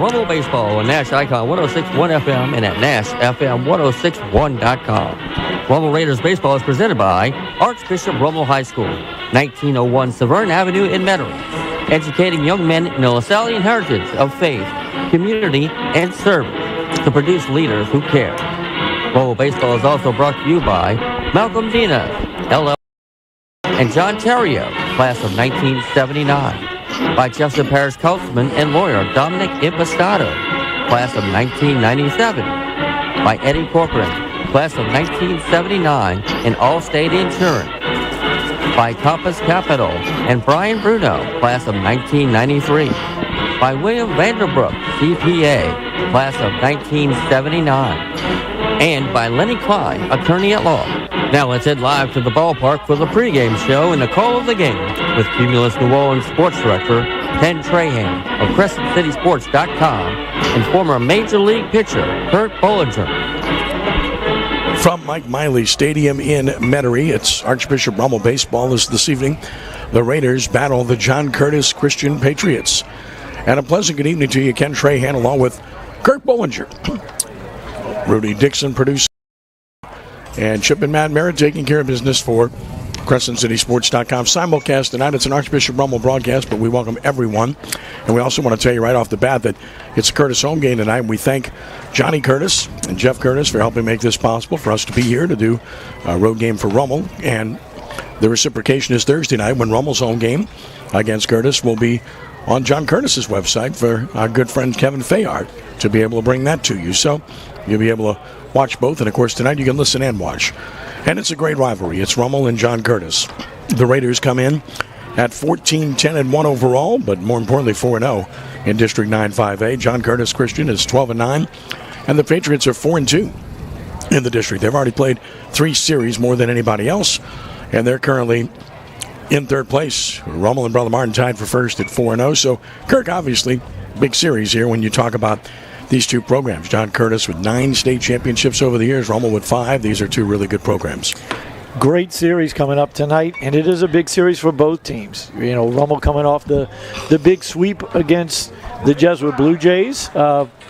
Rummel Baseball on Nash Icon 106.1 FM and at NashFM1061.com. Rummel Raiders Baseball is presented by Archbishop Rummel High School, 1901 Severn Avenue in Metairie, educating young men in the Lasallian heritage of faith, community, and service to produce leaders who care. Rummel Baseball is also brought to you by Malcolm Dinas, LL, and John Terrio, class of 1979. By Jessup Parish Councilman and lawyer Dominic Impastato, class of 1997. By Eddie Corcoran, class of 1979, and Allstate Insurance. By Compass Capital and Brian Bruno, class of 1993. By William Vanderbrook, CPA, class of 1979. And by Lenny Klein, attorney at law. Now let's head live to the ballpark for the pregame show and the call of the game with Cumulus New Orleans Sports Director Ken Trahan of CrescentCitySports.com and former Major League pitcher Kurt Bollinger. From Mike Miley Stadium in Metairie, it's Archbishop Rummel Baseball this evening. The Raiders battle the John Curtis Christian Patriots. And a pleasant good evening to you, Ken Trahan, along with Kurt Bollinger. Rudy Dixon producing. And Chip and Matt Merritt taking care of business for CrescentCitySports.com. Simulcast tonight. It's an Archbishop Rummel broadcast, but we welcome everyone. And we also want to tell you right off the bat that it's a Curtis home game tonight. We thank Johnny Curtis and Jeff Curtis for helping make this possible for us to be here to do a road game for Rummel. And the reciprocation is Thursday night when Rummel's home game against Curtis will be on John Curtis's website for our good friend Kevin Fayard to be able to bring that to you. So you'll be able to watch both, and of course tonight you can listen and watch. And it's a great rivalry. It's Rummel and John Curtis. The Raiders come in at 14-10-1 overall, but more importantly 4-0 in District 9 5A. John Curtis Christian is 12-9, and the Patriots are 4-2 in the district. They've already played 3 series, more than anybody else, and they're currently in third place. Rummel and Brother Martin tied for first at 4-0. So Kirk, obviously, big series here when you talk about these two programs. John Curtis with 9 state championships over the years, Rummel with 5. These are 2 really good programs. Great series coming up tonight, and it is a big series for both teams. You know, Rummel coming off the big sweep against the Jesuit Blue Jays,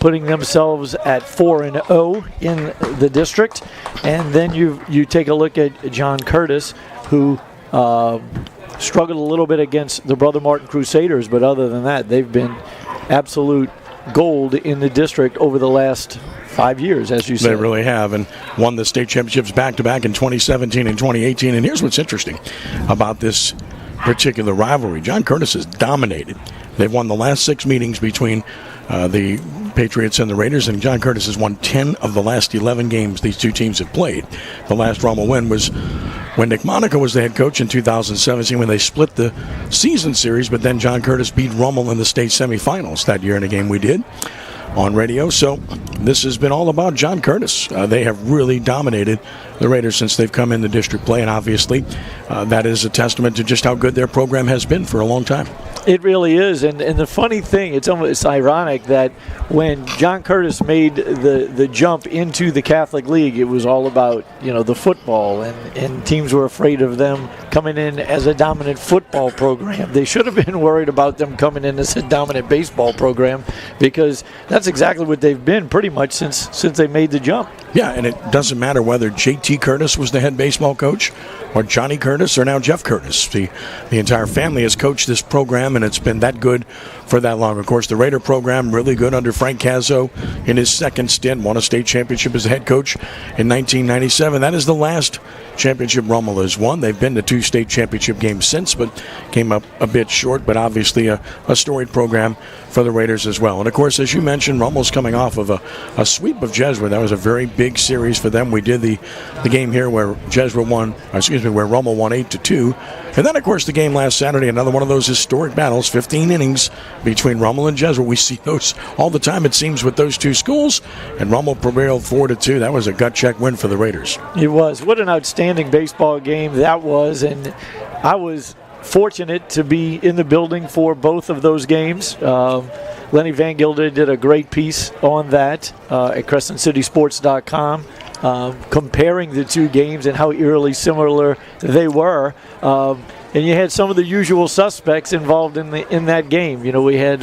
putting themselves at 4-0 in the district. And then you take a look at John Curtis, who struggled a little bit against the Brother Martin Crusaders, but other than that, they've been absolute gold in the district over the last 5 years, as you said. They really have, and won the state championships back-to-back in 2017 and 2018. And here's what's interesting about this particular rivalry. John Curtis has dominated. They've won the last 6 meetings between the Patriots and the Raiders, and John Curtis has won 10 of the last 11 games these two teams have played. The last Rummel win was when Nick Monica was the head coach in 2017 when they split the season series, but then John Curtis beat Rummel in the state semifinals that year in a game we did on radio. So this has been all about John Curtis. They have really dominated the Raiders since they've come into district play, and obviously that is a testament to just how good their program has been for a long time. It really is, and the funny thing, it's ironic that when John Curtis made the jump into the Catholic League, it was all about, you know, the football, and teams were afraid of them coming in as a dominant football program. They should have been worried about them coming in as a dominant baseball program, because that's exactly what they've been pretty much since they made the jump. Yeah, and it doesn't matter whether J.T. Curtis was the head baseball coach or Johnny Curtis or now Jeff Curtis. The entire family has coached this program, and it's been that good for that long. Of course, the Raider program really good under Frank Cazzo in his second stint, won a state championship as the head coach in 1997. That is the last championship Rummel has won. They've been to 2 state championship games since, but came up a bit short, but obviously a storied program for the Raiders as well. And of course, as you mentioned, Rummel's coming off of a sweep of Jesuit. That was a very big series for them. We did the game here where where Rummel won 8-2. And then, of course, the game last Saturday, another one of those historic battles, 15 innings between Rummel and Jesuit. We see those all the time, it seems, with those two schools. And Rummel prevailed 4-2. That was a gut check win for the Raiders. It was. What an outstanding baseball game that was. And I was fortunate to be in the building for both of those games. Lenny Van Gilder did a great piece on that at CrescentCitySports.com. Comparing the two games and how eerily similar they were. and you had some of the usual suspects involved in that game. You know, we had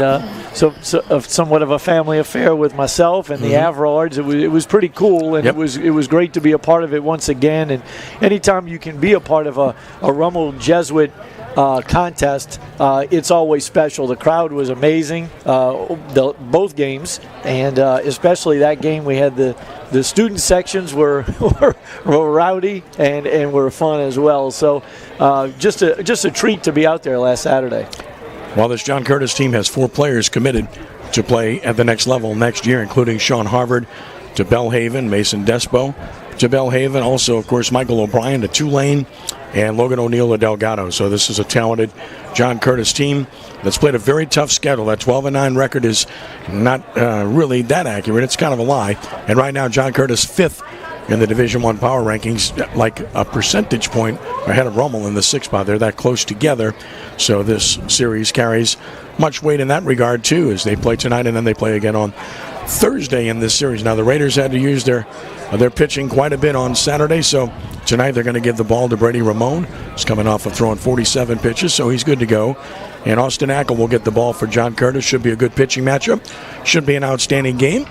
somewhat of a family affair with myself and the Averards. It was pretty cool, and it was great to be a part of it once again. And anytime you can be a part of a Rummel Jesuit contest, it's always special. The crowd was amazing, both games, and especially that game. We had the student sections were rowdy and were fun as well. So just a treat to be out there last Saturday. Well, this John Curtis team has 4 players committed to play at the next level next year, including Sean Harvard to Belhaven, Mason Despo to Belhaven, also, of course, Michael O'Brien to Tulane, and Logan O'Neill to Delgado. So this is a talented John Curtis team that's played a very tough schedule. That 12-9 record is not really that accurate. It's kind of a lie. And right now, John Curtis 5th in the Division I power rankings, like a percentage point ahead of Rummel in the 6th spot. They're that close together. So this series carries much weight in that regard, too, as they play tonight and then they play again on Thursday in this series. Now, the Raiders had to use their pitching quite a bit on Saturday, so tonight they're going to give the ball to Brady Ramon. He's coming off of throwing 47 pitches, so he's good to go. And Austin Ackle will get the ball for John Curtis. Should be a good pitching matchup. Should be an outstanding game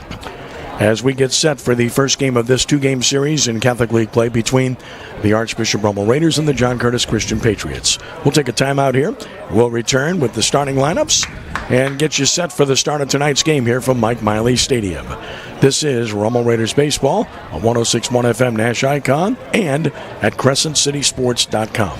as we get set for the first game of this 2-game series in Catholic League play between the Archbishop Rummel Raiders and the John Curtis Christian Patriots. We'll take a timeout here. We'll return with the starting lineups and get you set for the start of tonight's game here from Mike Miley Stadium. This is Rummel Raiders Baseball on 106.1 FM Nash Icon and at CrescentCitySports.com.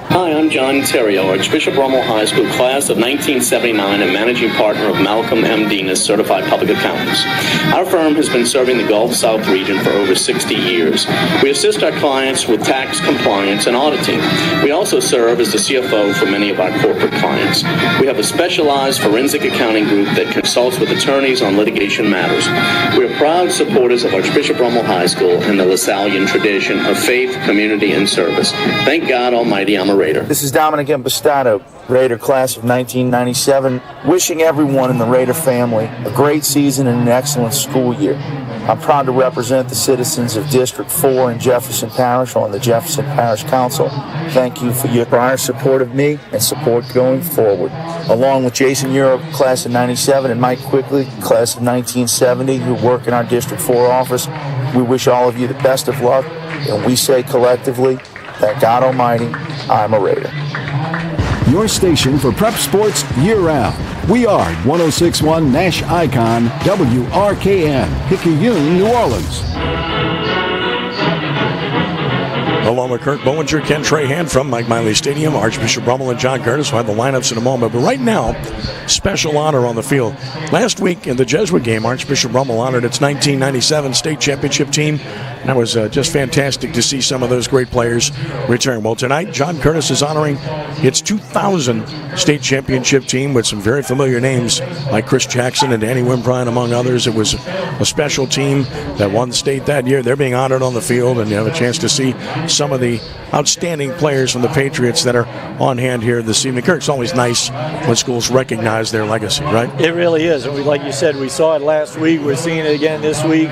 Hi, I'm John Terrio, Archbishop Rummel High School class of 1979 and managing partner of Malcolm M. Dinas, Certified Public Accountants. Our firm has been serving the Gulf South region for over 60 years. We assist our clients with tax compliance and auditing. We also serve as the CFO for many of our corporate clients. We have a specialized forensic accounting group that consults with attorneys on litigation matters. We are proud supporters of Archbishop Rummel High School and the LaSallian tradition of faith, community, and service. Thank God Almighty, I'm a Raider. This is Dominic Impastato, Raider class of 1997, wishing everyone in the Raider family a great season and an excellent school year. I'm proud to represent the citizens of District 4 in Jefferson Parish on the Jefferson Parish Council. Thank you for your prior support of me and support going forward. Along with Jason Europe, class of 97, and Mike Quickly, class of 1970, who work in our District 4 office, we wish all of you the best of luck, and we say collectively, thank God Almighty, I'm a Raider. Your station for prep sports year-round. We are 106.1 Nash Icon, WRKN, Picayune, New Orleans. Along with Kirk Bowinger, Ken Trahan from Mike Miley Stadium, Archbishop Rummel and John Curtis. We'll have the lineups in a moment. But right now, special honor on the field. Last week in the Jesuit game, Archbishop Rummel honored its 1997 state championship team. That was just fantastic to see some of those great players return. Well, tonight, John Curtis is honoring its 2000 state championship team with some very familiar names like Chris Jackson and Danny Wimbrine, among others. It was a special team that won state that year. They're being honored on the field, and you have a chance to see some of the outstanding players from the Patriots that are on hand here this evening. Kirk, it's always nice when schools recognize their legacy, right? It really is. And like you said, we saw it last week. We're seeing it again this week.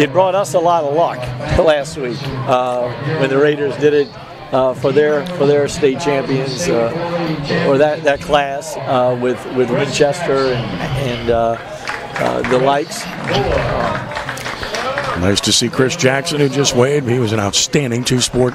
It brought us a lot of luck last week when the Raiders did it for their state champions or that class with Winchester and the likes. Nice to see Chris Jackson, who just weighed. He was an outstanding two-sport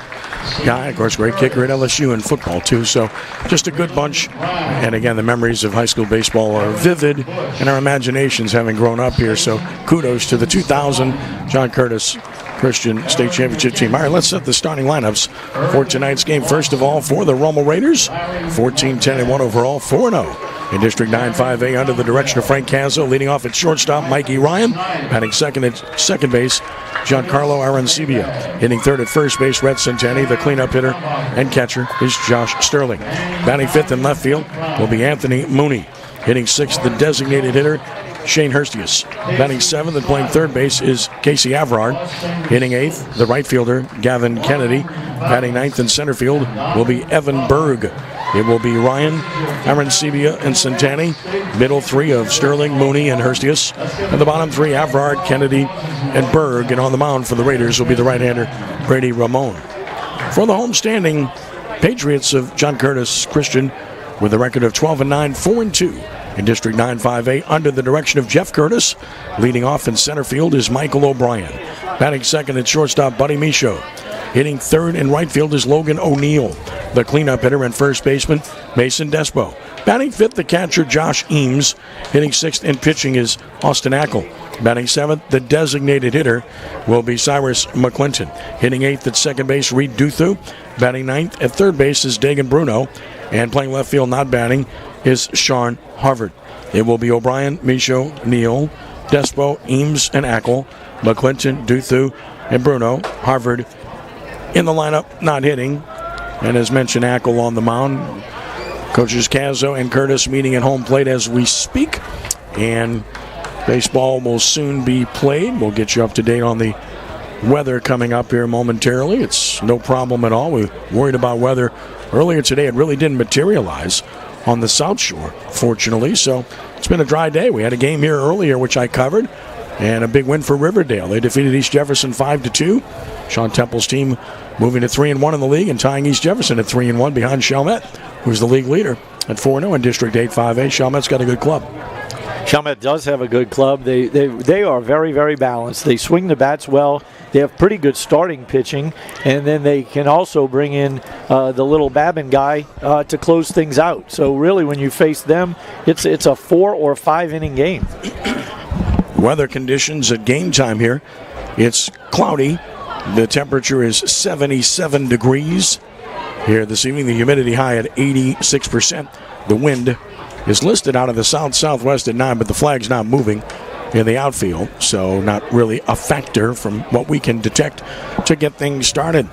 guy. Of course, great kicker at LSU in football, too. So just a good bunch. And, again, the memories of high school baseball are vivid in our imaginations having grown up here. So kudos to the 2000 John Curtis Christian State Championship team. All right, let's set the starting lineups for tonight's game. First of all, for the Rummel Raiders, 14-10-1 overall, 4-0. In District 9-5A, under the direction of Frank Cazzo, leading off at shortstop, Mikey Ryan. Batting second at second base, Giancarlo Arancibia. Hitting third at first base, Red Centeni. The cleanup hitter and catcher is Josh Sterling. Batting fifth in left field will be Anthony Mooney. Hitting sixth, the designated hitter, Shane Hurstius. Batting seventh and playing third base is Casey Averard. Hitting eighth, the right fielder, Gavin Kennedy. Batting ninth in center field will be Evan Berg. It will be Ryan, Arancibia, and Centani. Middle three of Sterling, Mooney, and Hurstius. And the bottom three, Averard, Kennedy, and Berg. And on the mound for the Raiders will be the right-hander, Brady Ramon. for the homestanding Patriots of John Curtis Christian with a record of 12-9, 4-2 in District 9-5A under the direction of Jeff Curtis. Leading off in center field is Michael O'Brien. Batting second at shortstop, Buddy Michaud. Hitting third in right field is Logan O'Neill. The cleanup hitter and first baseman, Mason Despo. Batting fifth, the catcher, Josh Eames. Hitting sixth in pitching is Austin Ackle. Batting seventh, the designated hitter will be Cyrus McClinton. Hitting eighth at second base, Reed Duthu. Batting ninth at third base is Dagan Bruno. And playing left field, not batting, is Sean Harvard. It will be O'Brien, Michaud, Neal, Despo, Eames, and Ackle. McClinton, Duthu, and Bruno. Harvard in the lineup, not hitting. And as mentioned, Ackle on the mound. Coaches Cazzo and Curtis meeting at home plate as we speak. And baseball will soon be played. We'll get you up to date on the weather coming up here momentarily. It's no problem at all. We worried about weather earlier today. It really didn't materialize on the South Shore, fortunately. So it's been a dry day. We had a game here earlier, which I covered, and a big win for Riverdale. They defeated East Jefferson 5-2. Sean Temple's team moving to 3-1 in the league and tying East Jefferson at 3-1 behind Chalmette, who's the league leader at 4-0 in District 8-5A. Chalmette's got a good club. Chalmette does have a good club. They are very, very balanced. They swing the bats well. They have pretty good starting pitching, and then they can also bring in the little Babin guy to close things out. So really, when you face them, it's a 4 or 5 inning game. Weather conditions at game time here. It's cloudy. The temperature is 77 degrees here this evening. The humidity high at 86%. The wind is listed out of the south-southwest at 9, but the flag's not moving in the outfield, so not really a factor from what we can detect to get things started.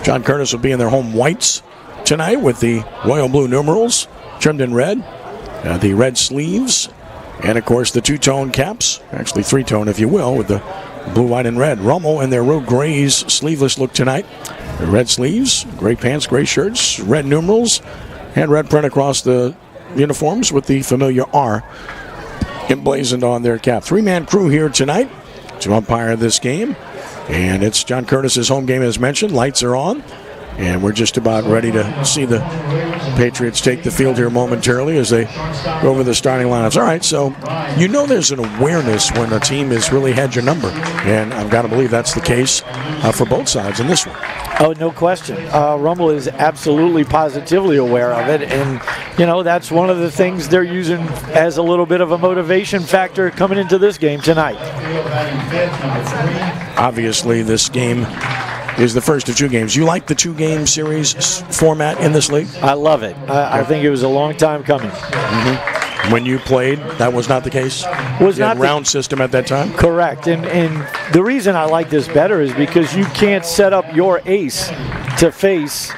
John Curtis will be in their home whites tonight with the royal blue numerals trimmed in red, the red sleeves, and of course the two-tone caps, actually three-tone if you will, with the blue, white, and red. Rummel in their road grays sleeveless look tonight. The red sleeves, gray pants, gray shirts, red numerals, and red print across the uniforms with the familiar R emblazoned on their cap. Three-man crew here tonight to umpire this game. And it's John Curtis's home game as mentioned. Lights are on. And we're just about ready to see the Patriots take the field here momentarily as they go over the starting lineups. All right, so you know there's an awareness when a team has really had your number. And I've got to believe that's the case for both sides in this one. Oh, no question. Rummel is absolutely positively aware of it. And, you know, that's one of the things they're using as a little bit of a motivation factor coming into this game tonight. Obviously, this game is the first of two games. You like the two-game series format in this league? I love it. I think it was a long time coming. Mm-hmm. When you played, that was not the case? Was not the round system at that time? Correct. And the reason I like this better is because you can't set up your ace to face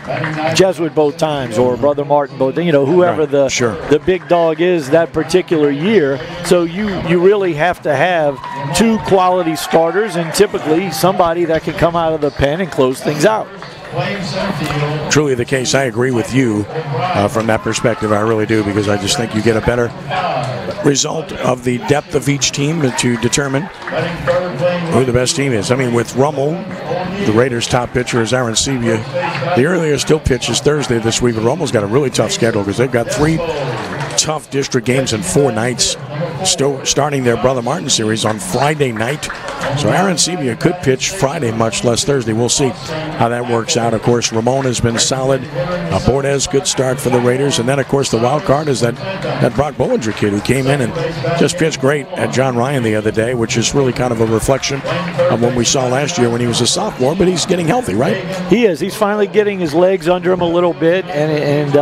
Jesuit both times or Brother Martin both, you know, whoever right. the big dog is that particular year. So you really have to have two quality starters and typically somebody that can come out of the pen and close things out. Truly the case. I agree with you from that perspective. I really do, because I just think you get a better result of the depth of each team to determine who the best team is. I mean, with Rummel, the Raiders' top pitcher is Aaron Sebia. The earliest he'll pitch is Thursday this week, but Rummel's got a really tough schedule because they've got 3 tough district games in 4 nights, starting their Brother Martin series on Friday night. So Aaron Sebia could pitch Friday, much less Thursday. We'll see how that works out. Of course, Ramon has been solid. Bordes, good start for the Raiders. And then, of course, the wild card is that Brock Bollinger kid who came in and just pitched great at John Ryan the other day, which is really kind of a reflection of what we saw last year when he was a sophomore. But he's getting healthy, right? He is. He's finally getting his legs under him a little bit. And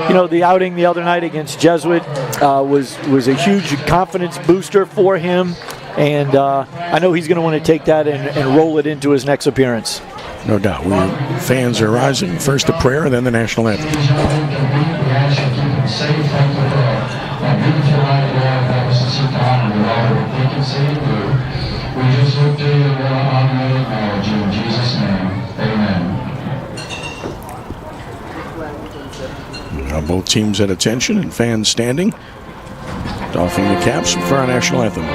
you know, the outing the other night against Jesuit was a huge confidence booster for him. And I know he's going to want to take that and roll it into his next appearance. No doubt. Fans are rising. First the prayer, then the national anthem. We just look to you and honor and acknowledge you in Jesus' name. Amen. Now both teams at attention and fans standing, doffing the caps for our national anthem.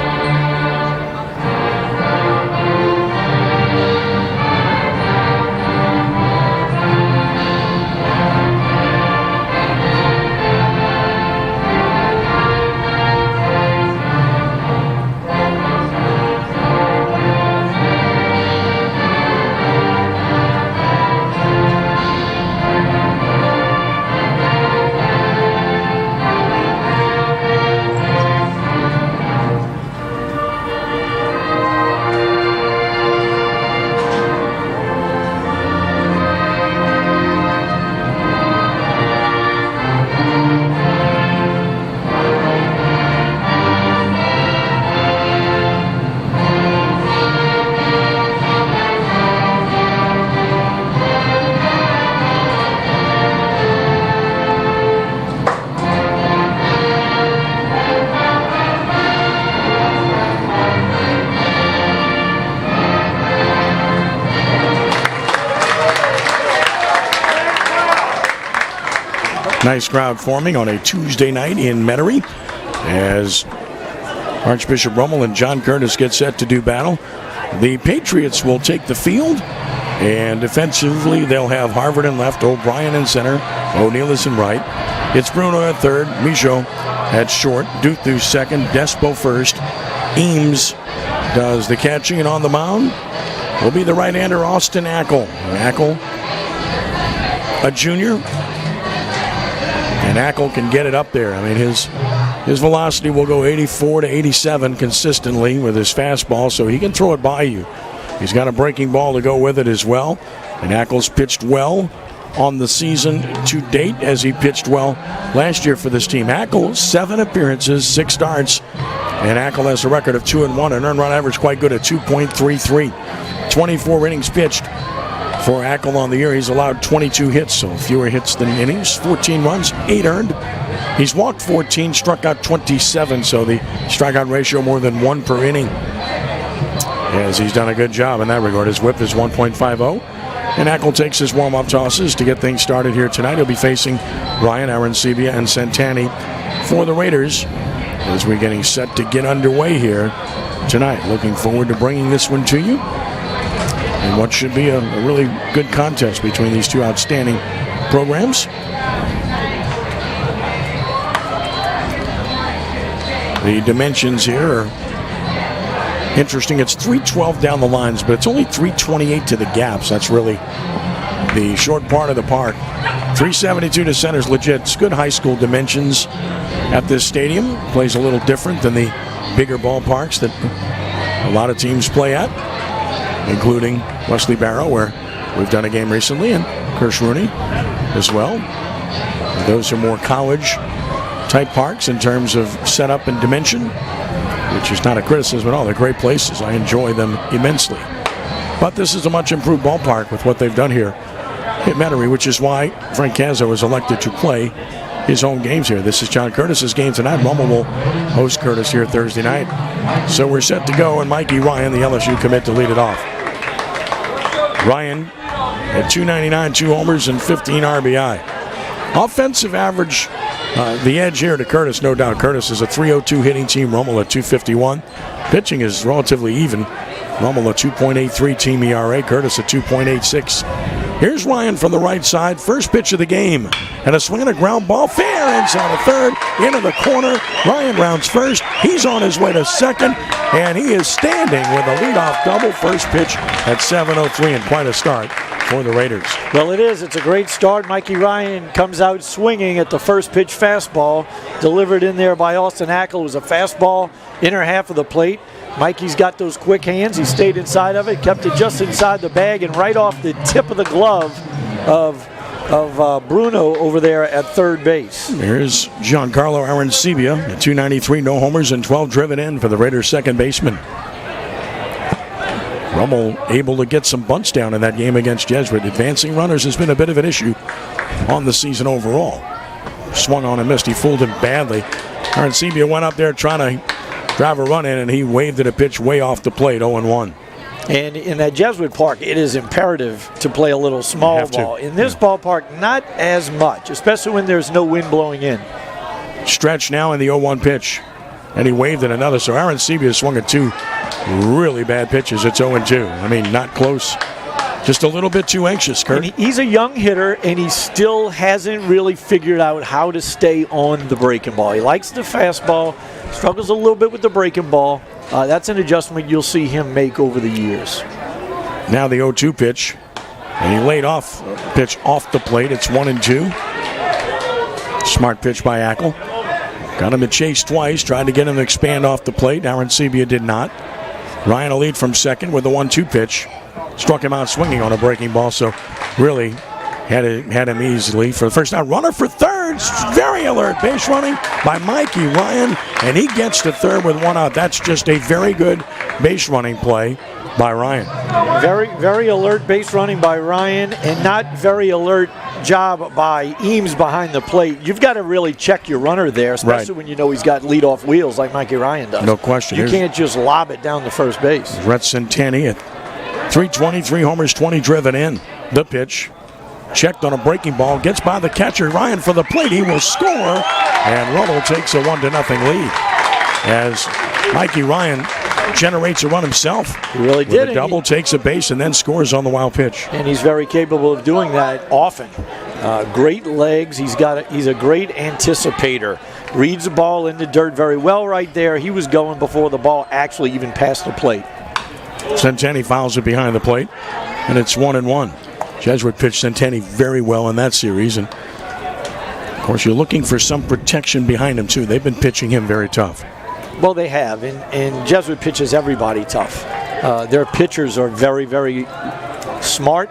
Nice crowd forming on a Tuesday night in Metairie as Archbishop Rummel and John Curtis get set to do battle. The Patriots will take the field, and defensively they'll have Harvard in left, O'Brien in center, O'Neill is in right. It's Bruno at third, Michaud at short, Duthu second, Despo first. Eames does the catching, and on the mound will be the right-hander Austin Ackle. Ackle, a junior, and Ackle can get it up there. I mean, his velocity will go 84 to 87 consistently with his fastball, so he can throw it by you. He's got a breaking ball to go with it as well, and Ackle's pitched well on the season to date as he pitched well last year for this team. Ackle, 7 appearances, 6 starts, and Ackle has a record of 2-1, an earned run average quite good at 2.33. 24 innings pitched for Ackle on the year. He's allowed 22 hits, so fewer hits than innings, 14 runs, 8 earned. He's walked 14, struck out 27, so the strikeout ratio more than 1 per inning. As he's done a good job in that regard. His whip is 1.50. And Ackle takes his warm-up tosses to get things started here tonight. He'll be facing Ryan, Arancibia, and Santani for the Raiders as we're getting set to get underway here tonight. Looking forward to bringing this one to you. And what should be a really good contest between these two outstanding programs. The dimensions here are interesting. It's 312 down the lines, but it's only 328 to the gaps. That's really the short part of the park. 372 to center's legit. It's good high school dimensions at this stadium. Plays a little different than the bigger ballparks that a lot of teams play at, including Wesley Barrow, where we've done a game recently, and Kirsch Rooney as well. Those are more college-type parks in terms of setup and dimension, which is not a criticism at all. They're great places. I enjoy them immensely. But this is a much improved ballpark with what they've done here at Metairie, which is why Frank Cazzo was elected to play his home games here. This is John Curtis's game tonight. Rummel will host Curtis here Thursday night. So we're set to go, and Mikey Ryan, the LSU commit, to lead it off. Ryan at 299, 2 homers, and 15 RBI. Offensive average, the edge here to Curtis, no doubt. Curtis is a 302 hitting team, Rummel at 251. Pitching is relatively even. Rummel a 2.83 team ERA, Curtis a 2.86. Here's Ryan from the right side, first pitch of the game. And a swing and a ground ball, fair inside of third, into the corner. Ryan rounds first, he's on his way to second, and he is standing with a leadoff double, first pitch at 7:03, and quite a start for the Raiders. Well, it is. It's a great start. Mikey Ryan comes out swinging at the first pitch fastball, delivered in there by Austin Ackle. It was a fastball, inner half of the plate. Mikey's got those quick hands. He stayed inside of it, kept it just inside the bag, and right off the tip of the glove of Bruno over there at third base. Here's Giancarlo Arancibia at 293, no homers and 12 driven in for the Raiders' second baseman. Rummel able to get some bunts down in that game against Jesuit. Advancing runners has been a bit of an issue on the season overall. Swung on and missed. He fooled him badly. Arancibia went up there trying to drive a run in, and he waved at a pitch way off the plate, 0-1. And in that Jesuit Park, it is imperative to play a little small ball. In this ballpark, not as much, especially when there's no wind blowing in. Stretch now in the 0-1 pitch, and he waved at another. So Arancibia swung at 2 really bad pitches. It's 0-2. I mean, not close. Just a little bit too anxious, Kurt. And he's a young hitter, and he still hasn't really figured out how to stay on the breaking ball. He likes the fastball, struggles a little bit with the breaking ball. That's an adjustment you'll see him make over the years. Now the 0-2 pitch, and he laid off pitch off the plate. It's 1-2. Smart pitch by Ackle. Got him to chase twice, tried to get him to expand off the plate. Arancibia did not. Ryan a lead from second with the 1-2 pitch. Struck him out swinging on a breaking ball, so really had him easily for the first down. Runner for third, very alert. Base running by Mikey Ryan, and he gets to third with 1 out. That's just a very good base running play by Ryan. Very, very alert base running by Ryan, and not very alert job by Eames behind the plate. You've got to really check your runner there, especially when you know he's got leadoff wheels like Mikey Ryan does. No question. You can't just lob it down to first base. Rhett Centanni at 323 homers, 20 driven in. The pitch. checked on a breaking ball, gets by the catcher. Ryan for the plate. He will score. And Rummel takes a 1-0 lead. As Mikey Ryan generates a run himself. He really did. With a double, takes a base, and then scores on the wild pitch. And he's very capable of doing that often. Great legs. He's a great anticipator. Reads the ball in the dirt very well right there. He was going before the ball actually even passed the plate. Centeni fouls it behind the plate, and it's 1-1. Jesuit pitched Centeni very well in that series, and of course you're looking for some protection behind him too. They've been pitching him very tough. Well, they have, and Jesuit pitches everybody tough. Their pitchers are very, very smart.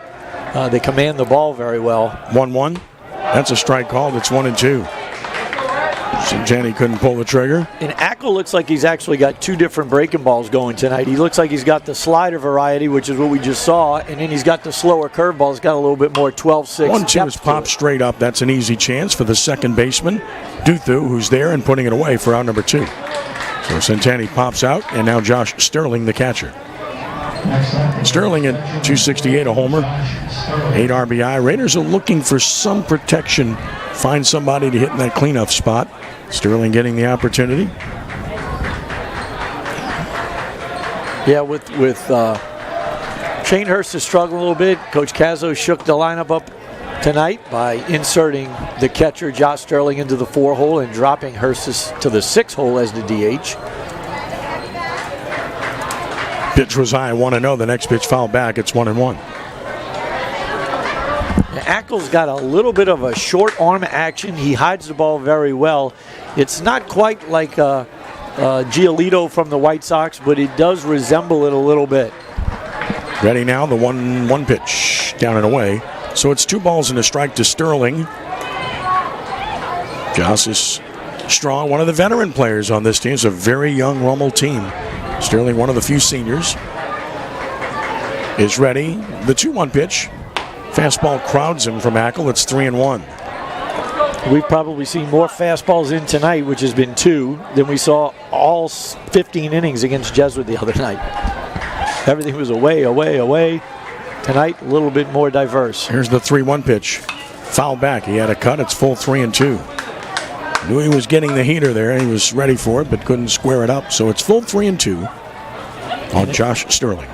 They command the ball very well. 1-1. That's a strike called. It's 1-2. Centeni couldn't pull the trigger. And Ackle looks like he's actually got two different breaking balls going tonight. He looks like he's got the slider variety, which is what we just saw, and then he's got the slower curveball. He's got a little bit more 12-6. 1-2 is popped straight up. That's an easy chance for the second baseman, Duthu, who's there and putting it away for out number 2. So Centeni pops out, and now Josh Sterling, the catcher. Sterling at 268, a homer, 8 RBI. Raiders are looking for some protection. Find somebody to hit in that cleanup spot. Sterling getting the opportunity. Yeah, with Shane Hurst is struggling a little bit. Coach Cazzo shook the lineup up tonight by inserting the catcher Josh Sterling into the 4-hole and dropping Hurst to the 6-hole as the DH. Pitch was high, 1-0. The next pitch fouled back. It's 1-1. Ackle's got a little bit of a short arm action. He hides the ball very well. It's not quite like Giolito from the White Sox, but it does resemble it a little bit. Ready now, the 1-1 pitch down and away. So it's 2 balls and a strike to Sterling. Josh is strong, one of the veteran players on this team. It's a very young Rummel team. Sterling, one of the few seniors, is ready. The 2-1 pitch. Fastball crowds him from Ackle. It's 3-1. We've probably seen more fastballs in tonight, which has been 2, than we saw all 15 innings against Jesuit the other night. Everything was away. Tonight, a little bit more diverse. Here's the 3-1 pitch. Foul back. He had a cut. It's full 3-2. Knew he was getting the heater there. He was ready for it, but couldn't square it up. So it's full 3-2 on Josh Sterling.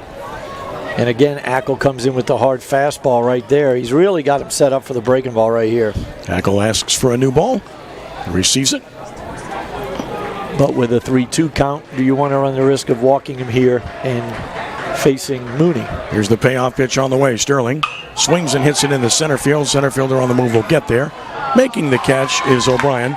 And again, Ackle comes in with the hard fastball right there. He's really got him set up for the breaking ball right here. Ackle asks for a new ball. Receives it. But with a 3-2 count, do you want to run the risk of walking him here and facing Mooney? Here's the payoff pitch on the way. Sterling swings and hits it in the center field. Center fielder on the move will get there. Making the catch is O'Brien.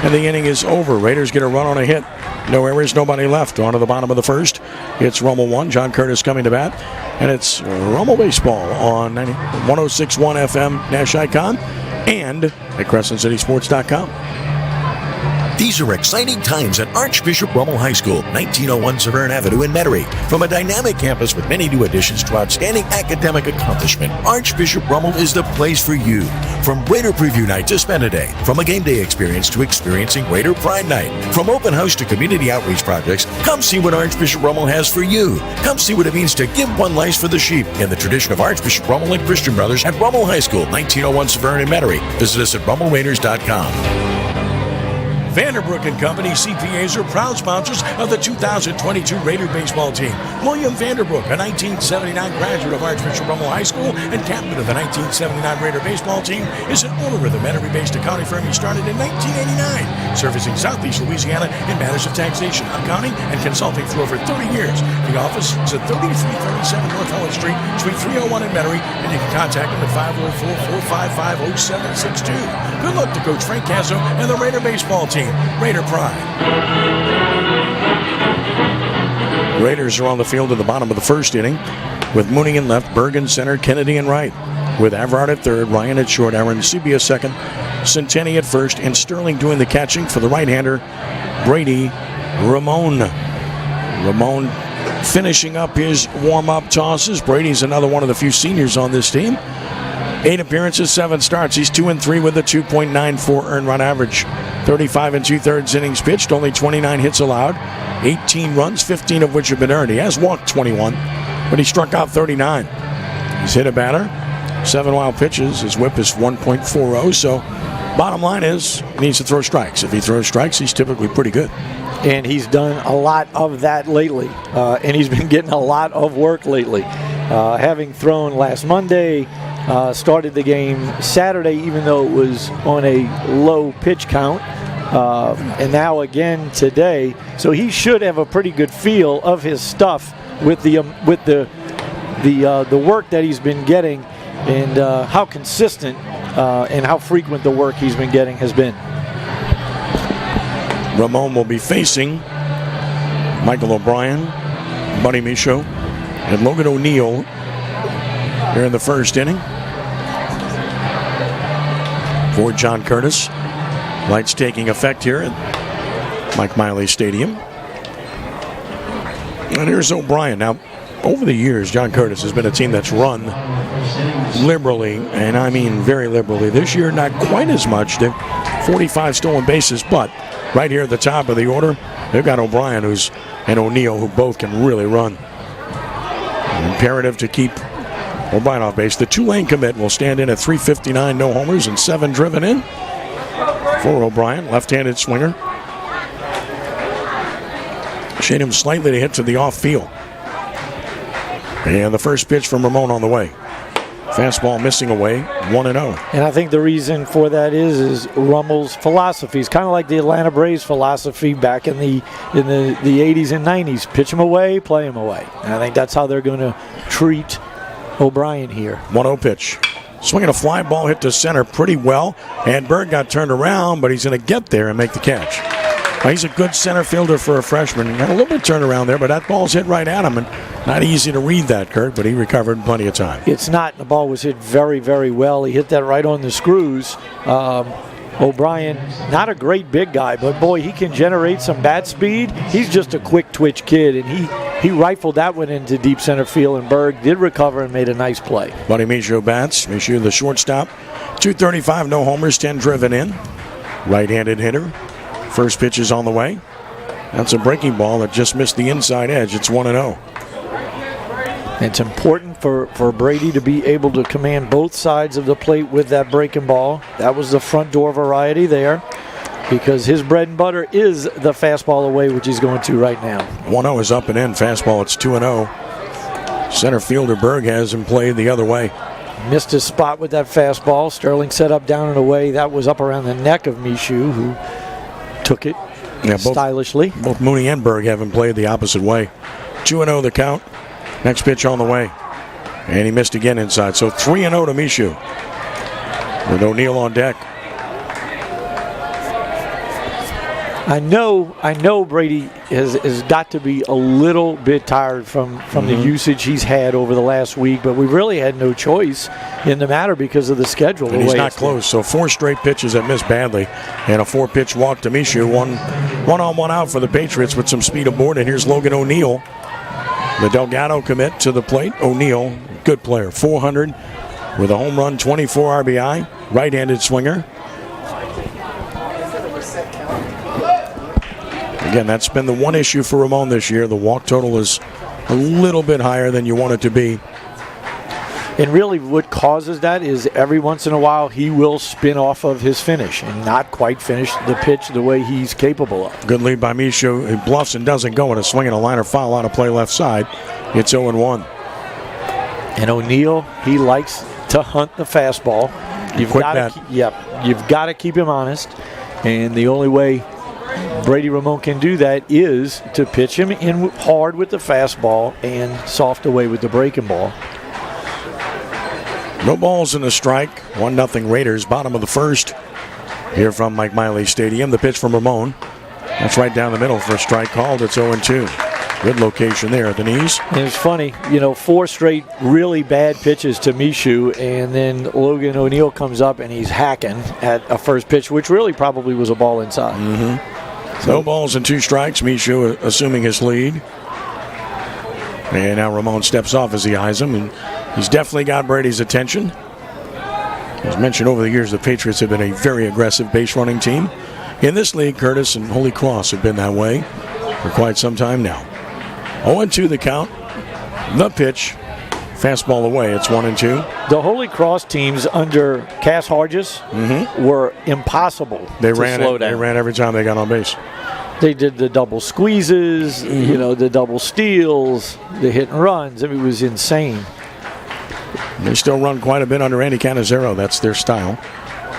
And the inning is over. Raiders get a run on a hit. No errors, nobody left. On to the bottom of the first. It's Rummel 1. John Curtis coming to bat. And it's Rummel Baseball on 106.1 FM Nash Icon and at CrescentCitySports.com. These are exciting times at Archbishop Rummel High School, 1901 Severn Avenue in Metairie. From a dynamic campus with many new additions to outstanding academic accomplishment, Archbishop Rummel is the place for you. From Raider Preview Night to Spend a Day, from a game day experience to experiencing Raider Pride Night, from open house to community outreach projects, come see what Archbishop Rummel has for you. Come see what it means to give one life for the sheep in the tradition of Archbishop Rummel and Christian Brothers at Rummel High School, 1901 Severn in Metairie. Visit us at RummelRaiders.com. Vanderbrook & Company CPAs are proud sponsors of the 2022 Raider baseball team. William Vanderbrook, a 1979 graduate of Archbishop Rummel High School and captain of the 1979 Raider baseball team, is an owner of the Metairie-based accounting firm he started in 1989, servicing Southeast Louisiana in matters of taxation, accounting, and consulting for over 30 years. The office is at 3337 North Helen Street, Suite 301 in Metairie, and you can contact them at 504-455-0762. Good luck to Coach Frank Cazzo and the Raider baseball team. Raider Pride. Raiders are on the field at the bottom of the first inning with Mooney in left, Bergen center, Kennedy in right. With Averard at third, Ryan at short, Aaron Sebi at second, Centeni at first, and Sterling doing the catching for the right-hander, Brady Ramon. Ramon finishing up his warm-up tosses. Brady's another one of the few seniors on this team. 8 appearances, 7 starts. He's 2-3 with a 2.94 earned run average. 35 2/3 innings pitched, only 29 hits allowed, 18 runs, 15 of which have been earned. He has walked 21, but he struck out 39. He's hit a batter 7 wild pitches. His whip is 1.40. So bottom line is he needs to throw strikes. If he throws strikes, he's typically pretty good. And he's done a lot of that lately. And he's been getting a lot of work lately. Having thrown last Monday, started the game Saturday, even though it was on a low pitch count. And now again today. So he should have a pretty good feel of his stuff with the work that he's been getting and how consistent and how frequent the work he's been getting has been. Rummel will be facing Michael O'Brien, Buddy Michaud, and Logan O'Neill here in the first inning. For John Curtis. Lights taking effect here at Mike Miley Stadium. And here's O'Brien. Now, over the years, John Curtis has been a team that's run liberally, and I mean very liberally. This year, not quite as much. They've 45 stolen bases, but right here at the top of the order, they've got O'Brien and O'Neill, who both can really run. Imperative to keep O'Brien off base. The Tulane commit will stand in at 359, no homers, and 7 driven in. For O'Brien, left-handed swinger. Shade him slightly to hit to the off field. And the first pitch from Ramon on the way. Fastball missing away, 1-0. And I think the reason for that is Rummel's philosophy. It's kind of like the Atlanta Braves philosophy back in the 80s and 90s. Pitch him away, play him away. And I think that's how they're going to treat O'Brien here. 1-0 pitch. Swinging a fly ball hit to center pretty well. And Berg got turned around, but he's going to get there and make the catch. He's a good center fielder for a freshman. He got a little bit turned around there, but that ball's hit right at him. And not easy to read that, Kurt, but he recovered in plenty of time. It's not. The ball was hit very, very well. He hit that right on the screws. O'Brien, not a great big guy, but boy, he can generate some bat speed. He's just a quick twitch kid, and he rifled that one into deep center field, and Berg did recover and made a nice play. Buddy Michaud bats. Michaud, the shortstop. 235, no homers, 10 driven in. Right-handed hitter. First pitch is on the way. That's a breaking ball that just missed the inside edge. It's 1-0. It's important for Brady to be able to command both sides of the plate with that breaking ball. That was the front door variety there, because his bread and butter is the fastball away, which he's going to right now. 1-0 is up and in. Fastball, it's 2-0. Center fielder Berg has him played the other way. Missed his spot with that fastball. Sterling set up down and away. That was up around the neck of Michaud, who took it stylishly. Both Mooney and Berg have him played the opposite way. 2-0 the count. Next pitch on the way. And he missed again inside. So 3-0 to Michaud. With O'Neill on deck. I know Brady has got to be a little bit tired from the usage he's had over the last week, but we really had no choice in the matter because of the schedule. And he's not close. So 4 straight pitches that missed badly, and a 4-pitch walk to Michaud. One on, one out for the Patriots with some speed aboard. And here's Logan O'Neill, the Delgado commit to the plate. O'Neill, good player, 400 with a home run, 24 RBI, right-handed swinger. Again, that's been the one issue for Ramon this year. The walk total is a little bit higher than you want it to be. And really what causes that is every once in a while he will spin off of his finish and not quite finish the pitch the way he's capable of. Good lead by Michaud. He bluffs and doesn't go, and a swing and a liner foul out of play left side. It's 0-1. And O'Neill, he likes to hunt the fastball. You've got to keep him honest. And the only way Brady Ramon can do that is to pitch him in hard with the fastball and soft away with the breaking ball. No balls and a strike. 1-0 Raiders, bottom of the first. Here from Mike Miley Stadium. The pitch from Ramon. That's right down the middle for a strike called. It's 0-2. Good location there at the knees. And it's funny, 4 straight really bad pitches to Michaud, and then Logan O'Neill comes up and he's hacking at a first pitch, which really probably was a ball inside. So, no balls and 2 strikes. Michaud assuming his lead. And now Ramon steps off as he eyes him, and he's definitely got Brady's attention. As mentioned over the years, the Patriots have been a very aggressive base running team. In this league, Curtis and Holy Cross have been that way for quite some time now. 0-2 the count. The pitch Fastball away. It's 1-2. The Holy Cross teams under Cass Hargis were impossible to slow down. They ran every time they got on base. They did the double squeezes, the double steals, the hit and runs. I mean, it was insane. They still run quite a bit under Andy Canizero. That's their style.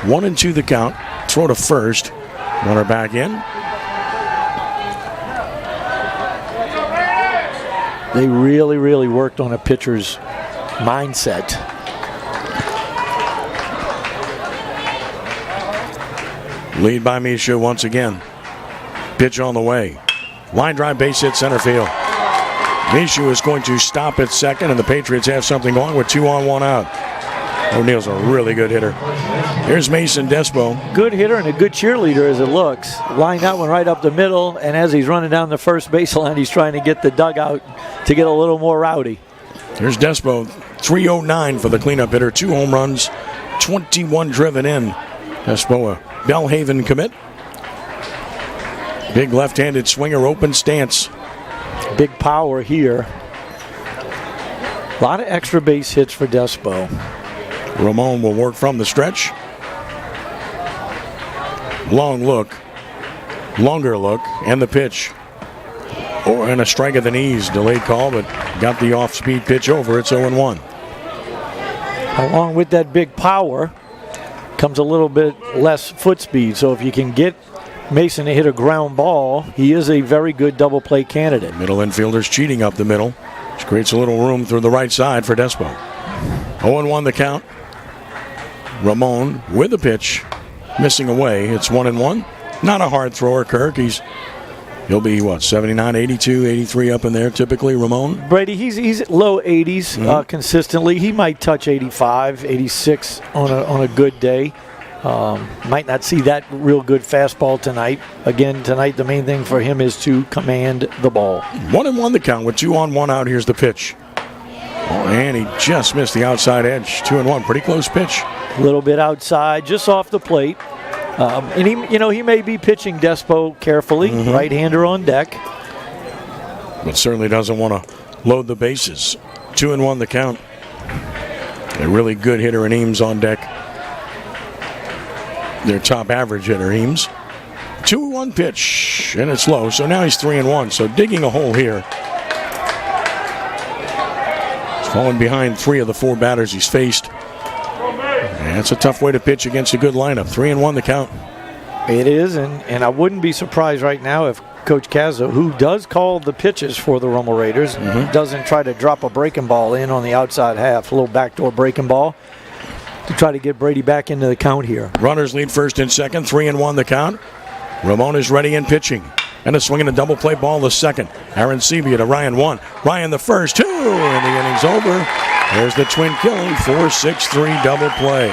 1-2 the count. Throw to first. Runner back in. They really, really worked on a pitcher's mindset. Lead by Misha once again. Pitch on the way. Line drive, base hit, center field. Misha is going to stop at second, and the Patriots have something going with 2 on, 1 out. O'Neill's a really good hitter. Here's Mason Despo. Good hitter and a good cheerleader as it looks. Lined that one right up the middle, and as he's running down the first baseline, he's trying to get the dugout to get a little more rowdy. Here's Despo, 309 for the cleanup hitter. 2 home runs, 21 driven in. Despo, a Bellhaven commit. Big left-handed swinger, open stance. Big power here. A lot of extra base hits for Despo. Ramon will work from the stretch. Long look. Longer look. And the pitch. And a strike at the knees. Delayed call, but got the off-speed pitch over. It's 0-1. Along with that big power comes a little bit less foot speed. So if you can get Mason to hit a ground ball, he is a very good double play candidate. Middle infielder's cheating up the middle, which creates a little room through the right side for Despo. 0-1 the count. Ramon with the pitch, missing away. It's 1-1. Not a hard thrower, Kirk. He'll be, 79, 82, 83 up in there typically, Ramon? Brady, he's low 80s consistently. He might touch 85, 86 on a good day. Might not see that real good fastball tonight. Again, tonight the main thing for him is to command the ball. 1-1 the count with 2 on, 1 out. Here's the pitch. Oh, and he just missed the outside edge. 2-1, pretty close pitch. A little bit outside, just off the plate. And he may be pitching Despo carefully, right-hander on deck. But certainly doesn't want to load the bases. 2-1 the count. A really good hitter in Eames on deck. Their top average hitter, Eames. 2-1 pitch, and it's low, so now he's 3-1. So digging a hole here. He's fallen behind 3 of the 4 batters he's faced. And it's a tough way to pitch against a good lineup. 3-1 the count. It is, and I wouldn't be surprised right now if Coach Cazzo, who does call the pitches for the Rummel Raiders, doesn't try to drop a breaking ball in on the outside half, a little backdoor breaking ball, to try to get Brady back into the count here. Runners lead first and second, 3-1 the count. Ramon is ready and pitching. And a swing and a double play ball the second. Aaron Sebia to Ryan 1. Ryan the first, 2, and the inning's over. There's the twin killing, 4-6-3 double play.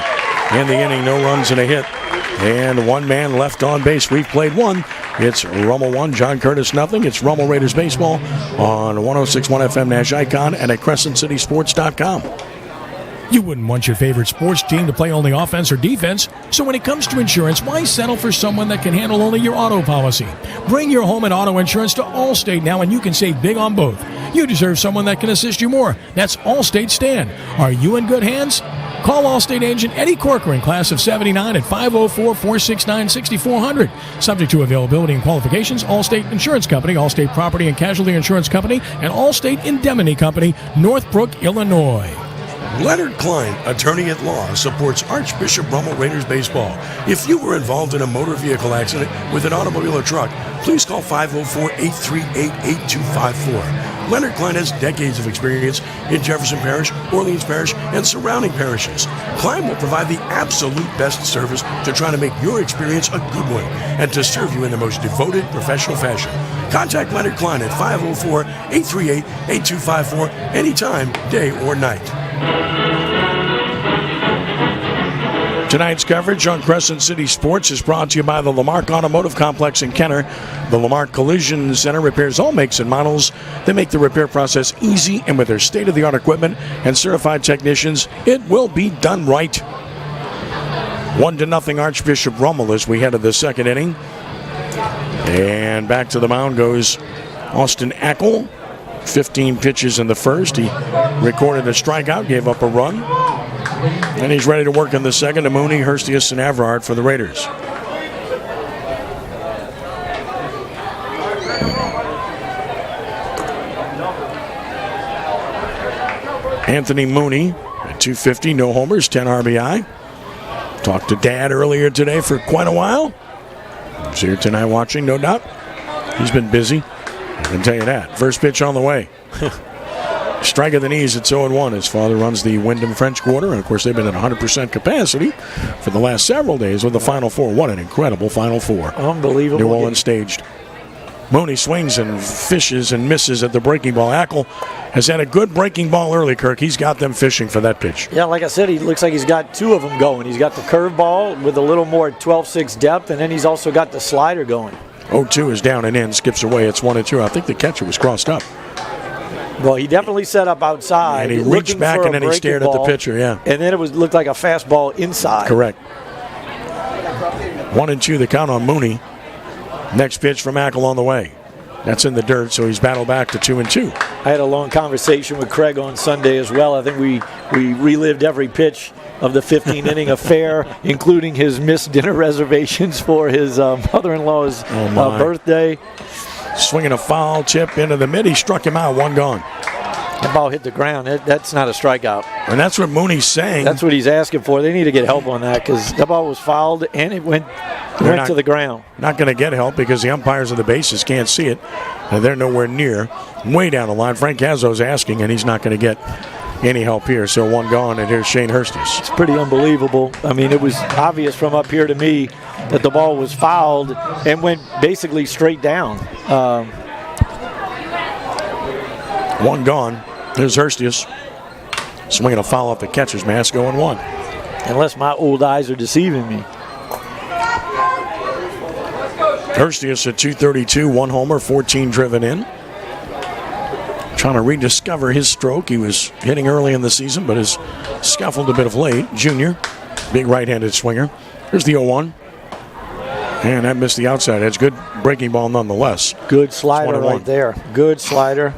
In the inning, no runs and a hit. And 1 man left on base. We've played 1. It's Rummel 1, John Curtis nothing. It's Rummel Raiders baseball on 106.1 FM Nash Icon and at CrescentCitySports.com. You wouldn't want your favorite sports team to play only offense or defense. So when it comes to insurance, why settle for someone that can handle only your auto policy? Bring your home and auto insurance to Allstate now, and you can save big on both. You deserve someone that can assist you more. That's Allstate Stan. Are you in good hands? Call Allstate agent Eddie Corcoran, class of 79 at 504-469-6400. Subject to availability and qualifications, Allstate Insurance Company, Allstate Property and Casualty Insurance Company, and Allstate Indemnity Company, Northbrook, Illinois. Leonard Klein, attorney at law, supports Archbishop Rummel Raiders baseball. If you were involved in a motor vehicle accident with an automobile or truck, please call 504-838-8254. Leonard Klein has decades of experience in Jefferson Parish, Orleans Parish, and surrounding parishes. Klein will provide the absolute best service to try to make your experience a good one and to serve you in the most devoted, professional fashion. Contact Leonard Klein at 504-838-8254 anytime, day or night. Tonight's coverage on Crescent City Sports is brought to you by the Lamarck Automotive Complex in Kenner. The Lamarck Collision Center repairs all makes and models. They make the repair process easy, and with their state-of-the-art equipment and certified technicians, it will be done right. 1-0 Archbishop Rummel as we head to the second inning. And back to the mound goes Austin Eckel. 15 pitches in the first. He recorded a strikeout, gave up a run. And he's ready to work in the second to Mooney, Hurstius, and Everard for the Raiders. Anthony Mooney at 250, no homers, 10 RBI. Talked to Dad earlier today for quite a while. He's here tonight watching, no doubt. He's been busy, I can tell you that. First pitch on the way. Strike of the knees at 0-1. His father runs the Wyndham French Quarter, and of course they've been at 100% capacity for the last several days with the Final Four. What an incredible Final Four. Unbelievable. New Orleans staged. Mooney swings and fishes and misses at the breaking ball. Ackle has had a good breaking ball early, Kirk. He's got them fishing for that pitch. Yeah, like I said, he looks like he's got two of them going. He's got the curveball with a little more 12-6 depth, and then he's also got the slider going. 0-2 is down and in, skips away. It's 1-2. I think the catcher was crossed up. Well, he definitely set up outside. And he reached back and then he stared at the pitcher, yeah. And then it looked like a fastball inside. Correct. 1-2 the count on Mooney. Next pitch from Ackle on the way. That's in the dirt, so he's battled back to 2-2. I had a long conversation with Craig on Sunday as well. I think we relived every pitch of the 15-inning affair, including his missed dinner reservations for his mother-in-law's birthday. Swinging a foul tip into the mid. He struck him out, one gone. That ball hit the ground. That's not a strikeout. And that's what Mooney's saying. That's what he's asking for. They need to get help on that because that ball was fouled and it went to the ground. Not going to get help because the umpires of the bases can't see it. And they're nowhere near. Way down the line. Frank Cazzo's asking, and he's not going to get any help here. So one gone, and here's Shane Hurstius. It's pretty unbelievable. I mean, it was obvious from up here to me that the ball was fouled and went basically straight down. One gone. There's Hurstius. Swinging a foul off the catcher's mask, going one. Unless my old eyes are deceiving me. Hurstius at 232, one homer, 14 driven in. Trying to rediscover his stroke. He was hitting early in the season, but has scuffled a bit of late. Junior, big right-handed swinger. Here's the 0-1. And that missed the outside edge. Good breaking ball nonetheless. Good slider right there. Good slider.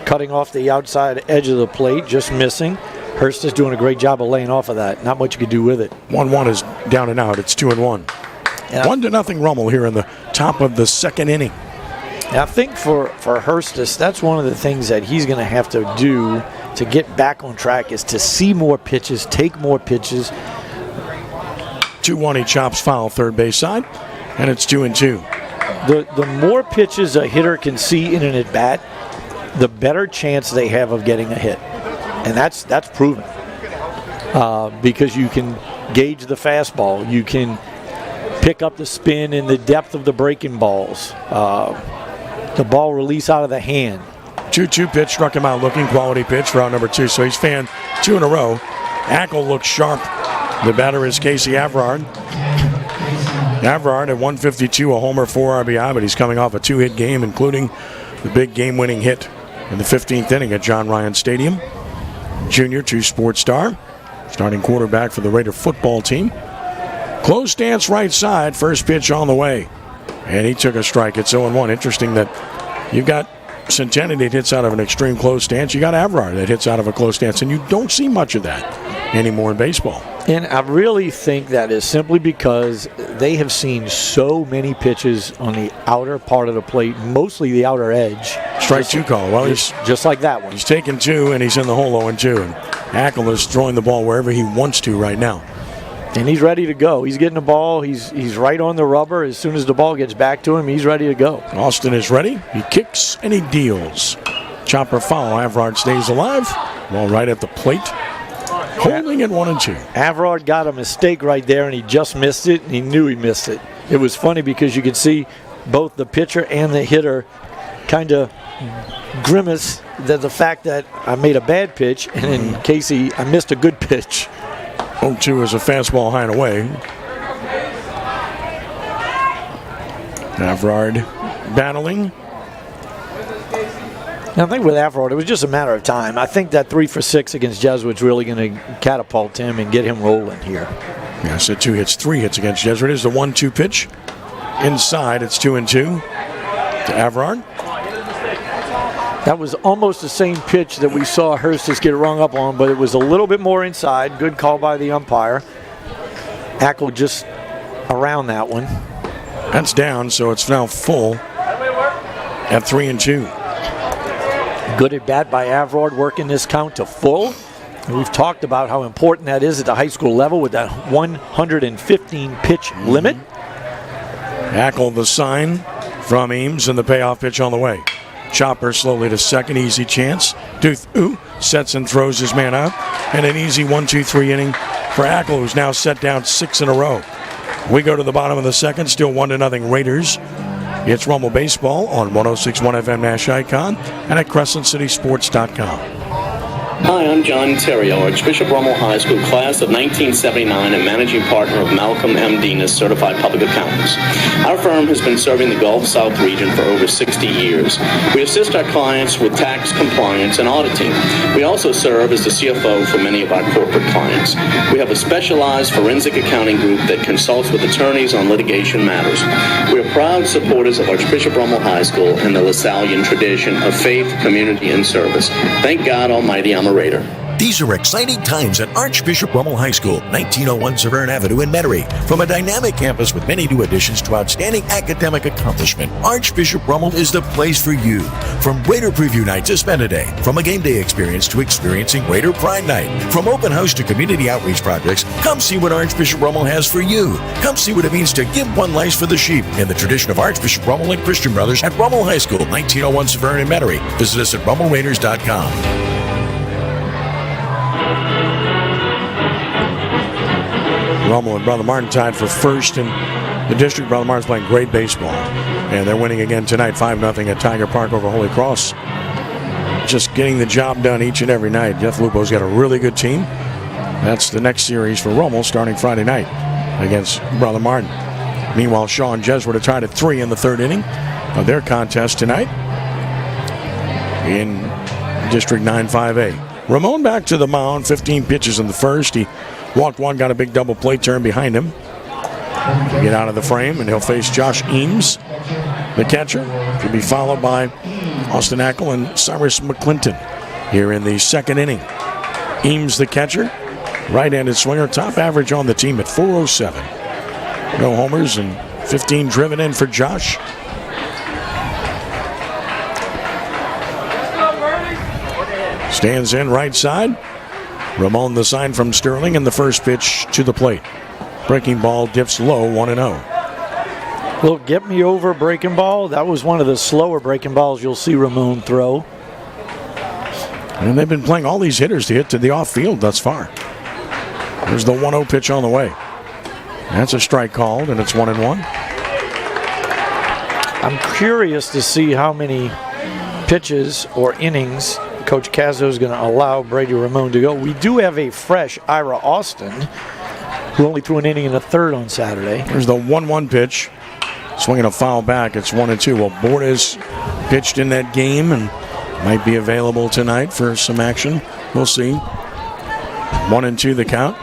Cutting off the outside edge of the plate, just missing. Hurst is doing a great job of laying off of that. Not much you can do with it. 1-1 is down and out. It's 2-1. 1-0 Rummel here in the top of the second inning. And I think for Hurstius, that's one of the things that he's going to have to do to get back on track is to see more pitches, take more pitches. 2-1, he chops foul third base side, and it's 2-2. The more pitches a hitter can see in an at-bat, the better chance they have of getting a hit. And that's proven. Because you can gauge the fastball. You can pick up the spin and the depth of the breaking balls. The ball release out of the hand. 2-2 pitch struck him out looking. Quality pitch for out number 2. So he's fanned 2 in a row. Ackle looks sharp. The batter is Casey Everard. Everard at 152, a homer, 4 RBI, but he's coming off a 2-hit game, including the big game-winning hit in the 15th inning at John Ryan Stadium. Junior, 2 sports star, starting quarterback for the Raider football team. Close stance right side, first pitch on the way. And he took a strike. It's 0-1. Interesting that you've got Centennial that hits out of an extreme close stance. You got Everard that hits out of a close stance, and you don't see much of that anymore in baseball. And I really think that is simply because they have seen so many pitches on the outer part of the plate, mostly the outer edge. Strike 2 call. Well, he's just like that one. He's taken 2, and he's in the hole 0-2. And Ackle is throwing the ball wherever he wants to right now. And he's ready to go. He's getting the ball. He's right on the rubber. As soon as the ball gets back to him, he's ready to go. Austin is ready. He kicks and he deals. Chopper foul. Everard stays alive. Ball right at the plate. Holding at 1-2. Everard got a mistake right there, and he just missed it, and he knew he missed it. It was funny because you could see both the pitcher and the hitter kind of grimace that the fact that I made a bad pitch, and in Casey, I missed a good pitch. 0-2 is a fastball high and away. Everard battling. I think with Everard, it was just a matter of time. I think that 3 for 6 against Jesuit's really going to catapult him and get him rolling here. Yeah, so 2 hits, 3 hits against Jesuit. Here's the 1-2 pitch. Inside, it's 2-2 to Everard. That was almost the same pitch that we saw Hurst get rung up on, but it was a little bit more inside. Good call by the umpire. Ackle just around that one. That's down, so it's now full at 3-2. Good at bat by Avrod, working this count to full. And we've talked about how important that is at the high school level with that 115 pitch limit. Ackle the sign from Eames, and the payoff pitch on the way. Chopper slowly to second, easy chance. Duth sets and throws his man out, and an easy 1-2-3 inning for Ackle, who's now set down 6 in a row. We go to the bottom of the second, still 1-0 Raiders. It's Rummel Baseball on 106.1 FM Nash Icon and at CrescentCitySports.com. Hi, I'm John Terrio, Archbishop Rummel High School class of 1979 and managing partner of Malcolm M. Denis, Certified Public Accountants. Our firm has been serving the Gulf South region for over 60 years. We assist our clients with tax compliance and auditing. We also serve as the CFO for many of our corporate clients. We have a specialized forensic accounting group that consults with attorneys on litigation matters. We are proud supporters of Archbishop Rummel High School and the Lasallian tradition of faith, community, and service. Thank God Almighty, I'm a Raider. These are exciting times at Archbishop Rummel High School, 1901 Severn Avenue in Metairie. From a dynamic campus with many new additions to outstanding academic accomplishment, Archbishop Rummel is the place for you. From Raider Preview Night to Spend a Day, from a game day experience to experiencing Raider Pride Night, from open house to community outreach projects, come see what Archbishop Rummel has for you. Come see what it means to give one life for the sheep in the tradition of Archbishop Rummel and Christian Brothers at Rummel High School, 1901 Severn in Metairie. Visit us at RummelRaiders.com. Rummel and Brother Martin tied for first in the district. Brother Martin's playing great baseball, and they're winning again tonight 5-0 at Tiger Park over Holy Cross. Just getting the job done each and every night. Jeff Lupo's got a really good team. That's the next series for Rummel starting Friday night against Brother Martin. Meanwhile, Shaw and Jesuit are tied at 3 in the third inning of their contest tonight in District 9-5A. Ramon back to the mound, 15 pitches in the first. He walked one, got a big double play turn behind him. Get out of the frame, and he'll face Josh Eames, the catcher. To be followed by Austin Ackle and Cyrus McClinton here in the second inning. Eames, the catcher, right-handed swinger, top average on the team at .407. No homers and 15 driven in for Josh. Stands in right side. Ramon the sign from Sterling, and the first pitch to the plate. Breaking ball dips low, 1-0. Well, get me over breaking ball. That was one of the slower breaking balls you'll see Ramon throw. And they've been playing all these hitters to hit to the off field thus far. There's the 1-0 pitch on the way. That's a strike called, and it's 1-1. I'm curious to see how many pitches or innings Coach Cazzo is going to allow Brady Ramon to go. We do have a fresh Ira Austin, who only threw an inning in the third on Saturday. There's the 1-1 pitch. Swinging a foul back. It's 1-2. Well, Bordes pitched in that game and might be available tonight for some action. We'll see. 1-2 the count.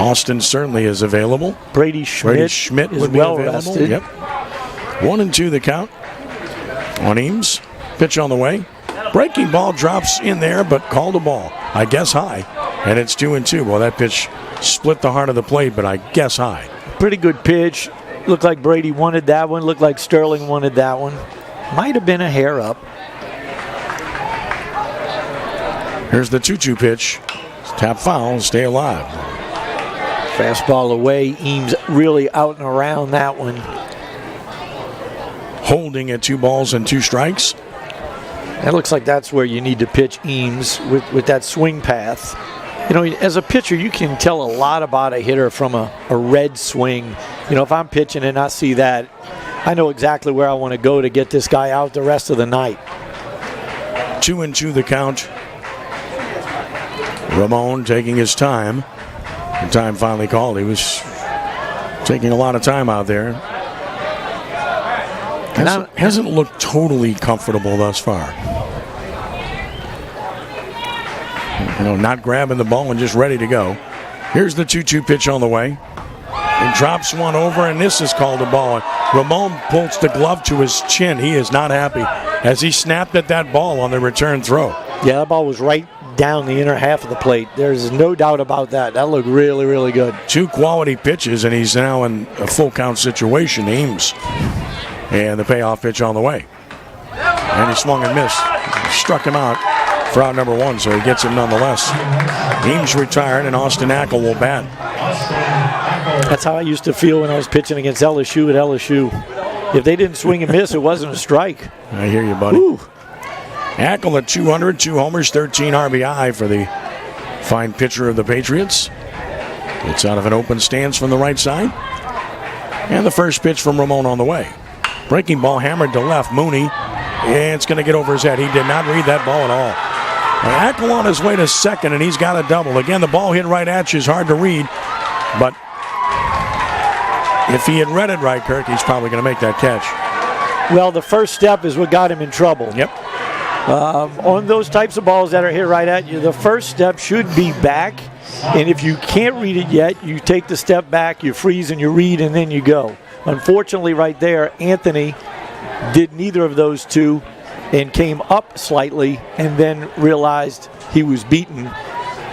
Austin certainly is available. Brady Schmidt would be available. Rested. Yep. 1-2 the count on Eames. Pitch on the way. Breaking ball drops in there, but called a ball. I guess high. And it's 2-2. Well, that pitch split the heart of the plate, but I guess high. Pretty good pitch. Looked like Brady wanted that one. Looked like Sterling wanted that one. Might have been a hair up. Here's the 2-2 pitch. Tap foul, stay alive. Fastball away. Eames really out and around that one. Holding at 2 balls and 2 strikes. That looks like that's where you need to pitch Eames with that swing path. You know, as a pitcher, you can tell a lot about a hitter from a red swing. You know, if I'm pitching and I see that, I know exactly where I want to go to get this guy out the rest of the night. 2-2 the count. Ramon taking his time. The time finally called. He was taking a lot of time out there. Hasn't looked totally comfortable thus far. You know, not grabbing the ball and just ready to go. Here's the 2-2 pitch on the way. He drops one over, and this is called a ball. Ramon pulls the glove to his chin. He is not happy. as he snapped at that ball on the return throw. Yeah, that ball was right down the inner half of the plate. There's no doubt about that. That looked really, really good. 2 quality pitches, and he's now in a full count situation. Ames. And the payoff pitch on the way. And he swung and missed. Struck him out for out number 1, so he gets him nonetheless. Ames retired, and Austin Ackle will bat. That's how I used to feel when I was pitching against LSU at LSU. If they didn't swing and miss, it wasn't a strike. I hear you, buddy. Woo. Ackle at 200, 2 homers, 13 RBI for the fine pitcher of the Patriots. It's out of an open stance from the right side. And the first pitch from Rummel on the way. Breaking ball hammered to left. Mooney. And it's going to get over his head. He did not read that ball at all. And Ackle on his way to second, and he's got a double. Again, the ball hit right at you is hard to read. But if he had read it right, Kirk, he's probably going to make that catch. Well, the first step is what got him in trouble. Yep. On those types of balls that are hit right at you, the first step should be back. And if you can't read it yet, you take the step back, you freeze and you read, and then you go. Unfortunately, right there, Anthony did neither of those two and came up slightly and then realized he was beaten.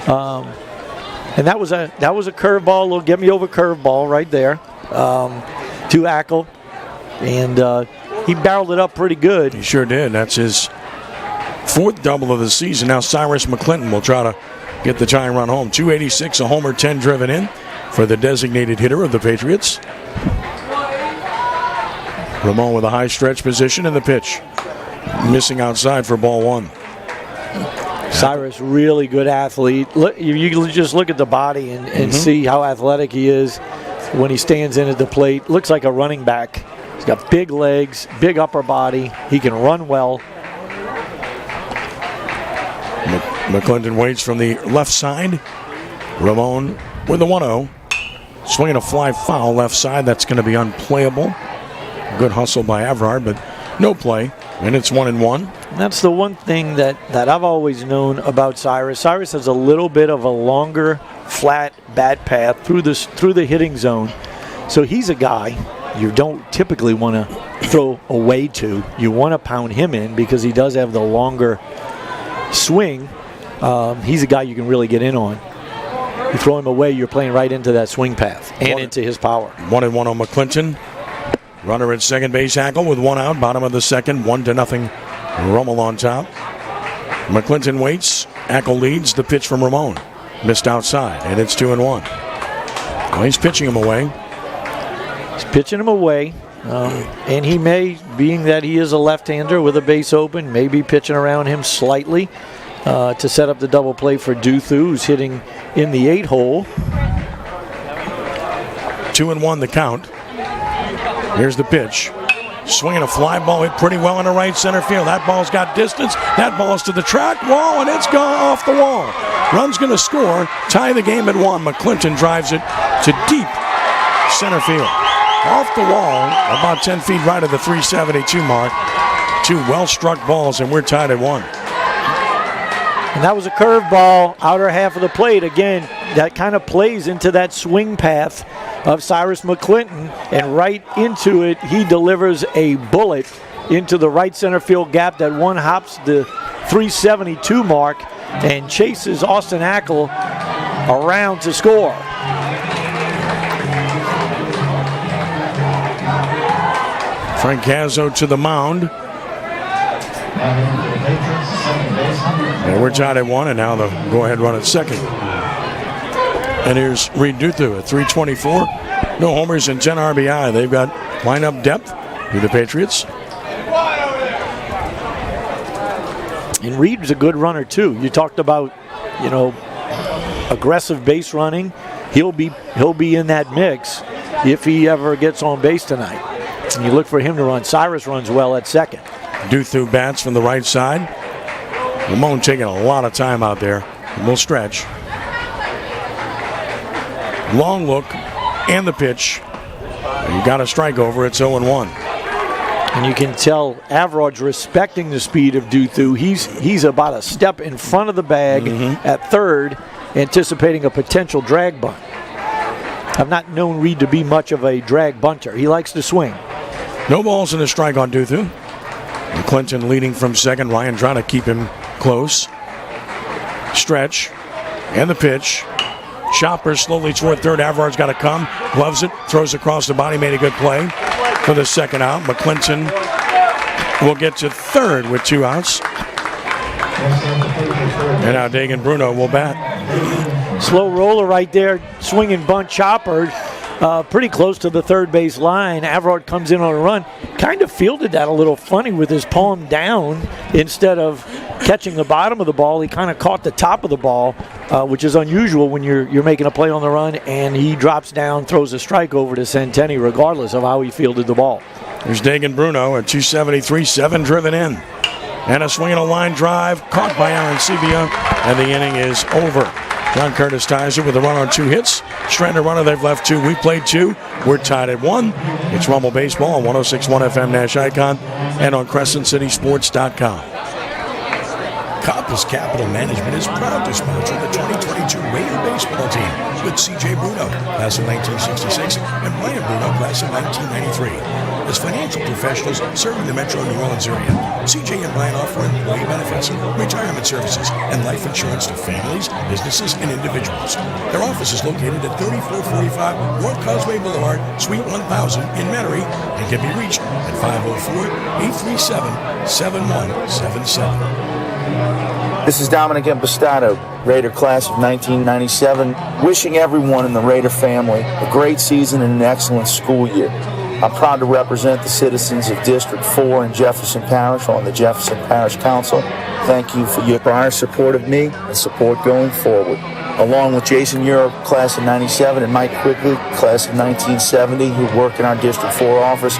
And that was a curveball, a little get me over curveball right there to Ackle. And he barreled it up pretty good. He sure did. That's his 4th double of the season. Now Cyrus McClinton will try to get the tying run home. 286, a homer, 10 driven in for the designated hitter of the Patriots. Rummel with a high stretch position and the pitch. Missing outside for ball 1. Cyrus, really good athlete. Look, you just look at the body and see how athletic he is when he stands in at the plate. Looks like a running back. He's got big legs, big upper body. He can run well. McClinton waits from the left side. Ramon with the 1-0. Swinging a fly foul left side. That's going to be unplayable. Good hustle by Everard, but no play. And it's 1-1. That's the one thing that I've always known about Cyrus. Cyrus has a little bit of a longer, flat bat path through the hitting zone. So he's a guy you don't typically want to throw away to. You want to pound him in because he does have the longer swing. He's a guy you can really get in on. You throw him away, you're playing right into that swing path and into his power. 1-1 on McClinton. Runner at second base, Ackle with 1 out. Bottom of the second, 1-0. Rummel on top. McClinton waits. Ackle leads. The pitch from Ramon. Missed outside, and it's 2-1. Well, he's pitching him away. He's pitching him away. And he may, being that he is a left-hander with a base open, may be pitching around him slightly to set up the double play for Duthu, who's hitting in the 8-hole. 2-1 the count. Here's the pitch. Swinging a fly ball hit pretty well in the right center field. That ball's got distance. That ball's to the track wall, and it's gone off the wall. Run's going to score. Tie the game at 1. McClinton drives it to deep center field. Off the wall, about 10 feet right of the 372 mark. 2 well-struck balls, and we're tied at 1. And that was a curveball, outer half of the plate. Again, that kind of plays into that swing path of Cyrus McClinton, and right into it, he delivers a bullet into the right center field gap that one hops the 372 mark and chases Austin Ackle around to score. Frank Cazzo to the mound. And we're tied at 1, and now the go-ahead run at second. And here's Reed Duthu at 324. No homers and 10 RBI. They've got lineup depth to the Patriots. And Reed's a good runner, too. You talked about, aggressive base running. He'll be in that mix if he ever gets on base tonight. And you look for him to run. Cyrus runs well at second. Duthu bats from the right side. Ramon taking a lot of time out there. We'll stretch. Long look and the pitch. You got a strike over. It's 0-1. And you can tell Averod's respecting the speed of Duthu. He's about a step in front of the bag at third, anticipating a potential drag bunt. I've not known Reed to be much of a drag bunter. He likes to swing. No balls and a strike on Duthu. Clinton leading from second. Ryan trying to keep him close. Stretch. And the pitch. Chopper slowly toward third. Avard's got to come. Gloves it. Throws across the body. Made a good play for the second out. McClinton will get to third with 2 outs. And now Dagan Bruno will bat. Slow roller right there. Swinging bunt Chopper. Pretty close to the third base line. Avard comes in on a run. Kind of fielded that a little funny with his palm down instead of catching the bottom of the ball. He kind of caught the top of the ball, which is unusual when you're making a play on the run, and he drops down, throws a strike over to Centeni regardless of how he fielded the ball. There's Dagan Bruno at 273, 7 driven in. And a swing and a line drive caught by Aaron Sebia, and the inning is over. John Curtis ties it with a run on 2 hits. Stranded runner, they've left 2. We played 2. We're tied at 1. It's Rummel Baseball on 106.1 FM Nash Icon and on CrescentCitySports.com. Compass Capital Management is proud to sponsor the 2022 Raider baseball team with C.J. Bruno, class of 1966, and Ryan Bruno, class of 1993. As financial professionals serving the Metro New Orleans area, C.J. and Ryan offer employee benefits, retirement services, and life insurance to families, businesses, and individuals. Their office is located at 3445 North Causeway Boulevard, Suite 1000 in Metairie, and can be reached at 504-837-7177. This is Dominic Impastato, Raider class of 1997, wishing everyone in the Raider family a great season and an excellent school year. I'm proud to represent the citizens of District 4 in Jefferson Parish on the Jefferson Parish Council. Thank you for your prior support of me and support going forward. Along with Jason Euro, class of 97, and Mike Quigley, class of 1970, who work in our District 4 office,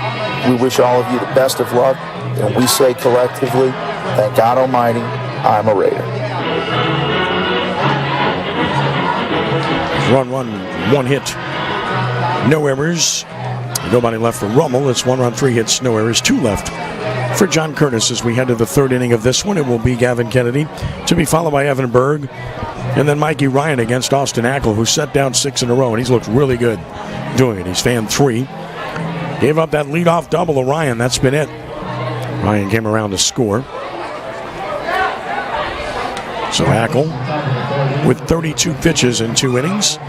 we wish all of you the best of luck, and we say collectively, thank God Almighty, I'm a Raider. Run, 1 hit. No errors. Nobody left for Rummel. It's 1 run, 3 hits, no errors, 2 left for John Curtis as we head to the third inning of this one. It will be Gavin Kennedy to be followed by Evan Berg and then Mikey Ryan against Austin Ackle, who set down 6 in a row, and he's looked really good doing it. He's fanned 3. Gave up that leadoff double to Ryan. That's been it. Ryan came around to score. So Ackle with 32 pitches in 2 innings.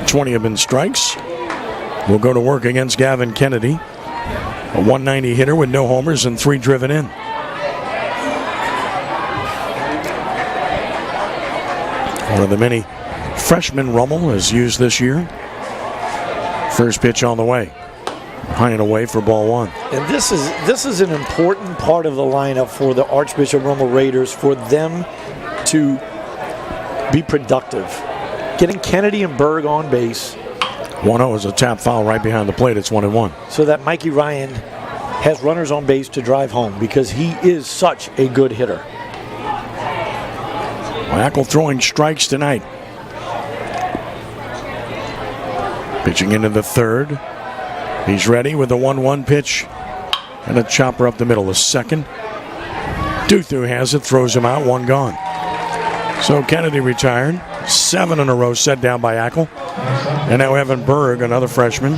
20 have been strikes. Will go to work against Gavin Kennedy. A 190 hitter with no homers and 3 driven in. One of the many freshmen Rummel has used this year. First pitch on the way. High and away for ball 1. And this is an important part of the lineup for the Archbishop Rummel Raiders, for them to be productive. Getting Kennedy and Berg on base. 1-0 is a tap foul right behind the plate. It's 1-1. So that Mikey Ryan has runners on base to drive home, because he is such a good hitter. Ackle throwing strikes tonight. Pitching into the third. He's ready with a 1-1 pitch and a chopper up the middle. The second. Duthu has it, throws him out, 1 gone. So Kennedy retired. 7 in a row set down by Ackle. And now Evan Berg, another freshman,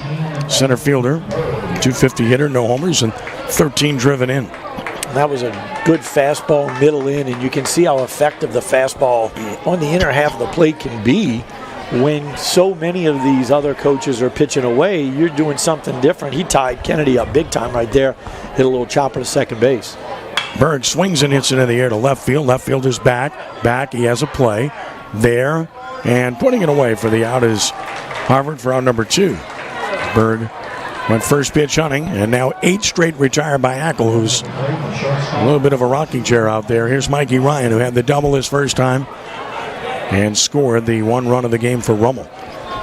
center fielder, 250 hitter, no homers, and 13 driven in. That was a good fastball middle in, and you can see how effective the fastball on the inner half of the plate can be. When so many of these other coaches are pitching away, you're doing something different. He tied Kennedy up big time right there. Hit a little chopper to second base. Berg swings and hits it in the air to left field. Left fielder's back. He has a play there. And putting it away for the out is Harvard for out number 2. Berg went first pitch hunting, and now 8 straight retired by Ackle, who's a little bit of a rocking chair out there. Here's Mikey Ryan, who had the double his first time and scored the 1 run of the game for Rummel.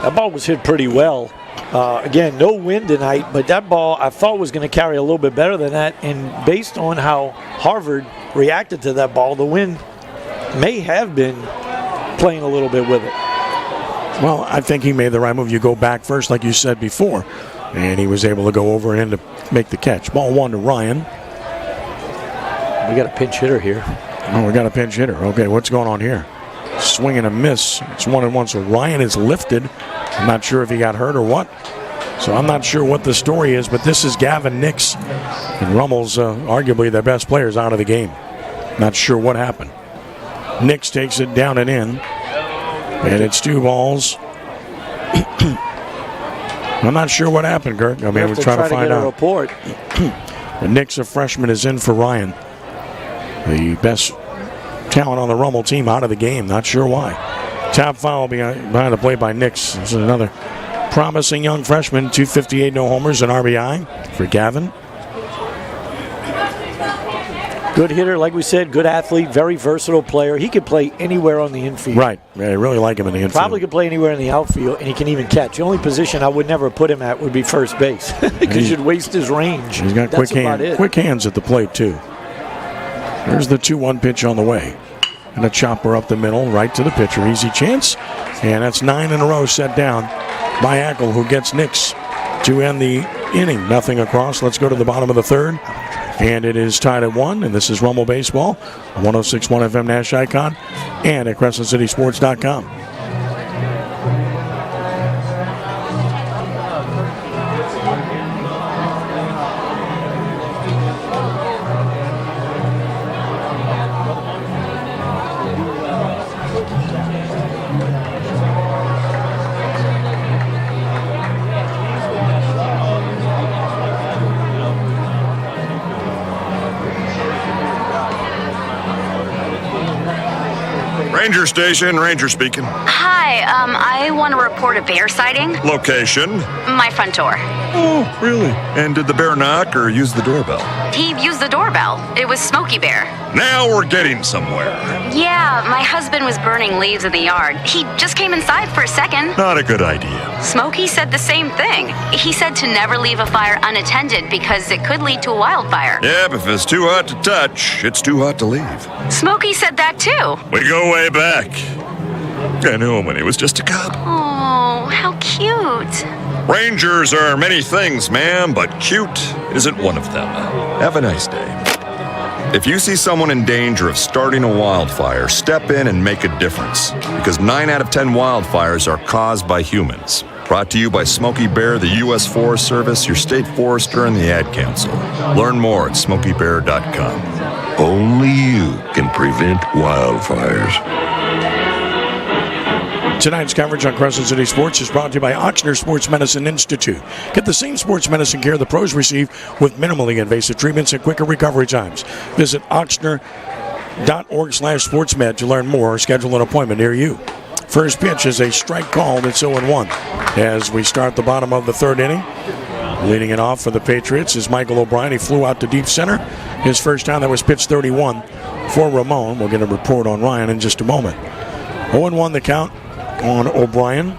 That ball was hit pretty well. Again, no wind tonight, but that ball I thought was going to carry a little bit better than that. And based on how Harvard reacted to that ball, the wind may have been playing a little bit with it. Well, I think he made the right move. You go back first, like you said before, and he was able to go over and in to make the catch. Ball 1 to Ryan. We got a pinch hitter here. Oh, we got a pinch hitter. Okay, what's going on here? Swing and a miss. It's 1-1. So Ryan is lifted. I'm not sure if he got hurt or what. So I'm not sure what the story is, but this is Gavin Nix And Rummel's arguably their best players out of the game. Not sure what happened. Nix takes it down and in. And it's 2 balls. I'm not sure what happened, Kirk. I mean, we're trying to find out. Report. And Nix, a freshman, is in for Ryan. The best talent on the Rummel team out of the game. Not sure why. Top foul behind the play by Nix. This is another promising young freshman. 258, no homers, and RBI for Gavin. Good hitter, like we said, good athlete, very versatile player. He could play anywhere on the infield. Right. Yeah, I really like him in the infield. Probably could play anywhere in the outfield, and he can even catch. The only position I would never put him at would be first base because you'd waste his range. He's got quick hands at the plate, too. There's the 2-1 pitch on the way. And a chopper up the middle, right to the pitcher. Easy chance. And that's 9 in a row set down by Ackle, who gets Nix to end the inning. Nothing across. Let's go to the bottom of the third. And it is tied at 1, and this is Rummel Baseball on 106.1 FM Nash Icon and at CrescentCitySports.com. Ranger Station, Ranger speaking. Hi, I want to report a bear sighting. Location? My front door. Oh, really? And did the bear knock or use the doorbell? He used the doorbell. It was Smokey Bear. Now we're getting somewhere. Yeah, my husband was burning leaves in the yard. He just came inside for a second. Not a good idea. Smokey said the same thing. He said to never leave a fire unattended because it could lead to a wildfire. Yep, if it's too hot to touch, it's too hot to leave. Smokey said that too. We go way back. I knew him when he was just a cub. Oh, how cute. Rangers are many things, ma'am, but cute isn't one of them. Have a nice day. If you see someone in danger of starting a wildfire, step in and make a difference. Because 9 out of 10 wildfires are caused by humans. Brought to you by Smokey Bear, the U.S. Forest Service, your state forester, and the Ad Council. Learn more at smokeybear.com. Only you can prevent wildfires. Tonight's coverage on Crescent City Sports is brought to you by Ochsner Sports Medicine Institute. Get the same sports medicine care the pros receive with minimally invasive treatments and quicker recovery times. Visit ochsner.org/sportsmed to learn more or schedule an appointment near you. First pitch is a strike called. It's 0-1 as we start the bottom of the third inning. Leading it off for the Patriots is Michael O'Brien. He flew out to deep center. His first time that was pitch 31 for Ramon. We'll get a report on Ryan in just a moment. 0-1 the count on O'Brien.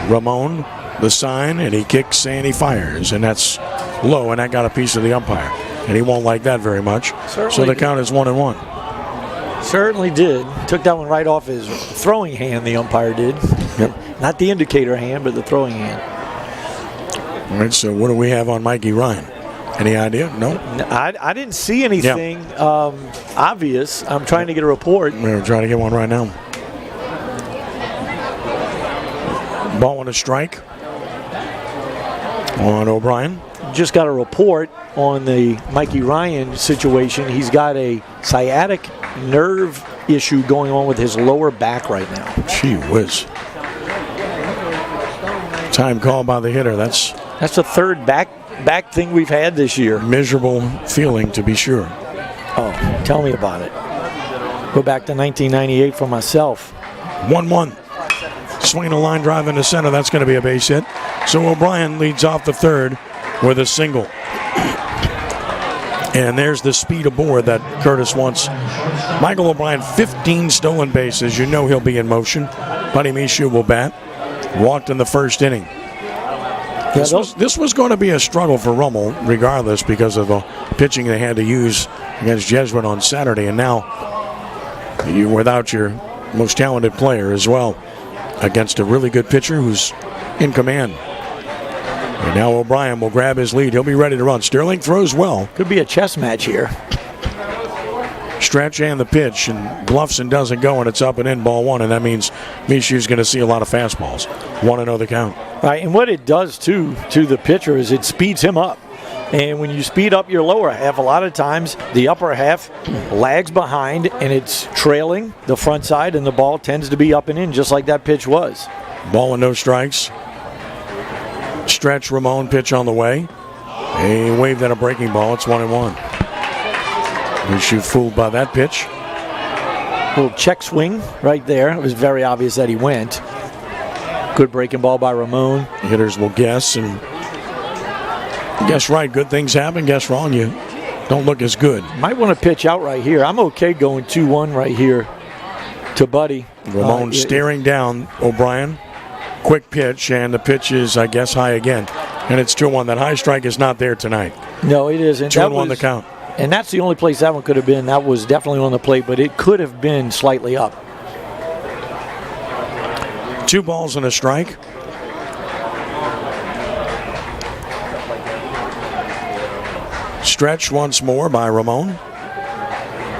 Ramon, the sign, and he kicks and he fires. And that's low, and that got a piece of the umpire. And he won't like that very much. So the count is 1-1. Certainly did. Took that one right off his throwing hand, the umpire did. Yep. Not the indicator hand, but the throwing hand. All right, so what do we have on Mikey Ryan? Any idea? No? I didn't see anything obvious. I'm trying to get a report. We're trying to get one right now. Ball and a strike on O'Brien. Just got a report on the Mikey Ryan situation. He's got a sciatic nerve issue going on with his lower back right now. Gee whiz. Time called by the hitter. That's the third back thing we've had this year. Miserable feeling, to be sure. Oh, tell me about it. Go back to 1998 for myself. 1-1. Swinging a line drive into center. That's going to be a base hit. So O'Brien leads off the third with a single. And there's the speed aboard that Curtis wants. Michael O'Brien, 15 stolen bases. You know he'll be in motion. Buddy Minshew will bat. Walked in the first inning. This was going to be a struggle for Rummel, regardless, because of the pitching they had to use against Jesuit on Saturday. And now you're without your most talented player as well, against a really good pitcher who's in command. And now O'Brien will grab his lead. He'll be ready to run. Sterling throws well. Could be a chess match here. Stretch and the pitch, and bluffs and doesn't go, and it's up and in, ball one, and that means Minshew's going to see a lot of fastballs. 1-0 the count. Right, and what it does to the pitcher is it speeds him up. And when you speed up your lower half, a lot of times the upper half lags behind and it's trailing the front side, and the ball tends to be up and in, just like that pitch was. Ball and no strikes. Stretch, Ramon, pitch on the way. He waved at a breaking ball. It's 1-1. Mishu fooled by that pitch. Little check swing right there. It was very obvious that he went. Good breaking ball by Ramon. Hitters will guess, and guess right. Good things happen. Guess wrong. You don't look as good. Might want to pitch out right here. I'm okay going 2-1 right here to Buddy. Ramon staring down O'Brien. Quick pitch, and the pitch is, I guess, high again. And it's 2-1. That high strike is not there tonight. No, it isn't. 2-1 the count. And that's the only place that one could have been. That was definitely on the plate, but it could have been slightly up. 2 balls and a strike. Stretch once more by Ramon.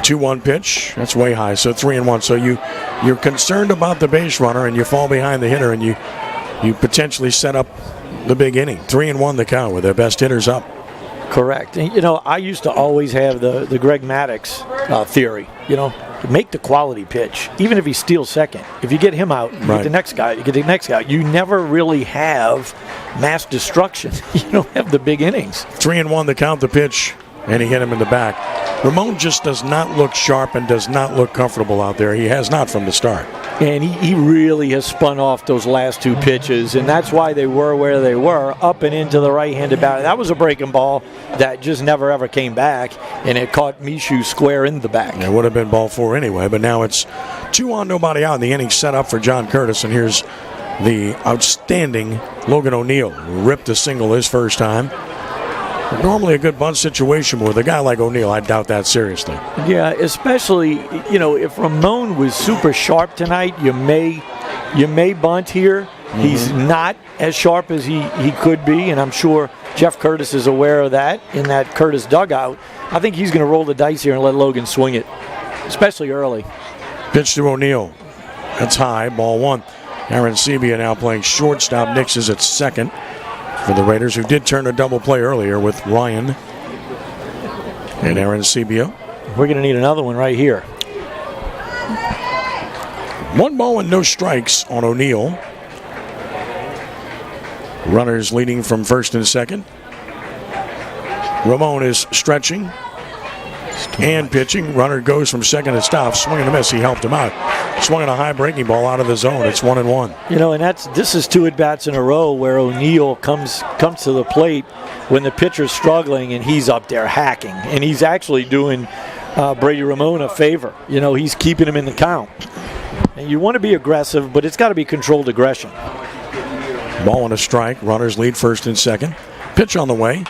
2-1 pitch. That's way high, so 3-1. So you're concerned about the base runner, and you fall behind the hitter, and you potentially set up the big inning. 3-1 the count with their best hitters up. Correct. And, I used to always have the Greg Maddux theory. Make the quality pitch, even if he steals second. If you get him out, you get the next guy. You get the next guy. You never really have mass destruction. You don't have the big innings. 3-1 the count, the pitch, and he hit him in the back. Ramon just does not look sharp and does not look comfortable out there. He has not from the start. And he really has spun off those last 2 pitches, and that's why they were where they were, up and into the right-handed batter. That was a breaking ball that just never, ever came back, and it caught Mishu square in the back. It would have been ball 4 anyway, but now it's 2 on, nobody out. The inning set up for John Curtis, and here's the outstanding Logan O'Neill, who ripped a single his first time. Normally a good bunt situation, but with a guy like O'Neill, I doubt that seriously. Yeah, especially, if Ramon was super sharp tonight, you may bunt here. Mm-hmm. He's not as sharp as he could be, and I'm sure Jeff Curtis is aware of that in that Curtis dugout. I think he's going to roll the dice here and let Logan swing it, especially early. Pitch to O'Neill. That's high, ball 1. Aaron Sebia now playing shortstop. Nix is at second for the Raiders, who did turn a double play earlier with Ryan and Aaron Sebia. We're going to need another one right here. 1 ball and no strikes on O'Neill. Runners leading from first and second. Ramon is stretching and pitching. Runner goes from second and stops. Swing and a miss. He helped him out. Swung on a high breaking ball out of the zone. It's 1-1. And this is 2 at-bats in a row where O'Neill comes to the plate when the pitcher's struggling, and he's up there hacking. And he's actually doing Brady Ramon a favor. He's keeping him in the count. And you want to be aggressive, but it's got to be controlled aggression. Ball and a strike. Runners lead first and second. Pitch on the way.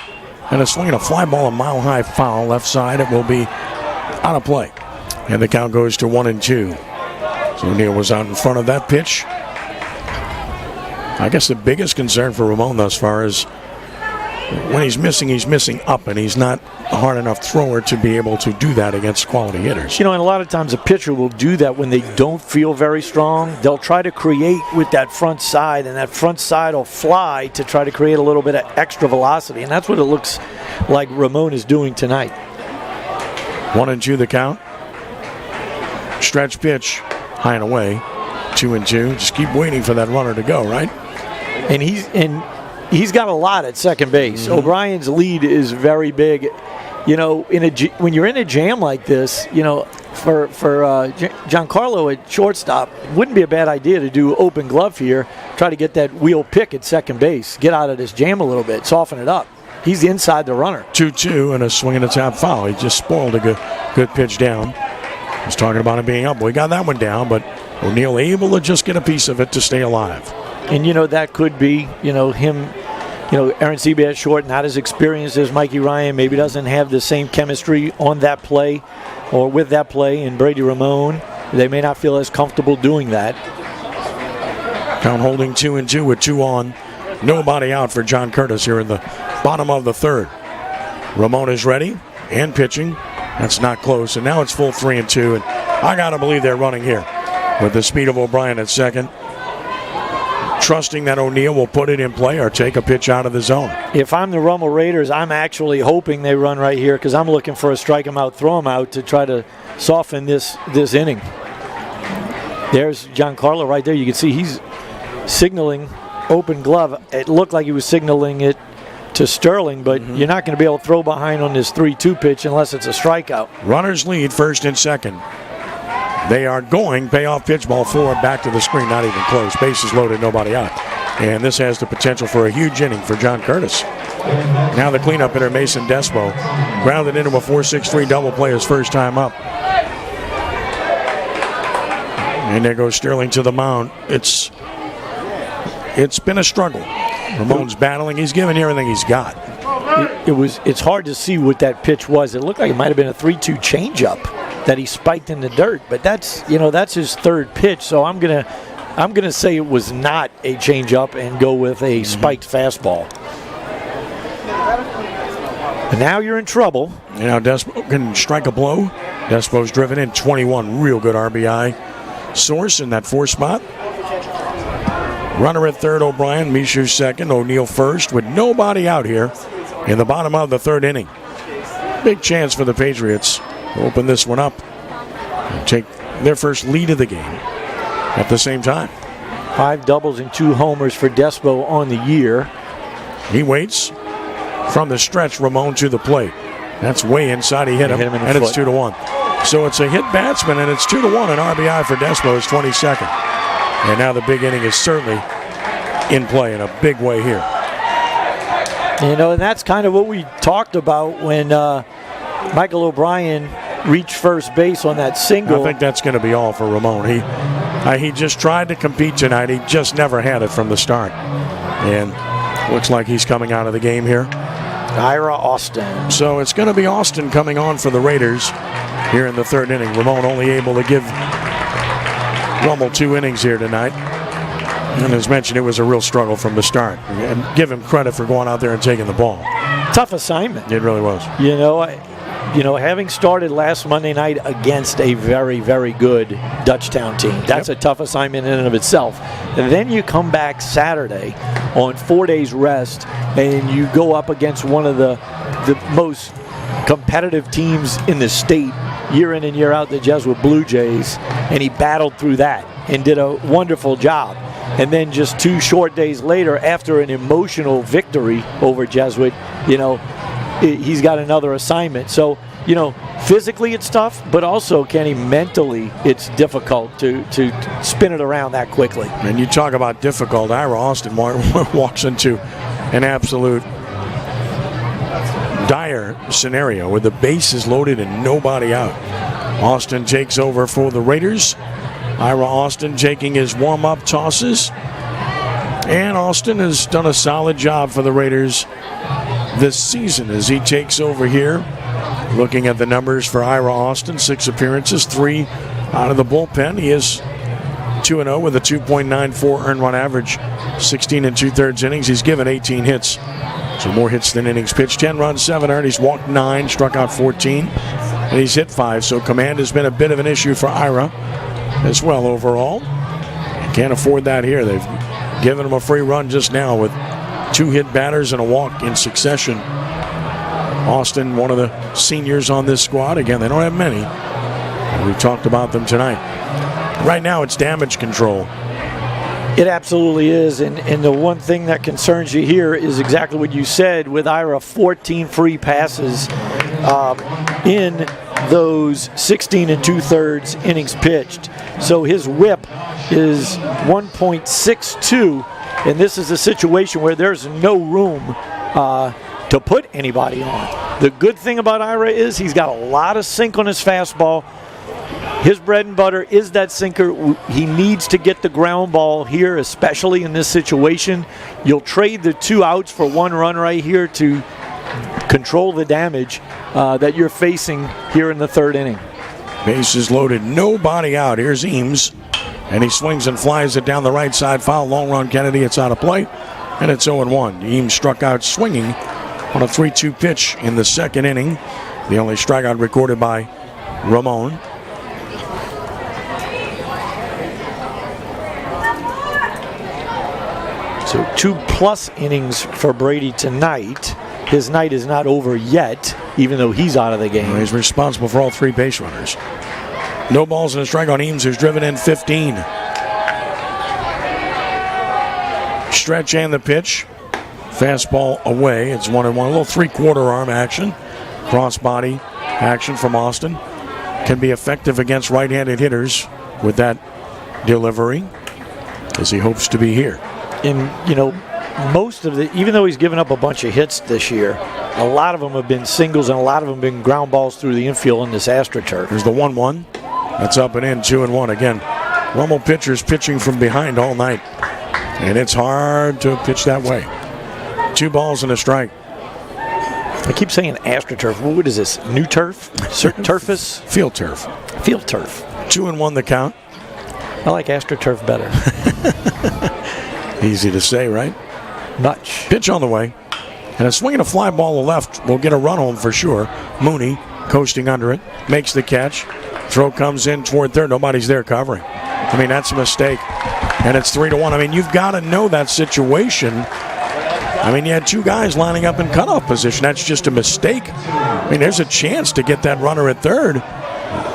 And a swing and a fly ball, a mile-high foul left side. It will be out of play. And the count goes to 1-2. So O'Neill was out in front of that pitch. I guess the biggest concern for Ramon thus far is when he's missing up, and he's not a hard enough thrower to be able to do that against quality hitters. And a lot of times a pitcher will do that when they don't feel very strong. They'll try to create with that front side, and that front side will fly to try to create a little bit of extra velocity, and that's what it looks like Ramon is doing tonight. 1-2 the count. Stretch pitch, high and away. 2-2. Just keep waiting for that runner to go, right? And he's got a lot at second base. Mm-hmm. O'Brien's lead is very big. When you're in a jam like this, for Giancarlo at shortstop, wouldn't be a bad idea to do open glove here, try to get that wheel pick at second base, get out of this jam a little bit, soften it up. He's inside the runner. 2-2 and a swing and a tap foul. He just spoiled a good pitch down. He's talking about him being up. We got that one down, but O'Neill able to just get a piece of it to stay alive. And, that could be, him, Aaron Sebia short, not as experienced as Mikey Ryan, maybe doesn't have the same chemistry on that play or with that play, and Brady Ramon, they may not feel as comfortable doing that. Count holding 2-2 with 2 on. Nobody out for John Curtis here in the bottom of the third. Ramon is ready and pitching. That's not close, and now it's full 3-2, and I got to believe they're running here with the speed of O'Brien at second. trusting that O'Neill will put it in play or take a pitch out of the zone. If I'm the Rummel Raiders, I'm actually hoping they run right here because I'm looking for a strike him out, throw him out to try to soften this inning. There's Giancarlo right there. You can see he's signaling open glove. It looked like he was signaling it to Sterling, but you're not going to be able to throw behind on this 3-2 pitch unless it's a strikeout. Runners lead first and second. They are going, payoff pitch, ball 4, back to the screen, not even close. Bases loaded, nobody out. And this has the potential for a huge inning for John Curtis. Now the cleanup hitter, Mason Despo, grounded into a 4-6-3 double play his first time up. And there goes Sterling to the mound. It's been a struggle. Ramon's battling. He's giving everything he's got. It's hard to see what that pitch was. It looked like it might have been a 3-2 changeup that he spiked in the dirt, but that's his third pitch. So I'm gonna say it was not a changeup and go with a spiked fastball. And now you're in trouble. Now Despo can strike a blow. Despo's driven in 21, real good RBI source in that 4 spot. Runner at third, O'Brien. Mishu second, O'Neill first, with nobody out here in the bottom of the third inning. Big chance for the Patriots to open this one up and take their first lead of the game at the same time. 5 doubles and 2 homers for Despo on the year. He waits from the stretch. Ramon to the plate. That's way inside. He hit him and it's 2-1. So it's a hit batsman, and it's 2-1. An RBI for Despo is 22nd. And now the big inning is certainly in play in a big way here. And that's kind of what we talked about when Michael O'Brien reached first base on that single. I think that's going to be all for Ramon. He just tried to compete tonight. He just never had it from the start. And looks like he's coming out of the game here. Ira Austin. So it's going to be Austin coming on for the Raiders here in the third inning. Ramon only able to give Rummel 2 innings here tonight. And as mentioned, it was a real struggle from the start. And give him credit for going out there and taking the ball. Tough assignment. It really was. Having started last Monday night against a very, very good Dutchtown team, that's a tough assignment in and of itself. And then you come back Saturday on 4 days rest, and you go up against one of the most competitive teams in the state year in and year out, the Jesuit Blue Jays, and he battled through that and did a wonderful job. And then just 2 short days later, after an emotional victory over Jesuit, he's got another assignment. So, physically it's tough, but also, Kenny, mentally it's difficult to spin it around that quickly. And you talk about difficult. Ira Austin walks into an absolute dire scenario with the bases loaded and nobody out. Austin takes over for the Raiders. Ira Austin taking his warm-up tosses. And Austin has done a solid job for the Raiders this season as he takes over here. Looking at the numbers for Ira Austin, 6 appearances, 3 out of the bullpen. He is 2-0 with a 2.94 earned run average, 16 2/3 innings. He's given 18 hits, so more hits than innings pitched. 10 runs, 7 earned. He's walked 9, struck out 14, and he's hit 5. So command has been a bit of an issue for Ira as well overall. Can't afford that here. They've given him a free run just now with 2 hit batters and a walk in succession. Austin, one of the seniors on this squad. Again, they don't have many. We've talked about them tonight. Right now, it's damage control. It absolutely is, and the one thing that concerns you here is exactly what you said with Ira, 14 free passes in those 16 2/3 innings pitched. So his whip is 1.62, and this is a situation where there's no room to put anybody on. The good thing about Ira is he's got a lot of sink on his fastball. His bread and butter is that sinker. He needs to get the ground ball here, especially in this situation. You'll trade the 2 outs for 1 run right here to control the damage that you're facing here in the third inning. Bases loaded, nobody out. Here's Eames, and he swings and flies it down the right side. Foul, long run, Kennedy. It's out of play, and it's 0-1. Eames struck out swinging on a 3-2 pitch in the second inning. The only strikeout recorded by Ramon. So 2+ innings for Brady tonight. His night is not over yet, even though he's out of the game. He's responsible for all 3 base runners. No balls and a strike on Eames, who's driven in 15. Stretch and the pitch. Fastball away. It's 1-1. A little 3/4 arm action. Cross-body action from Austin. Can be effective against right-handed hitters with that delivery, as he hopes to be here. And, most of even though he's given up a bunch of hits this year, a lot of them have been singles and a lot of them have been ground balls through the infield in this AstroTurf. There's the 1-1. That's up and in, 2-1 again. Rummel pitchers pitching from behind all night, and it's hard to pitch that way. 2 balls and a strike. I keep saying AstroTurf. What is this? New turf? Turfus? Field turf. Field turf. 2-1 the count. I like AstroTurf better. Easy to say, right? Much. Pitch on the way. And a swing and a fly ball to left will get a run home for sure. Mooney coasting under it. Makes the catch. Throw comes in toward third. Nobody's there covering. I mean, that's a mistake. And it's 3-1. I mean, you've got to know that situation. I mean, you had 2 guys lining up in cutoff position. That's just a mistake. I mean, there's a chance to get that runner at third.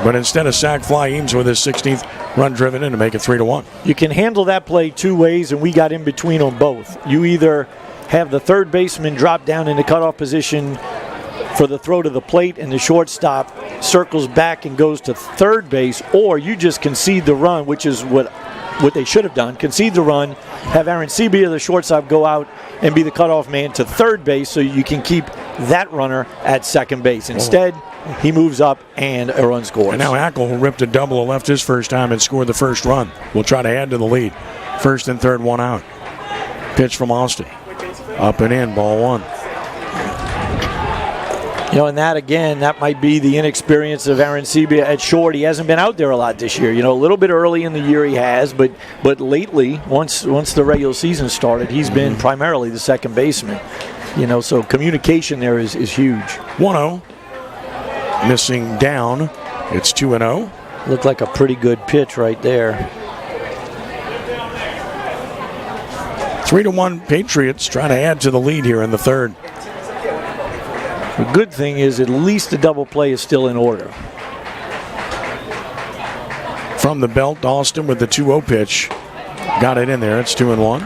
But instead of sac fly, Eames with his 16th run driven in to make it 3-1. You can handle that play 2 ways, and we got in between on both. You either have the third baseman drop down into cutoff position for the throw to the plate, and the shortstop circles back and goes to third base, or you just concede the run, which is what they should have done. Concede the run, have Aaron Sebia, the shortstop, go out and be the cutoff man to third base so you can keep that runner at second base. Instead, he moves up and a run scores. And now Hackle, who ripped a double to left his first time and scored the first run, will try to add to the lead. First and third, 1 out. Pitch from Austin. Up and in, ball 1. And that might be the inexperience of Aaron Sebia at short. He hasn't been out there a lot this year. A little bit early in the year he has, but lately, once the regular season started, he's been primarily the second baseman. So communication there is huge. 1-0. Missing down. It's 2-0. Looked like a pretty good pitch right there. 3-1 Patriots trying to add to the lead here in the third. The good thing is at least the double play is still in order. From the belt, Austin with the 2-0 pitch. Got it in there. It's 2-1.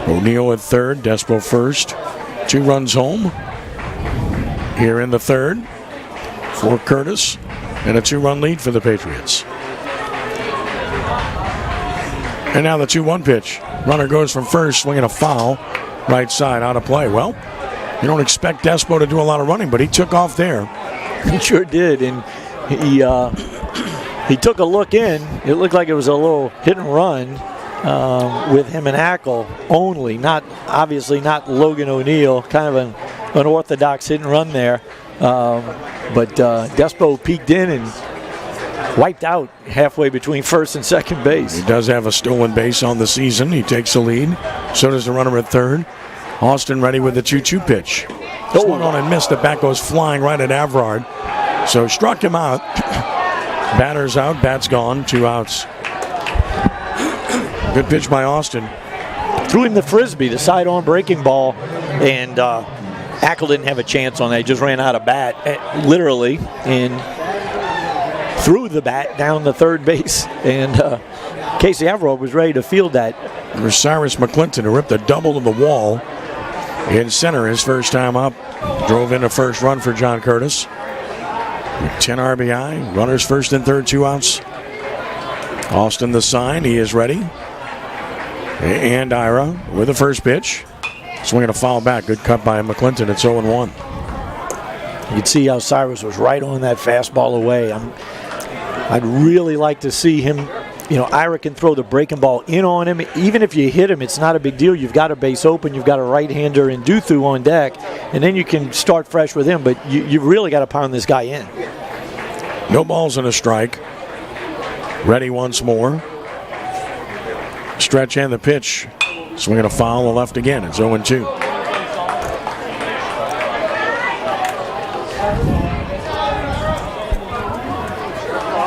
O'Neill at third, Despo first. 2 runs home here in the third for Curtis, and a 2-run lead for the Patriots. And now the 2-1 pitch. Runner goes from first, swinging a foul, right side, out of play. Well, you don't expect Despo to do a lot of running, but he took off there. He sure did, and he took a look in. It looked like it was a little hit and run with him and Hackle only, obviously not Logan O'Neill, kind of an unorthodox hit and run there. But Despo peeked in and wiped out halfway between first and second base. He does have a stolen base on the season. He takes the lead. So does the runner at third. Austin ready with the 2-2 pitch. Swung on and missed. The bat goes flying right at Avrard. So struck him out. Batter's out. Bat's gone. 2 outs. Good pitch by Austin. Threw him the frisbee, the side-on breaking ball, and Hackle didn't have a chance on that. He just ran out of bat, literally, and threw the bat down the third base. And Casey Avrard was ready to field that. There's Cyrus McClinton, who ripped a double to the wall in center his first time up. Drove in a first run for John Curtis. 10 RBI, runners first and third, 2 outs. Austin the sign, he is ready. And Ira with the first pitch. Swinging a foul back, good cut by McClinton. It's 0-1. You can see how Cyrus was right on that fastball away. I'd really like to see him. Ira can throw the breaking ball in on him. Even if you hit him, it's not a big deal. You've got a base open. You've got a right-hander in Duthu on deck. And then you can start fresh with him. But you've really got to pound this guy in. No balls and a strike. Ready once more. Stretch and the pitch. Swinging a foul to left again. It's 0-2.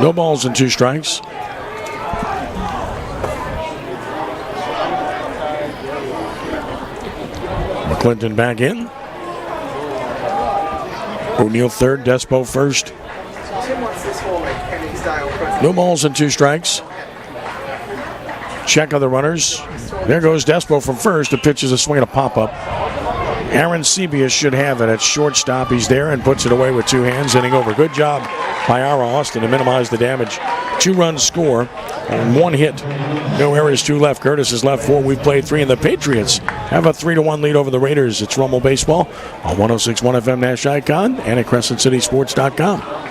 No balls and 2 strikes. McClinton back in. O'Neill third, Despo first. No balls and 2 strikes. Check on the runners. There goes Despo from first. The pitch is a swing and a pop-up. Aaron Sebia should have it at shortstop. He's there and puts it away with 2 hands, inning over. Good job by Ira Austin to minimize the damage. 2-run score and 1 hit. No errors, 2 left. Curtis has left 4. We've played 3, and the Patriots have a 3-1 lead over the Raiders. It's Rummel Baseball on 106.1 FM Nash Icon and at CrescentCitySports.com.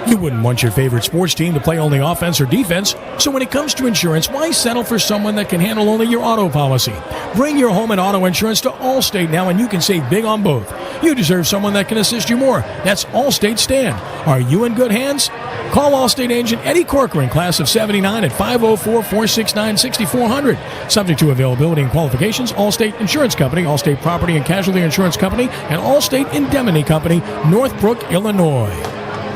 You wouldn't want your favorite sports team to play only offense or defense, so when it comes to insurance, why settle for someone that can handle only your auto policy? Bring your home and auto insurance to Allstate now, and you can save big on both. You deserve someone that can assist you more. That's Allstate Stan. Are you in good hands? Call Allstate agent Eddie Corcoran, class of 79 at 504-469-6400. Subject to availability and qualifications, Allstate Insurance Company, Allstate Property and Casualty Insurance Company, and Allstate Indemnity Company, Northbrook, Illinois.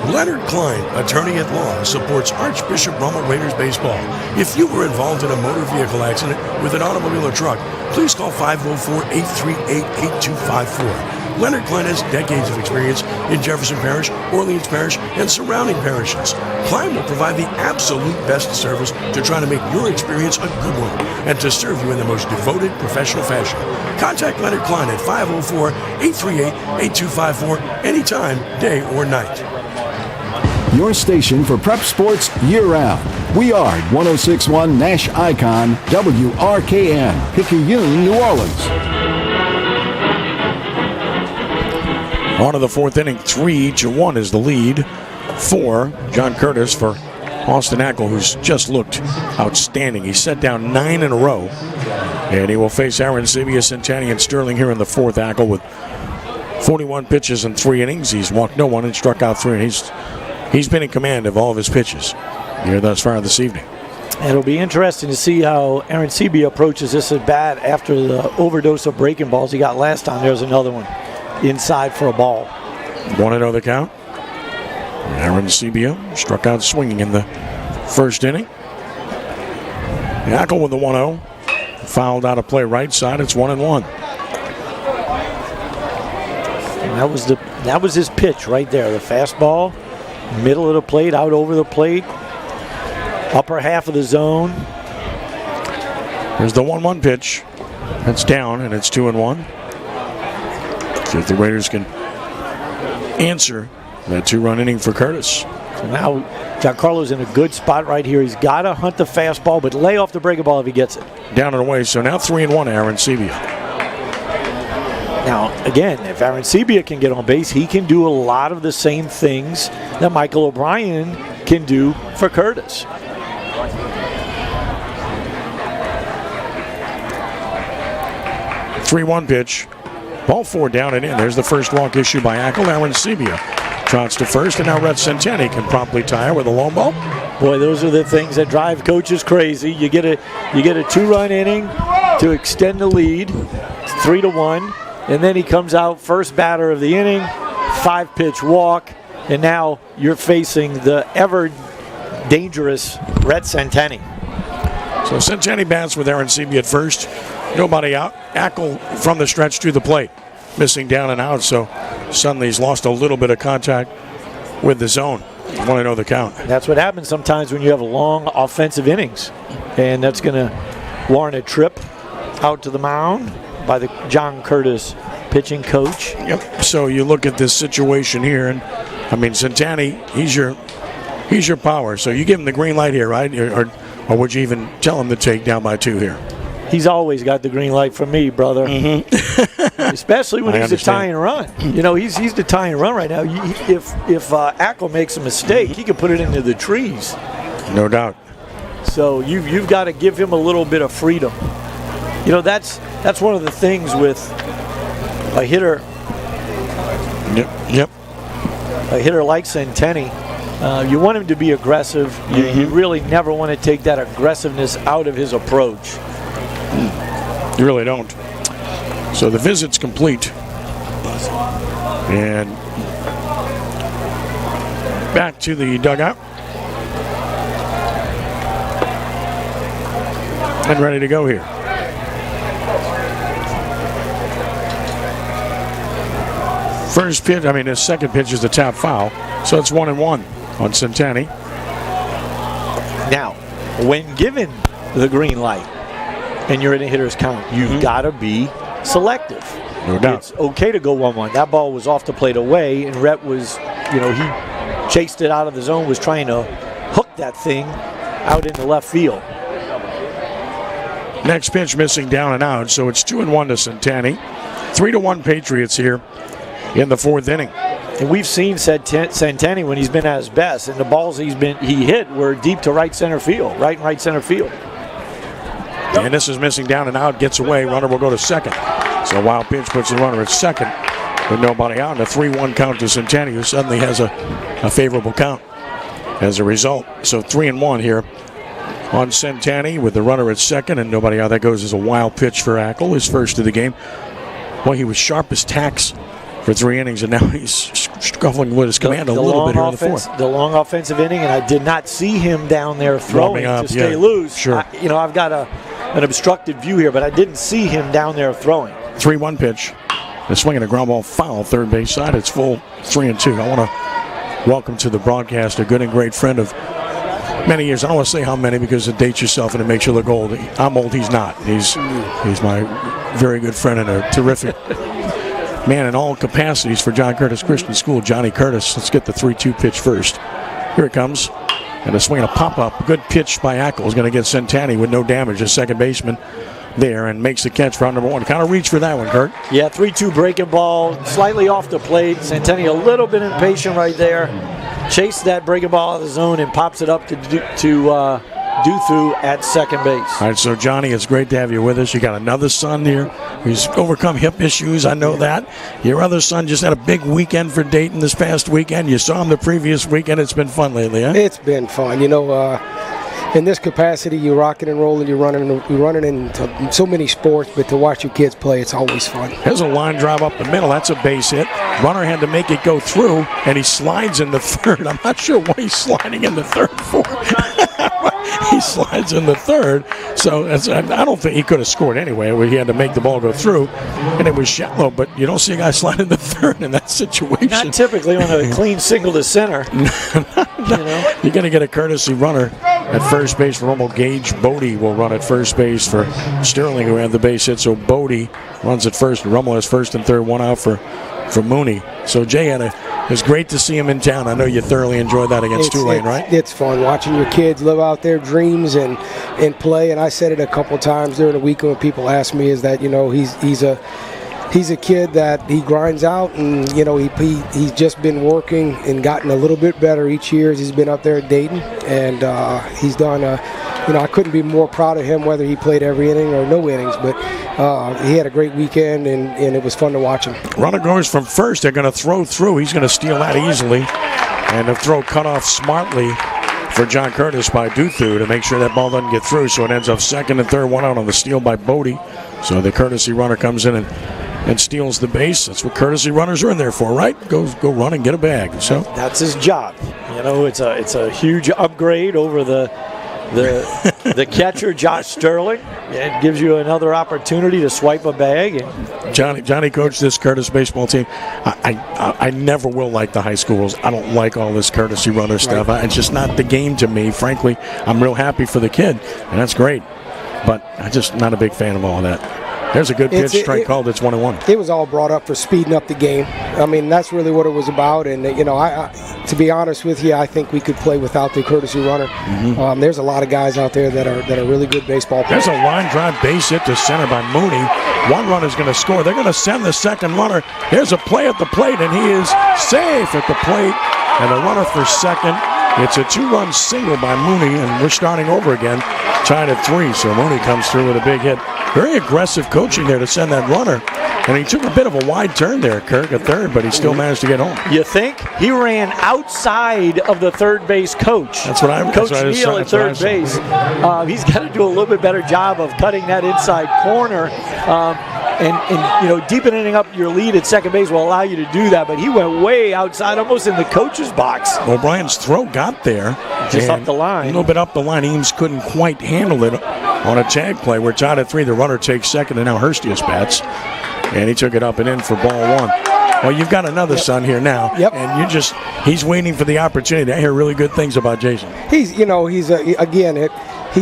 Leonard Klein, attorney at law, supports Archbishop Rummel Raiders baseball. If you were involved in a motor vehicle accident with an automobile or truck, please call 504-838-8254. Leonard Klein has decades of experience in Jefferson Parish, Orleans Parish, and surrounding parishes. Klein will provide the absolute best service to try to make your experience a good one and to serve you in the most devoted professional fashion. Contact Leonard Klein at 504-838-8254 anytime, day or night. Your station for prep sports year-round. We are 106.1 Nash Icon, WRKN, Picayune, New Orleans. On to the 4th inning, 3-1 is the lead for John Curtis for Austin Ackle, who's just looked outstanding. He set down 9 in a row, and he will face Aaron Sebia, Centani, and Sterling here in the 4th. Ackle with 41 pitches in 3 innings. He's walked no one and struck out 3, and he's been in command of all of his pitches here thus far this evening. It'll be interesting to see how Aaron Sebia approaches this at bat after the overdose of breaking balls he got last time. There's another one inside for a ball. 1-0 the count. Aaron Sebia struck out swinging in the 1st inning. Ackle with the 1-0. Fouled out of play right side. It's 1-1. And that was his pitch right there. The fastball. Middle of the plate, out over the plate, upper half of the zone. There's the 1-1 pitch. That's down, and it's 2-1. See if the Raiders can answer that 2-run inning for Curtis. So now Giancarlo's in a good spot right here. He's got to hunt the fastball, but lay off the breaking ball if he gets it. Down and away, so now 3-1, Aaron Sebia. Now, again, if Aaron Sebia can get on base, he can do a lot of the same things that Michael O'Brien can do for Curtis. Three-1 pitch. Ball 4 down and in. There's the first walk issued by Ackle. Aaron Sebia trots to first, and now Rhett Centeni can promptly tie with a lone ball. Boy, those are the things that drive coaches crazy. You get a 2-run inning to extend the lead, 3-1. And then he comes out first batter of the inning, 5-pitch walk, and now you're facing the ever dangerous Rhett Centeni. So Centeni bats with Aaron Sebia at first. Nobody out. Ackle from the stretch to the plate. Missing down and out, so suddenly he's lost a little bit of contact with the zone. 1-0 the count. That's what happens sometimes when you have long offensive innings. And that's going to warrant a trip out to the mound by the John Curtis pitching coach. Yep. So you look at this situation here, and I mean Centeni, he's your power. So you give him the green light here, right? Or would you even tell him to take down by 2 here? He's always got the green light from me, brother. Mm-hmm. Especially when he's a tying run. You know, he's the tying run right now. If Ackle makes a mistake, he can put it into the trees. No doubt. So you've got to give him a little bit of freedom. You know, that's one of the things with a hitter. Yep. A hitter like Centeni, you want him to be aggressive. You really never want to take that aggressiveness out of his approach. You really don't. So the visit's complete. And back to the dugout. and ready to go here. First pitch, his second pitch is the tap foul, so it's 1-1 on Centani. Now, when given the green light and you're in a hitter's count, you've got to be selective. No doubt. It's okay to go 1-1. That ball was off the plate away, and Rhett was, he chased it out of the zone, was trying to hook that thing out into left field. Next pitch missing, down and out, so it's 2-1 to Centani. 3-1 Patriots here in the fourth inning. And we've seen Centani when he's been at his best, and the balls he hit were deep to right center field. And this is missing, down and out, gets away. Runner will go to second. So a wild pitch puts the runner at second with nobody out. A 3-1 count to Centani, who suddenly has a favorable count as a result. So 3-1 here on Centani with the runner at second and nobody out. That goes as a wild pitch for Ackle, his first of the game. Well, he was sharp as tacks for 3 innings, and now he's scuffling with his command a little bit here in the fourth. The long offensive inning, and I did not see him down there throwing to stay loose. Sure. I've got an obstructed view here, but I didn't see him down there throwing. 3-1 pitch. The swing and a ground ball foul, third base side. It's full 3-2. I want to welcome to the broadcast a good and great friend of many years. I don't want to say how many because it dates yourself and it makes you look old. I'm old, he's not. He's my very good friend and a terrific man in all capacities for John Curtis Christian School, Johnny Curtis. Let's get the 3-2 pitch first. Here it comes. And a swing and a pop-up. Good pitch by Ackle is going to get Centani with no damage. The second baseman there and makes the catch for out number 1. Kind of reach for that one, Kurt. Yeah, 3-2 breaking ball, slightly off the plate. Centani a little bit impatient right there. Chased that breaking ball out of the zone and pops it up to Duthu at second base. All right, so Johnny, it's great to have you with us. You got another son here who's overcome hip issues. I know that. Your other son just had a big weekend for Dayton this past weekend. You saw him the previous weekend. It's been fun lately, huh? It's been fun. In this capacity, you're rocking and rolling. You're running into so many sports, but to watch your kids play, it's always fun. There's a line drive up the middle. That's a base hit. Runner had to make it go through, and he slides in the third. I'm not sure what he's sliding in the third for. He slides in the third, so I don't think he could have scored anyway. He had to make the ball go through, and it was shallow, but you don't see a guy slide in the third in that situation. Not typically on a clean single to center. You're going to get a courtesy runner at first base for Rummel. Gage Bodie will run at first base for Sterling, who had the base hit, so Bodie runs at first, and Rummel has first and third, one out for Mooney. So Jay it was great to see him in town. I know you thoroughly enjoyed that against Tulane, right? It's fun watching your kids live out their dreams and play. And I said it a couple times during the week when people ask me, is that he's a kid that he grinds out, and he's just been working and gotten a little bit better each year as he's been up there at Dayton, and he's done. I couldn't be more proud of him, whether he played every inning or no innings, but he had a great weekend, and it was fun to watch him. Runner goes from first. They're going to throw through. He's going to steal that easily, and the throw cut off smartly for John Curtis by Duthu to make sure that ball doesn't get through. So it ends up second and third, one out on the steal by Bodie. So the courtesy runner comes in and steals the base. That's what courtesy runners are in there for, right? Go run and get a bag. So that's his job. It's a huge upgrade over the catcher, Josh Sterling. It gives you another opportunity to swipe a bag. And Johnny coached this Curtis baseball team. I never will like the high schools. I don't like all this courtesy runner stuff. It's just not the game to me. Frankly, I'm real happy for the kid, and that's great. But I'm just not a big fan of all of that. There's a good pitch, strike called. It's 1-1. It was all brought up for speeding up the game. I mean, that's really what it was about. And I to be honest with you, I think we could play without the courtesy runner. Mm-hmm. There's a lot of guys out there that are really good baseball players. There's a line drive base hit to center by Mooney. One runner's going to score. They're going to send the second runner. There's a play at the plate, and he is safe at the plate. And the runner for second. It's a 2-run single by Mooney, and we're starting over again, tied at 3. So Mooney comes through with a big hit. Very aggressive coaching there to send that runner. And he took a bit of a wide turn there, Kirk, at third, but he still managed to get home. You think? He ran outside of the third base coach. That's what I'm Coach Neal at third base. He's got to do a little bit better job of cutting that inside corner. And deepening up your lead at second base will allow you to do that, but he went way outside, almost in the coach's box. O'Brien's throw got there. Just up the line. A little bit up the line. Eames couldn't quite handle it. on a tag play. We're tied at 3. The runner takes second, and now Hurstius bats. And he took it up and in for ball 1. Well, you've got another son here now. Yep. And he's waiting for the opportunity. I hear really good things about Jason. He's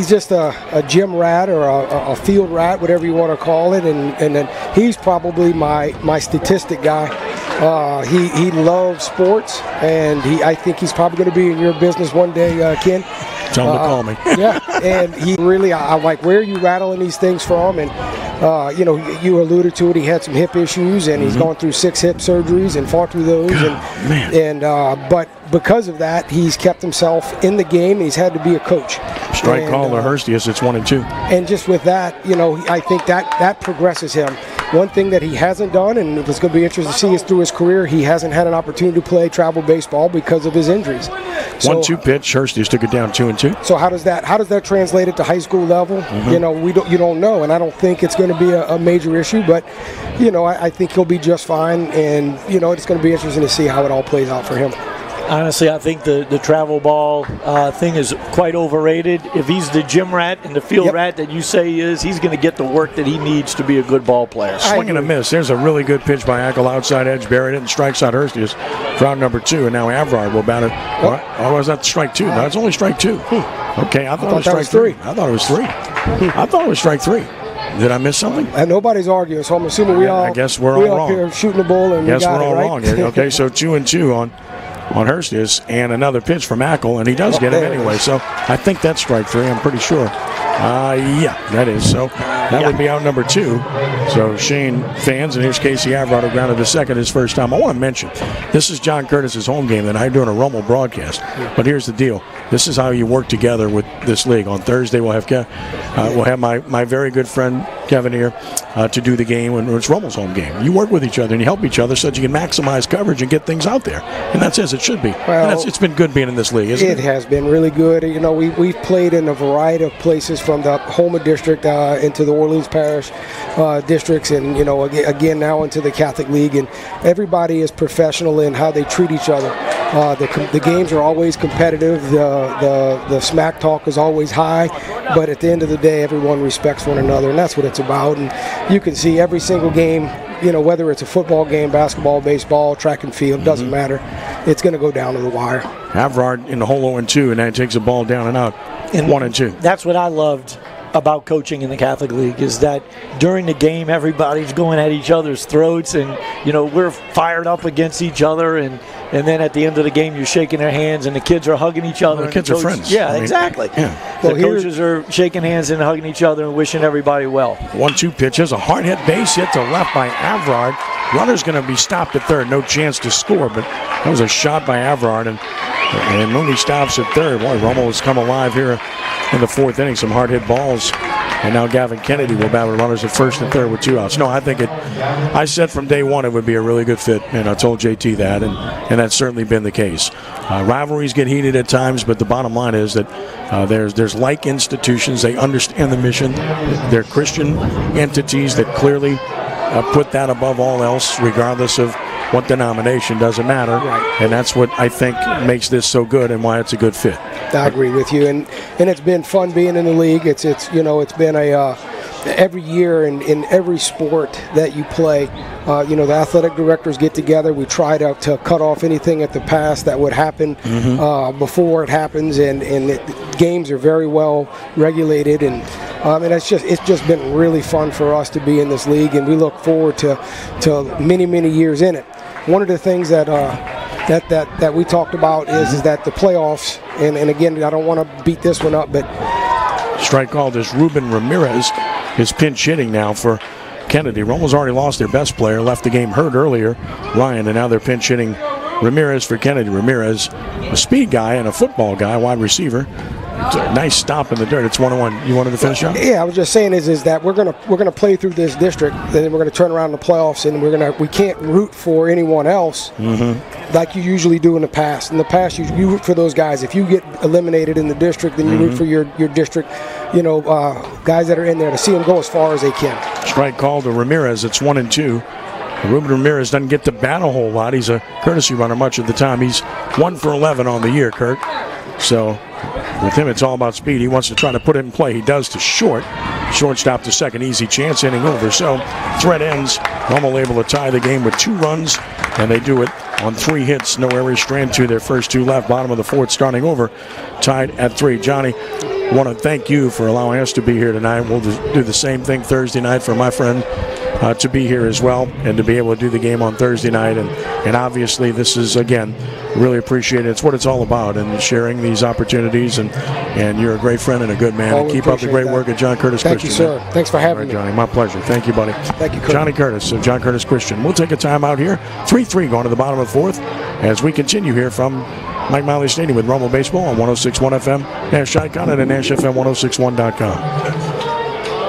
just a gym rat or a field rat, whatever you want to call it. And then he's probably my statistic guy. He loves sports, and I think he's probably going to be in your business one day, Ken. Tell him to call me. Yeah, and he really, I'm like, where are you rattling these things from? And, you alluded to it. He had some hip issues, and he's gone through 6 hip surgeries and fought through those. But because of that, he's kept himself in the game. And he's had to be a coach. Strike call to Hurstius. It's 1-2. And just with that, I think that progresses him. One thing that he hasn't done, and it's going to be interesting to see, is through his career, he hasn't had an opportunity to play travel baseball because of his injuries. 1-2 pitch. Hurstius took it down 2-2. So how does that translate at the high school level? You don't know, and I don't think it's going to be a major issue. But I think he'll be just fine, and it's going to be interesting to see how it all plays out for him. Honestly, I think the travel ball thing is quite overrated. If he's the gym rat and the field rat that you say he is, he's going to get the work that he needs to be a good ball player. Swing and a miss. There's a really good pitch by Eckel, outside edge, buried it, and strikes out Hurstius. Round number 2, and now Avrard will bat it. Oh, was that strike 2? No, it's only strike 2. Okay, I thought it was strike 3. I thought it was 3. I thought it was strike 3. Did I miss something? And nobody's arguing, so I'm assuming we all. I guess we're all wrong. Up here shooting the bull, and yes, we got we're all right? wrong here. Okay, so 2-2 on Hurstius, and another pitch from Eckel, and he does get him anyway. So I think that's strike 3. I'm pretty sure. Yeah, that is. So that would be out number 2. So Shane fans, and here's Casey Avrado grounded to second his first time. I want to mention, this is John Curtis's home game that I'm doing a Rummel broadcast. But here's the deal. This is how you work together with this league. On Thursday, we'll have my very good friend Kevin here to do the game when it's Rummel's home game. You work with each other and you help each other so that you can maximize coverage and get things out there. And that's as it should be. Well, it's been good being in this league, isn't it? It has been really good. We've played in a variety of places, from the Houma district into the Orleans Parish districts, and again now into the Catholic League. And everybody is professional in how they treat each other. The games are always competitive. The smack talk is always high, but at the end of the day, everyone respects one another, and that's what it's about. And you can see every single game, whether it's a football game, basketball, baseball, track and field, doesn't matter. It's going to go down to the wire. Avrard in the hole 0-2, and now he takes the ball down and out, 1-2. That's what I loved about coaching in the Catholic League, is that during the game everybody's going at each other's throats, and we're fired up against each other, and then at the end of the game you're shaking their hands and the kids are hugging each other. Well, the kids are friends. Yeah, exactly. Yeah. The coaches are shaking hands and hugging each other and wishing everybody well. 1-2 pitches, a hard hit base hit to left by Avrard. Runner's going to be stopped at third, no chance to score, but that was a shot by Avrard, and Mooney stops at third. Boy, Rummel has come alive here in the 4th inning. Some hard hit balls, and now Gavin Kennedy will bat with runners at first and third with 2 outs. No, I think I said from day one it would be a really good fit, and I told JT that, and that's certainly been the case. Rivalries get heated at times, but the bottom line is that there's like institutions. They understand the mission. They're Christian entities that clearly put that above all else, regardless of what denomination, doesn't matter. Right. And that's what I think makes this so good and why it's a good fit. I agree with you, and it's been fun being in the league. It's been every year in every sport that you play, the athletic directors get together. We try to cut off anything at the past that would happen before it happens, and games are very well regulated, and it's just been really fun for us to be in this league, and we look forward to many years in it. One of the things that we talked about is that the playoffs, and again, I don't want to beat this one up, but strike called is Ruben Ramirez is pinch hitting now for Kennedy. Rummel's already lost their best player, left the game hurt earlier, Ryan, and now they're pinch hitting Ramirez for Kennedy. Ramirez, a speed guy and a football guy, wide receiver. It's a nice stop in the dirt. It's 1-1. You wanted to finish up? Yeah, I was just saying is that we're gonna play through this district, then we're gonna turn around in the playoffs, and we can't root for anyone else like you usually do in the past. In the past, you root for those guys. If you get eliminated in the district, then you root for your district. Guys that are in there to see them go as far as they can. Strike call to Ramirez. It's 1-2. Ruben Ramirez doesn't get to bat a whole lot. He's a courtesy runner much of the time. He's 1 for 11 on the year, Kirk. So With him, it's all about speed. He wants to try to put it in play. He does to short. Shortstop to second. Easy chance, inning over. So threat ends. Rummel able to tie the game with 2 runs, and they do it on 3 hits. No errors. Strand 2, their first 2 left. Bottom of the 4th, starting over. Tied at 3. Johnny, want to thank you for allowing us to be here tonight. We'll do the same thing Thursday night for my friend to be here as well and to be able to do the game on Thursday night. And obviously this is, again, really appreciate it. It's what it's all about, and sharing these opportunities. And you're a great friend and a good man. And keep up the great work at John Curtis Thank Christian. you, sir. Thanks for having me. Johnny, my pleasure. Thank you, buddy. Thank you, Curtis. Johnny Curtis of John Curtis Christian. We'll take a time out here. 3-3 going to the bottom of the 4th as we continue here from Mike Miley Stadium with Rummel Baseball on 106.1 FM, Nash Icon, and at NashFM1061.com.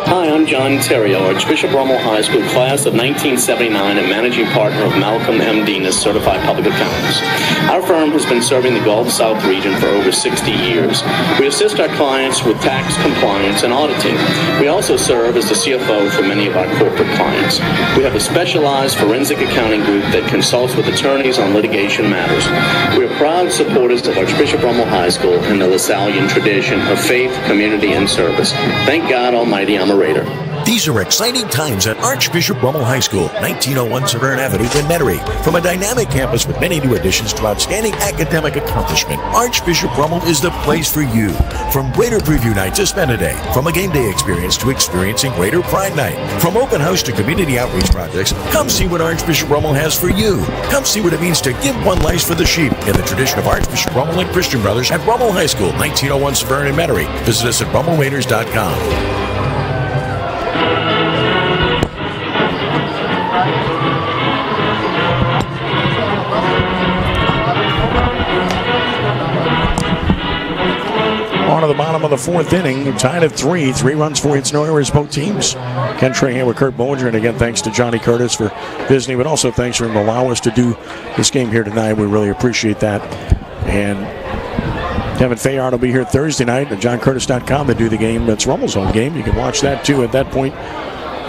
Hi, I'm John Terrio, Archbishop Rummel High School class of 1979 and managing partner of Malcolm M. Denis, Certified Public Accountants. Our firm has been serving the Gulf South region for over 60 years. We assist our clients with tax compliance and auditing. We also serve as the CFO for many of our corporate clients. We have a specialized forensic accounting group that consults with attorneys on litigation matters. We are proud supporters of Archbishop Rummel High School and the LaSallian tradition of faith, community, and service. Thank God Almighty, I'm a Raider. These are exciting times at Archbishop Rummel High School, 1901 Severn Avenue in Metairie. From a dynamic campus with many new additions to outstanding academic accomplishment, Archbishop Rummel is the place for you. From Raider Preview Night to Spend a Day, from a game day experience to experiencing Raider Pride Night, from open house to community outreach projects, come see what Archbishop Rummel has for you. Come see what it means to give one life for the sheep in the tradition of Archbishop Rummel and Christian Brothers at Rummel High School, 1901 Severn in Metairie. Visit us at RummelRaiders.com. On to the bottom of the 4th inning, tied at 3. 3 runs, 4 hits, no errors, both teams. Ken Trahan with Kurt Bollinger, and again, thanks to Johnny Curtis for visiting, but also thanks for him allowing us to do this game here tonight. We really appreciate that. And Kevin Fayard will be here Thursday night at JohnCurtis.com to do the game. That's Rummel's home game. You can watch that too at that point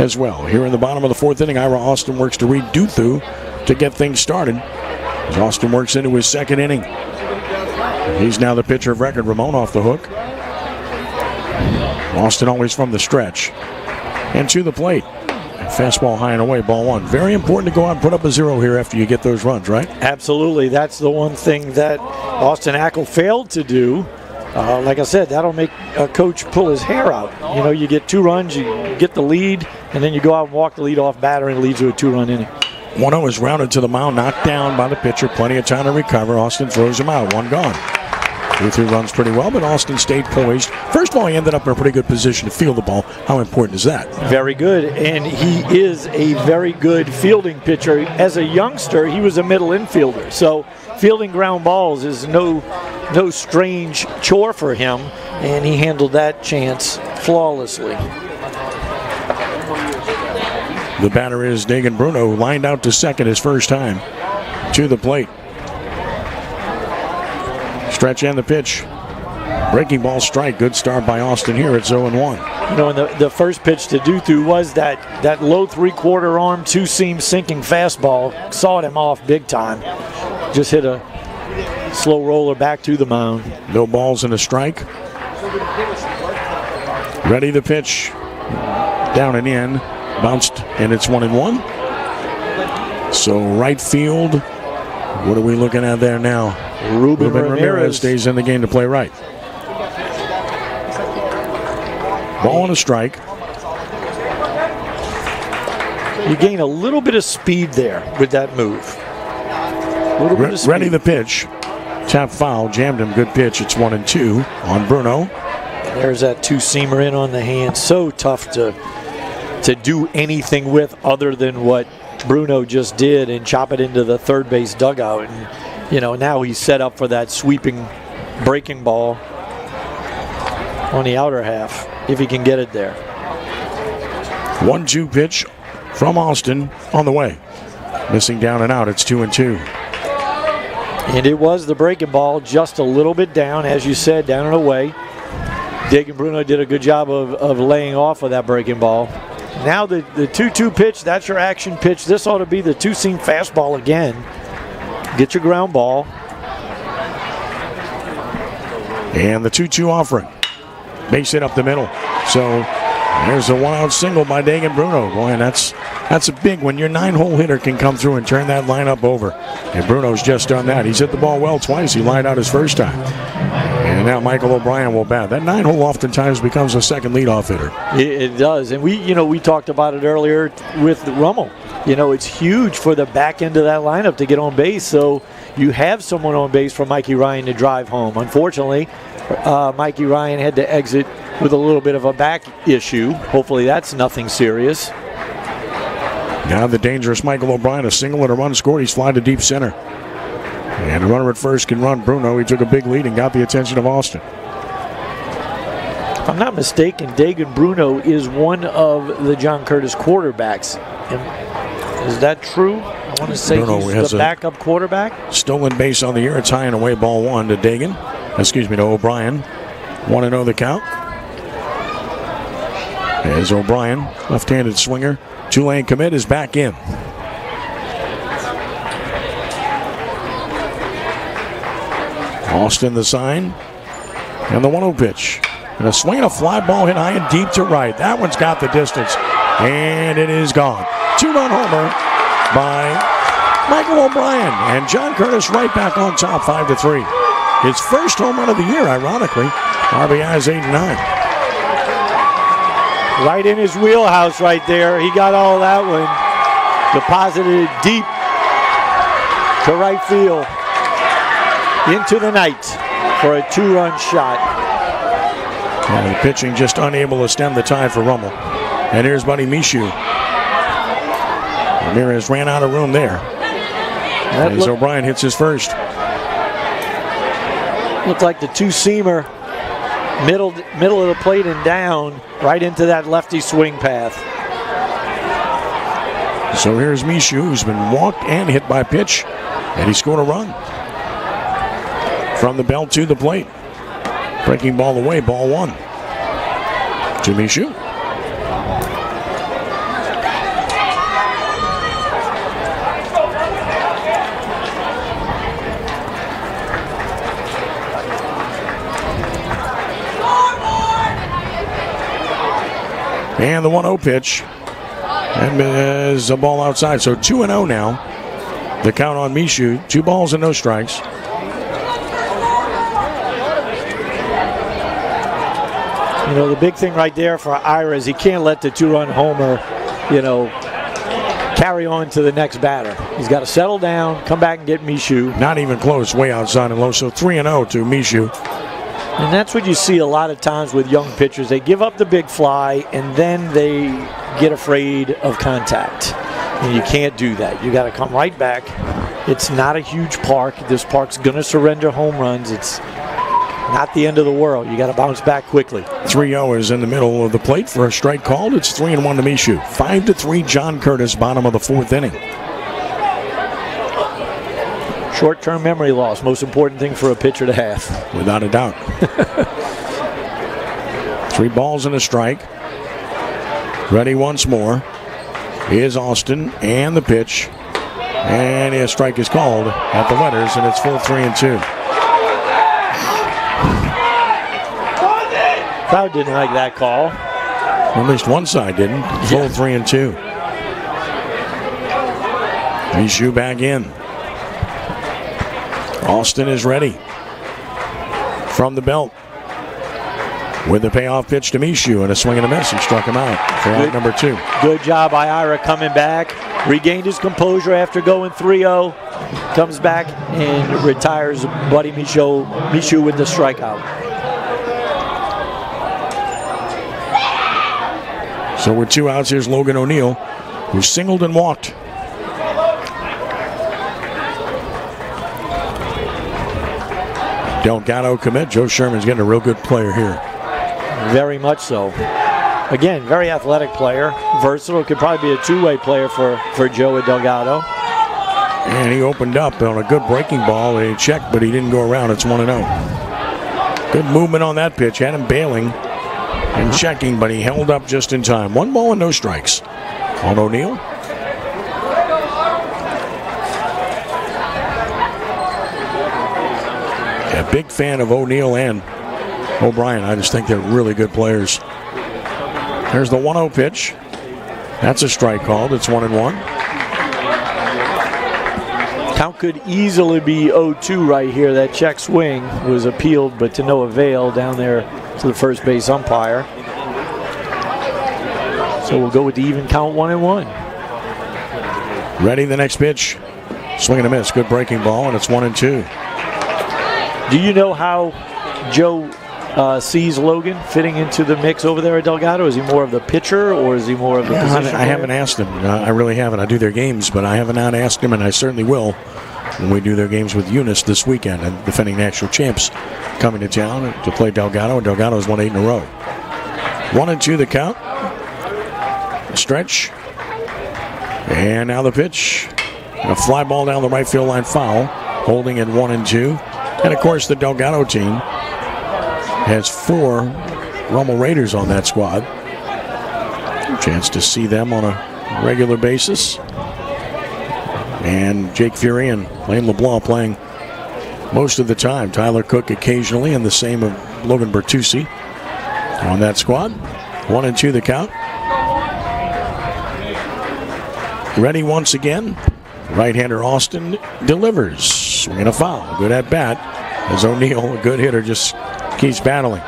as well. Here in the bottom of the 4th inning, Ira Austin works to read Duthu to get things started. As Austin works into his 2nd inning. He's now the pitcher of record. Ramon off the hook. Austin always from the stretch. And to the plate. Fastball high and away, ball 1. Very important to go out and put up a 0 here after you get those runs, right? Absolutely. That's the one thing that Austin Ackle failed to do. Like I said, that'll make a coach pull his hair out. You know, you get 2 runs, you get the lead, and then you go out and walk the leadoff batter and it leads to a 2-run inning. 1-0 is rounded to the mound, knocked down by the pitcher. Plenty of time to recover. Austin throws him out. 1 gone. Duthu runs pretty well, but Austin stayed poised. First of all, he ended up in a pretty good position to field the ball. How important is that? Very good, and he is a very good fielding pitcher. As a youngster, he was a middle infielder, so fielding ground balls is no strange chore for him, and he handled that chance flawlessly. The batter is Dagan Bruno, who lined out to second his first time. To the plate. Stretch and the pitch. Breaking ball strike. Good start by Austin here at 0-1. You know, and the first pitch to Duthu was that low 3/4 arm, 2-seam sinking fastball. Sawed him off big time. Just hit a slow roller back to the mound. No balls and a strike. Ready the pitch. Down and in. Bounced, and it's 1-1. So right field, what are we looking at there now? Ruben Ramirez stays in the game to play right. Ball and a strike. You gain a little bit of speed there with that move. Ready the pitch. Tap foul, jammed him, good pitch. It's 1-2 on Bruno. There's that 2-seamer in on the hand. So tough to do anything with other than what Bruno just did and chop it into the third base dugout. And, you know, now he's set up for that sweeping breaking ball on the outer half, if he can get it there. 1-2 pitch from Austin on the way. Missing down and out, it's 2-2. And it was the breaking ball, just a little bit down, as you said, down and away. Dagan Bruno did a good job of laying off of that breaking ball. Now the 2-2 pitch, that's your action pitch. This ought to be the 2-seam fastball again. Get your ground ball. And the 2-2 offering. Base hit up the middle. So there's a one-out single by Dagan Bruno. Boy, and that's a big one. Your 9-hole hitter can come through and turn that lineup over. And Bruno's just done that. He's hit the ball well twice. He lined out his first time. And now Michael O'Brien will bat. That 9-hole oftentimes becomes a second leadoff hitter. It does. And we talked about it earlier with Rummel. It's huge for the back end of that lineup to get on base. So you have someone on base for Mikey Ryan to drive home. Unfortunately, Mikey Ryan had to exit with a little bit of a back issue. Hopefully that's nothing serious. Now the dangerous Michael O'Brien, a single and a run scored. He's flying to deep center. And the runner at first can run. Bruno, he took a big lead and got the attention of Austin. If I'm not mistaken, Dagan Bruno is one of the John Curtis quarterbacks. Is that true? I want to say Bruno he's the backup quarterback. Stolen base on the year. It's high and away, ball one to to O'Brien. 1-0 the count. As O'Brien, left-handed swinger. Tulane commit is back in. Austin the sign. And the 1-0 pitch. And a swing and a fly ball hit high and deep to right. That one's got the distance. And it is gone. 2-run homer by Michael O'Brien. And John Curtis right back on top, 5-3. His first home run of the year, ironically. RBI's 8 and 9. Right in his wheelhouse right there. He got all that one. Deposited deep to right field. Into the night for a 2-run shot. And the pitching just unable to stem the tide for Rummel. And here's Buddy Michoud. Ramirez ran out of room there. As O'Brien hits his first. Looked like the two-seamer, middle of the plate and down, right into that lefty swing path. So here's Michoud, who's been walked and hit by pitch, and he scored a run. From the belt to the plate. Breaking ball away, ball one. To Michoud. And the 1-0 pitch. And is a ball outside. So 2-0 now. The count on Michoud. 2 balls and no strikes. The big thing right there for Ira is he can't let the 2-run homer, carry on to the next batter. He's got to settle down, come back and get Michoud. Not even close, way outside and low. So 3-0 to Michoud. And that's what you see a lot of times with young pitchers. They give up the big fly, and then they get afraid of contact. And you can't do that. You got to come right back. It's not a huge park. This park's going to surrender home runs. It's not the end of the world. You got to bounce back quickly. 3-0 is in the middle of the plate for a strike called. It's 3-1 to Michoud. 5-3 John Curtis, bottom of the 4th inning. Short-term memory loss, most important thing for a pitcher to have. Without a doubt. 3 balls and a strike. Ready once more. Here's Austin and the pitch. And a strike is called at the letters, and it's full 3-2. Crowd didn't like that call. At least one side didn't. Full 3-2. Michoud back in. Austin is ready. From the belt. With the payoff pitch to Michoud and a swing and a miss. He struck him out for out number 2. Good job by Ira coming back. Regained his composure after going 3-0. Comes back and retires Buddy Michoud with the strikeout. So with 2 outs, here's Logan O'Neill, who singled and walked. Delgado commit. Joe Sherman's getting a real good player here. Very much so. Again, very athletic player. Versatile. Could probably be a two-way player for Joe at Delgado. And he opened up on a good breaking ball. He checked, but he didn't go around. It's 1-0. Good movement on that pitch. Had him bailing and checking, but he held up just in time. 1 ball and no strikes on O'Neill. A big fan of O'Neill and O'Brien. I just think they're really good players. There's the 1-0 pitch. That's a strike called. It's 1-1. Count could easily be 0-2 right here. That check swing was appealed, but to no avail down there to the first base umpire. So we'll go with the even count, 1-1. Ready, the next pitch. Swing and a miss. Good breaking ball, and it's 1-2. Do you know how Joe sees Logan fitting into the mix over there at Delgado? Is he more of the pitcher, or is he more of the position I haven't asked him. I really haven't. I do their games, but I haven't not asked him, and I certainly will when we do their games with Eunice this weekend. And defending national champs coming to town to play Delgado, and Delgado's won 8 in a row. 1-2 the count. Stretch. And now the pitch. A fly ball down the right field line, foul. Holding at 1-2. And of course the Delgado team has 4 Rummel Raiders on that squad. Chance to see them on a regular basis. And Jake Fury and Lane LeBlanc playing most of the time. Tyler Cook occasionally, and the same of Logan Bertucci on that squad. 1-2 the count. Ready once again. Right-hander Austin delivers. Swinging a foul. Good at bat. As O'Neill, a good hitter, just keeps battling.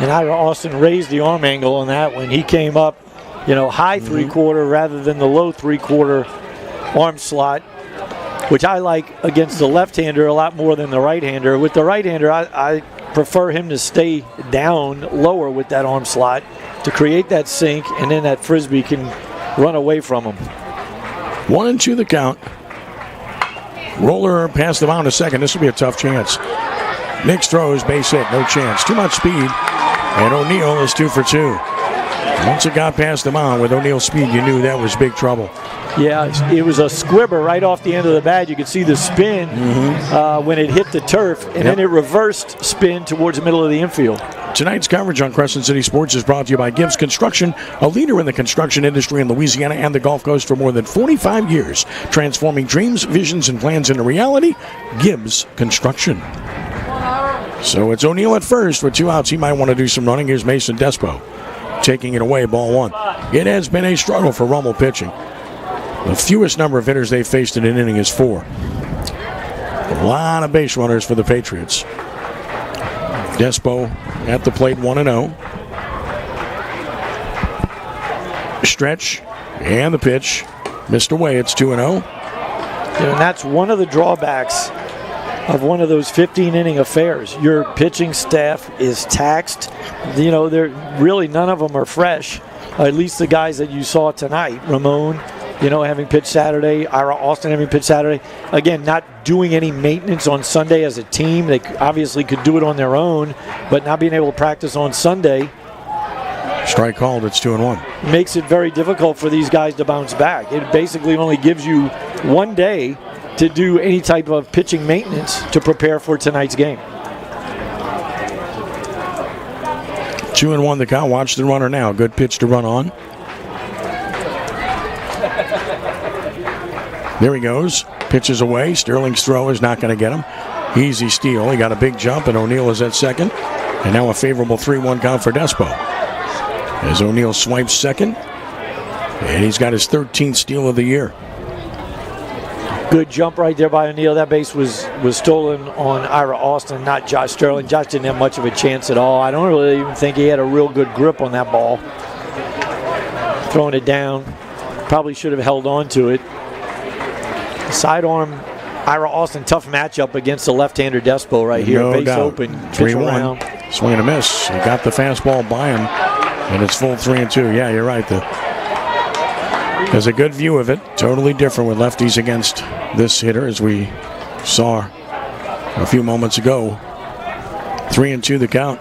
And Ira Austin raised the arm angle on that when he came up, high three-quarter rather than the low three-quarter arm slot, which I like against the left-hander a lot more than the right-hander. With the right-hander, I prefer him to stay down lower with that arm slot to create that sink, and then that Frisbee can run away from him. 1-2 the count. Roller past the mound to second. This will be a tough chance. Nix throws, base hit, no chance. Too much speed, and O'Neill is 2 for 2. Once it got past the mound with O'Neill's speed, you knew that was big trouble. Yeah, it was a squibber right off the end of the bat. You could see the spin when it hit the turf, and then it reversed spin towards the middle of the infield. Tonight's coverage on Crescent City Sports is brought to you by Gibbs Construction, a leader in the construction industry in Louisiana and the Gulf Coast for more than 45 years, transforming dreams, visions, and plans into reality. Gibbs Construction. So it's O'Neill at first with 2 outs. He might want to do some running. Here's Mason Despo taking it away, ball 1. It has been a struggle for Rummel pitching. The fewest number of hitters they've faced in an inning is 4. A lot of base runners for the Patriots. Despo at the plate, 1-0. Stretch and the pitch. Missed away, it's 2-0. And that's one of the drawbacks of one of those 15-inning affairs. Your pitching staff is taxed. They're really, none of them are fresh, at least the guys that you saw tonight. Ramon, having pitched Saturday. Ira Austin having pitched Saturday. Again, not doing any maintenance on Sunday as a team. They obviously could do it on their own, but not being able to practice on Sunday. Strike called, it's 2-1. Makes it very difficult for these guys to bounce back. It basically only gives you one day to do any type of pitching maintenance to prepare for tonight's game. 2-1 the count. Watch the runner now. Good pitch to run on. There he goes. Pitches away. Sterling's throw is not going to get him. Easy steal. He got a big jump, and O'Neill is at second. And now a favorable 3-1 count for Despo. As O'Neill swipes second. And he's got his 13th steal of the year. Good jump right there by O'Neill. That base was stolen on Ira Austin, not Josh Sterling. Josh didn't have much of a chance at all. I don't really even think he had a real good grip on that ball. Throwing it down. Probably should have held on to it. Sidearm, Ira Austin, tough matchup against the left-hander Despo right here. No base doubt. open, 3-1. Swing and a miss. He got the fastball by him, and it's full 3-2. Yeah, you're right. There's a good view of it. Totally different with lefties against this hitter, as we saw a few moments ago. 3-2 the count.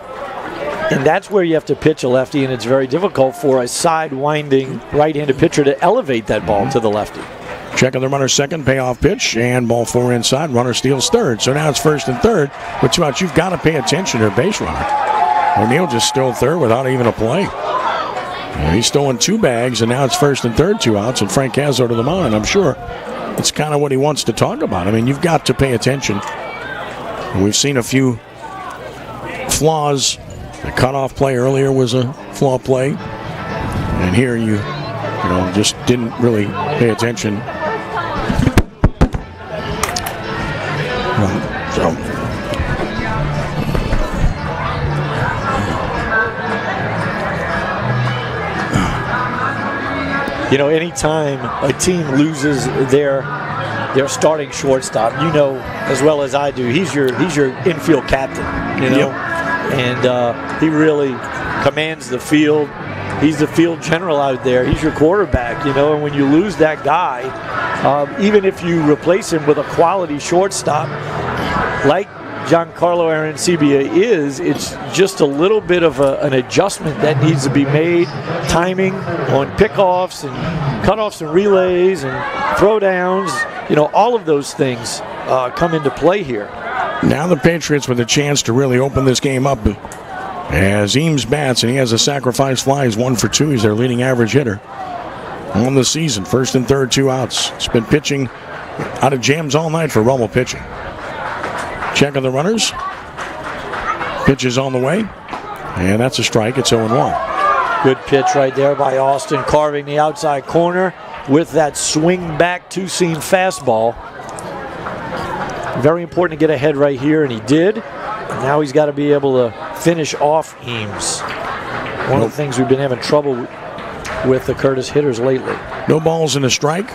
And that's where you have to pitch a lefty, and it's very difficult for a side-winding right-handed pitcher to elevate that ball to the lefty. Checking the runner second, payoff pitch, and ball 4 inside. Runner steals third. So now it's first and third. With 2 outs, you've got to pay attention to a base runner. O'Neill just stole third without even a play. He's stolen 2 bags, and now it's first and third, 2 outs, and Frank Cazzo to the mound. I'm sure it's kind of what he wants to talk about. I mean, you've got to pay attention. And we've seen a few flaws The cutoff play earlier was a flaw play. And here you just didn't really pay attention. Anytime a team loses their starting shortstop, as well as I do, he's your infield captain, Yep. And he really commands the field. He's the field general out there. He's your quarterback, and when you lose that guy, even if you replace him with a quality shortstop, like Giancarlo Arancibia is, it's just a little bit of an adjustment that needs to be made. Timing on pickoffs and cutoffs and relays and throwdowns, all of those things come into play here. Now the Patriots with a chance to really open this game up. As Eames bats, and he has a sacrifice fly. He's 1 for 2. He's their leading average hitter on the season. First and third, 2 outs. It's been pitching out of jams all night for Rummel pitching. Check on the runners. Pitch is on the way. And that's a strike. It's 0-1. Good pitch right there by Austin, carving the outside corner with that swing back two-seam fastball. Very important to get ahead right here, and he did. And now he's got to be able to finish off Eames. One of the things we've been having trouble with the Curtis hitters lately. No balls and a strike.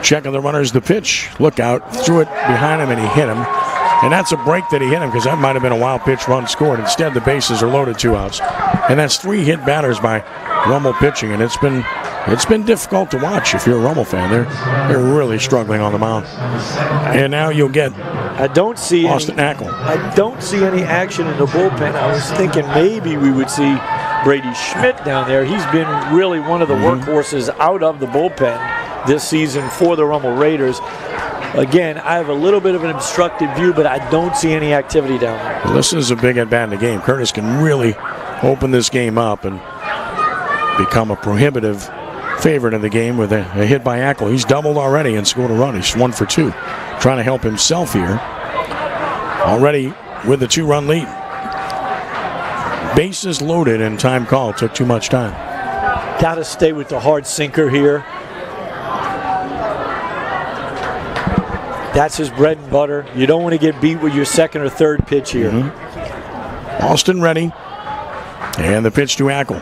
Check on the runners, the pitch. Look out, threw it behind him and he hit him. And that's a break that he hit him, because that might have been a wild pitch run scored. Instead, the bases are loaded, 2 outs. And that's 3 hit batters by Rummel pitching, and it's been difficult to watch if you're a Rummel fan. They're really struggling on the mound. And now you'll get Austin Ackle. I don't see any action in the bullpen. I was thinking maybe we would see Brady Schmidt down there. He's been really one of the workhorses out of the bullpen this season for the Rummel Raiders. Again, I have a little bit of an obstructed view, but I don't see any activity down there. Well, this is a big at-bat in the game. Curtis can really open this game up and become a prohibitive favorite in the game with a hit by Ackle. He's doubled already and scored a run. He's 1 for 2. Trying to help himself here. Already with the 2-run lead. Bases loaded and time called. Took too much time. Got to stay with the hard sinker here. That's his bread and butter. You don't want to get beat with your second or third pitch here. Austin ready. And the pitch to Ackle.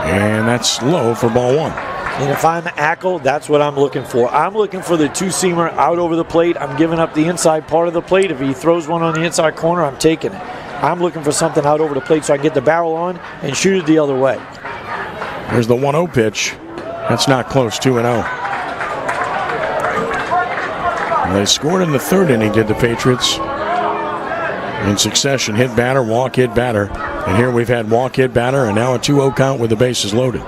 And that's low for ball 1. And if I'm Ackle, that's what I'm looking for. I'm looking for the two-seamer out over the plate. I'm giving up the inside part of the plate. If he throws one on the inside corner, I'm taking it. I'm looking for something out over the plate so I can get the barrel on and shoot it the other way. There's the 1-0 pitch. That's not close, 2-0. They scored in the third inning, did the Patriots. In succession, hit batter, walk, hit batter. And here we've had walk, hit batter, and now a 2-0 count with the bases loaded.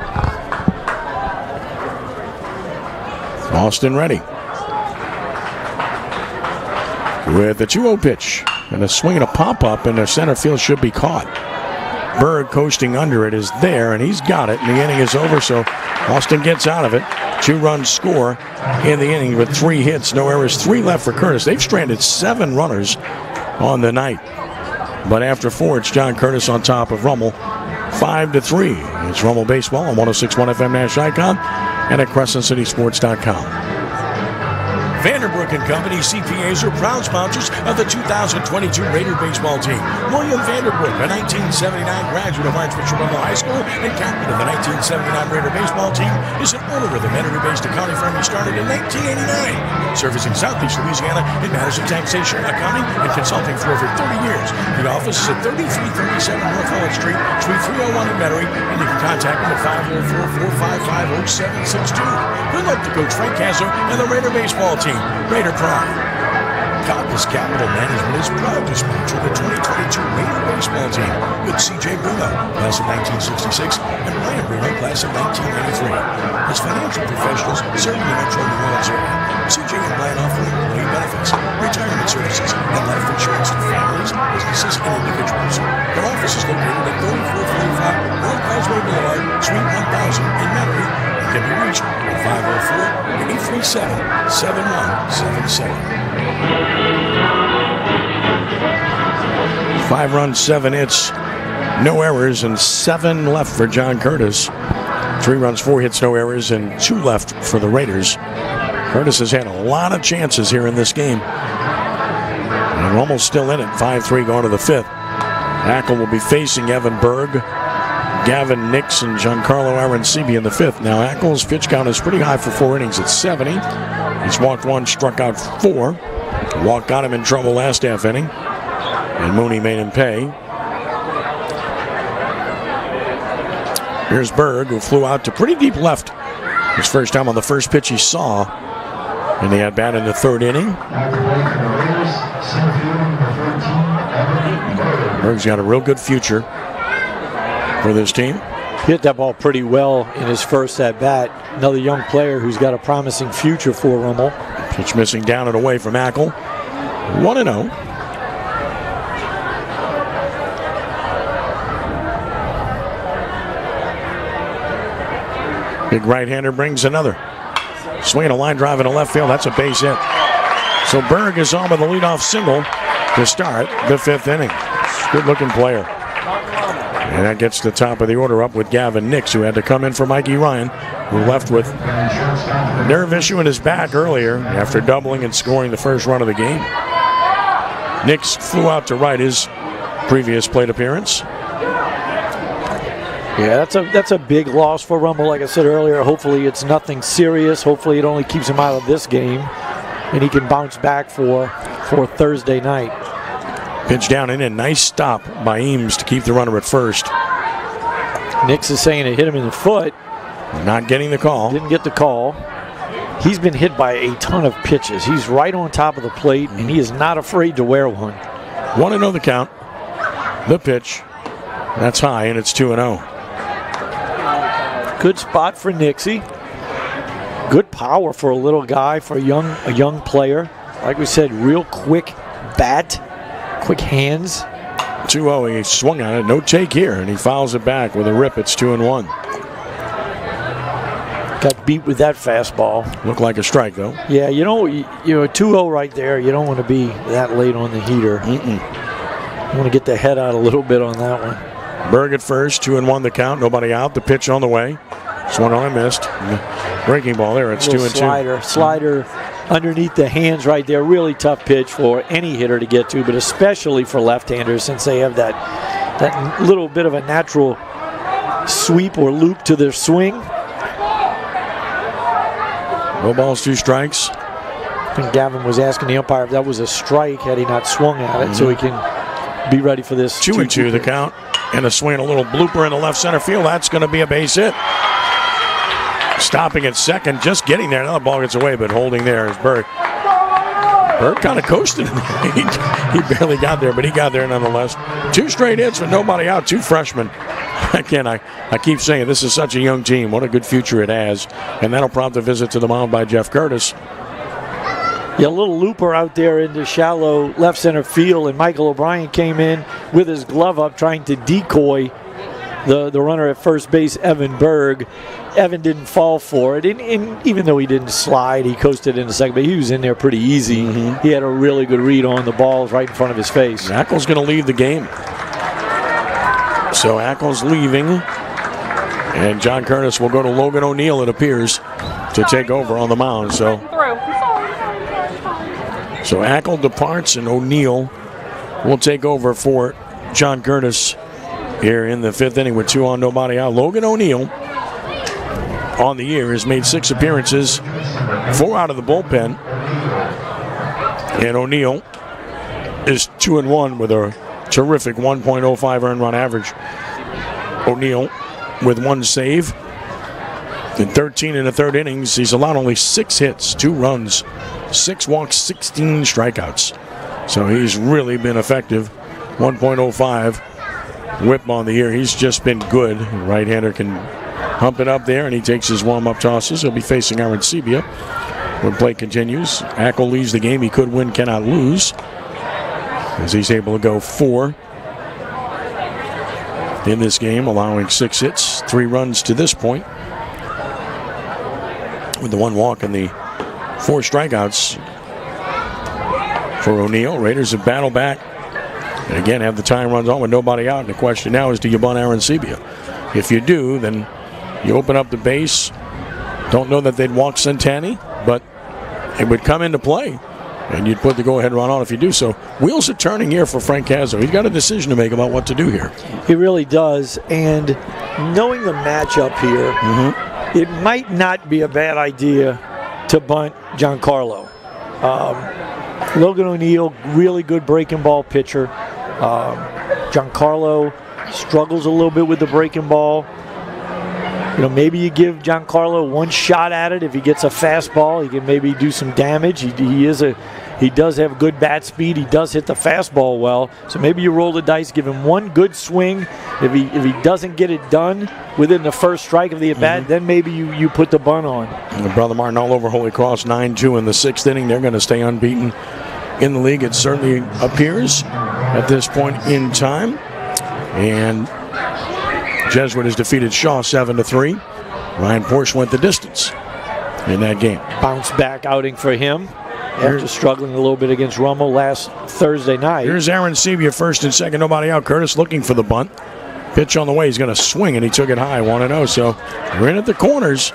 Austin ready. With the 2-0 pitch. And a swing and a pop-up, and the center field should be caught. Bird coasting under it is there, and he's got it. And the inning is over, so Austin gets out of it. 2-run score in the inning with 3 hits, no errors, 3 left for Curtis. They've stranded 7 runners on the night. But after 4, it's John Curtis on top of Rummel, 5-3. It's Rummel Baseball on 106.1 FM Nash Icon and at CrescentCitySports.com. Vanderbrook & Company CPAs are proud sponsors of the 2022 Raider baseball team. William Vanderbrook, a 1979 graduate of Archbishop Rummel High School and captain of the 1979 Raider baseball team, is an owner of the Metairie-based accounting firm he started in 1989, servicing Southeast Louisiana in matters of taxation, accounting, and consulting for over 30 years. The office is at 3337 North Holland Street, Suite 301 in Metairie, and you can contact them at 504-455-0762. Good luck to Coach Frank Kasser and the Raider baseball team. Raider Pride. Compass Capital Management is proud to sponsor the 2022 Raider baseball team with C.J. Bruno, class of 1966, and Ryan Bruno, class of 1993. As financial professionals serving the Metro New Orleans area, C.J. and Ryan offer employee benefits, retirement services, and life insurance for families, businesses, and individuals. Their office is located at 3445 North Causeway Boulevard, Suite 1000 in Metairie, and can be reached at 504-837-7177. 5 runs, 7 hits no errors, and 7 left for John Curtis. 3 runs, 4 hits, no errors, and 2 left for the Raiders. Curtis has had a lot of chances here in this game. And almost still in it. 5-3 going to the 5th. Ackle will be facing Evan Berg, Gavin Nix, and Giancarlo Arancibia in the 5th. Now, Ackle's pitch count is pretty high for 4 innings. It's 70. He's walked 1, struck out 4. Walk got him in trouble last half inning. And Mooney made him pay. Here's Berg, who flew out to pretty deep left. His first time on the first pitch he saw. And they had bat in the 3rd inning. Berg's got a real good future for this team. Hit that ball pretty well in his first at-bat. Another young player who's got a promising future for Rummel. Pitch missing down and away from Ackle. 1-0. Big right-hander brings another. Swinging a line drive in the left field. That's a base hit. So Berg is on with a leadoff single to start the 5th inning. Good-looking player. And that gets the top of the order up with Gavin Nix, who had to come in for Mikey Ryan, who left with nerve issue in his back earlier after doubling and scoring the first run of the game. Nix flew out to right his previous plate appearance. Yeah, that's a big loss for Rummel. Like I said earlier, hopefully it's nothing serious. Hopefully it only keeps him out of this game, and he can bounce back for Thursday night. Pitch down in, a nice stop by Eames to keep the runner at first. Nix is saying it hit him in the foot. Not getting the call. Didn't get the call. He's been hit by a ton of pitches. He's right on top of the plate, and he is not afraid to wear one. 1-0 the count. The pitch. That's high, and it's 2-0. Good spot for Nixie. Good power for a little guy, for a young player. Like we said, real quick bat, quick hands. 2-0, he swung on it, no take here, and he fouls it back with a rip. It's 2-1. Got beat with that fastball. Looked like a strike, though. Yeah, you're 2-0 right there. You don't want to be that late on the heater. You want to get the head out a little bit on that one. Berg at first, 2-1 the count, nobody out. The pitch on the way. Swung on and missed. Breaking ball there, it's 2-2. Slider underneath the hands right there. Really tough pitch for any hitter to get to, but especially for left-handers, since they have that little bit of a natural sweep or loop to their swing. No balls, 2 strikes. I think Gavin was asking the umpire if that was a strike had he not swung at it, so he can be ready for this. 2-2 the count. And a swing, a little blooper in the left center field. That's going to be a base hit. Stopping at second, just getting there. Another ball gets away, but holding there is Berg. Berg kind of coasted in there. He barely got there, but he got there nonetheless. 2 straight hits with nobody out, 2 freshmen. Again, I keep saying this is such a young team. What a good future it has. And that'll prompt a visit to the mound by Jeff Curtis. Yeah, a little looper out there into shallow left center field, and Michael O'Brien came in with his glove up trying to decoy the runner at first base, Evan Berg. Evan didn't fall for it, and even though he didn't slide, he coasted into second, but he was in there pretty easy. He had a really good read on the balls right in front of his face. Ackle's going to leave the game. So Ackle's leaving, and John Curtis will go to Logan O'Neill, it appears, to take over on the mound. So Ackle departs, and O'Neill will take over for John Curtis here in the 5th inning with 2 on, nobody out. Logan O'Neill on the year has made 6 appearances, 4 out of the bullpen. And O'Neill is 2-1 with a terrific 1.05 earned run average. O'Neill with 1 save. In 13 and a third innings, he's allowed only 6 hits, 2 runs, 6 walks, 16 strikeouts. So he's really been effective. 1.05 whip on the year. He's just been good. The right-hander can hump it up there, and he takes his warm-up tosses. He'll be facing Arancibia when play continues. Ackle leaves the game. He could win, cannot lose, as he's able to go 4 in this game, allowing 6 hits, 3 runs to this point, with the 1 walk and the 4 strikeouts for O'Neill. Raiders have battled back And again, have the time runs on with nobody out. And the question now is, do you bunt Arancibia? If you do, then you open up the base. Don't know that they'd walk Centani, but it would come into play. And you'd put the go-ahead run on if you do so. Wheels are turning here for Frank Cazzo. He's got a decision to make about what to do here. He really does. And knowing the matchup here, it might not be a bad idea to bunt Giancarlo. Logan O'Neill, really good breaking ball pitcher. Giancarlo struggles a little bit with the breaking ball. Maybe you give Giancarlo one shot at it. If he gets a fastball, he can maybe do some damage. He does have good bat speed. He does hit the fastball well. So maybe you roll the dice, give him one good swing. If he doesn't get it done within the first strike of the at-bat, then maybe you put the bunt on. And Brother Martin all over Holy Cross, 9-2 in the 6th inning. They're going to stay unbeaten in the league. It certainly appears at this point in time. And Jesuit has defeated Shaw 7-3. Ryan Porsche went the distance in that game. Bounce back outing for him after struggling a little bit against Rummel last Thursday night. Here's Arancibia first and second, nobody out. Curtis looking for the bunt. Pitch on the way. He's going to swing, and he took it high, 1-0. So we're in at the corners,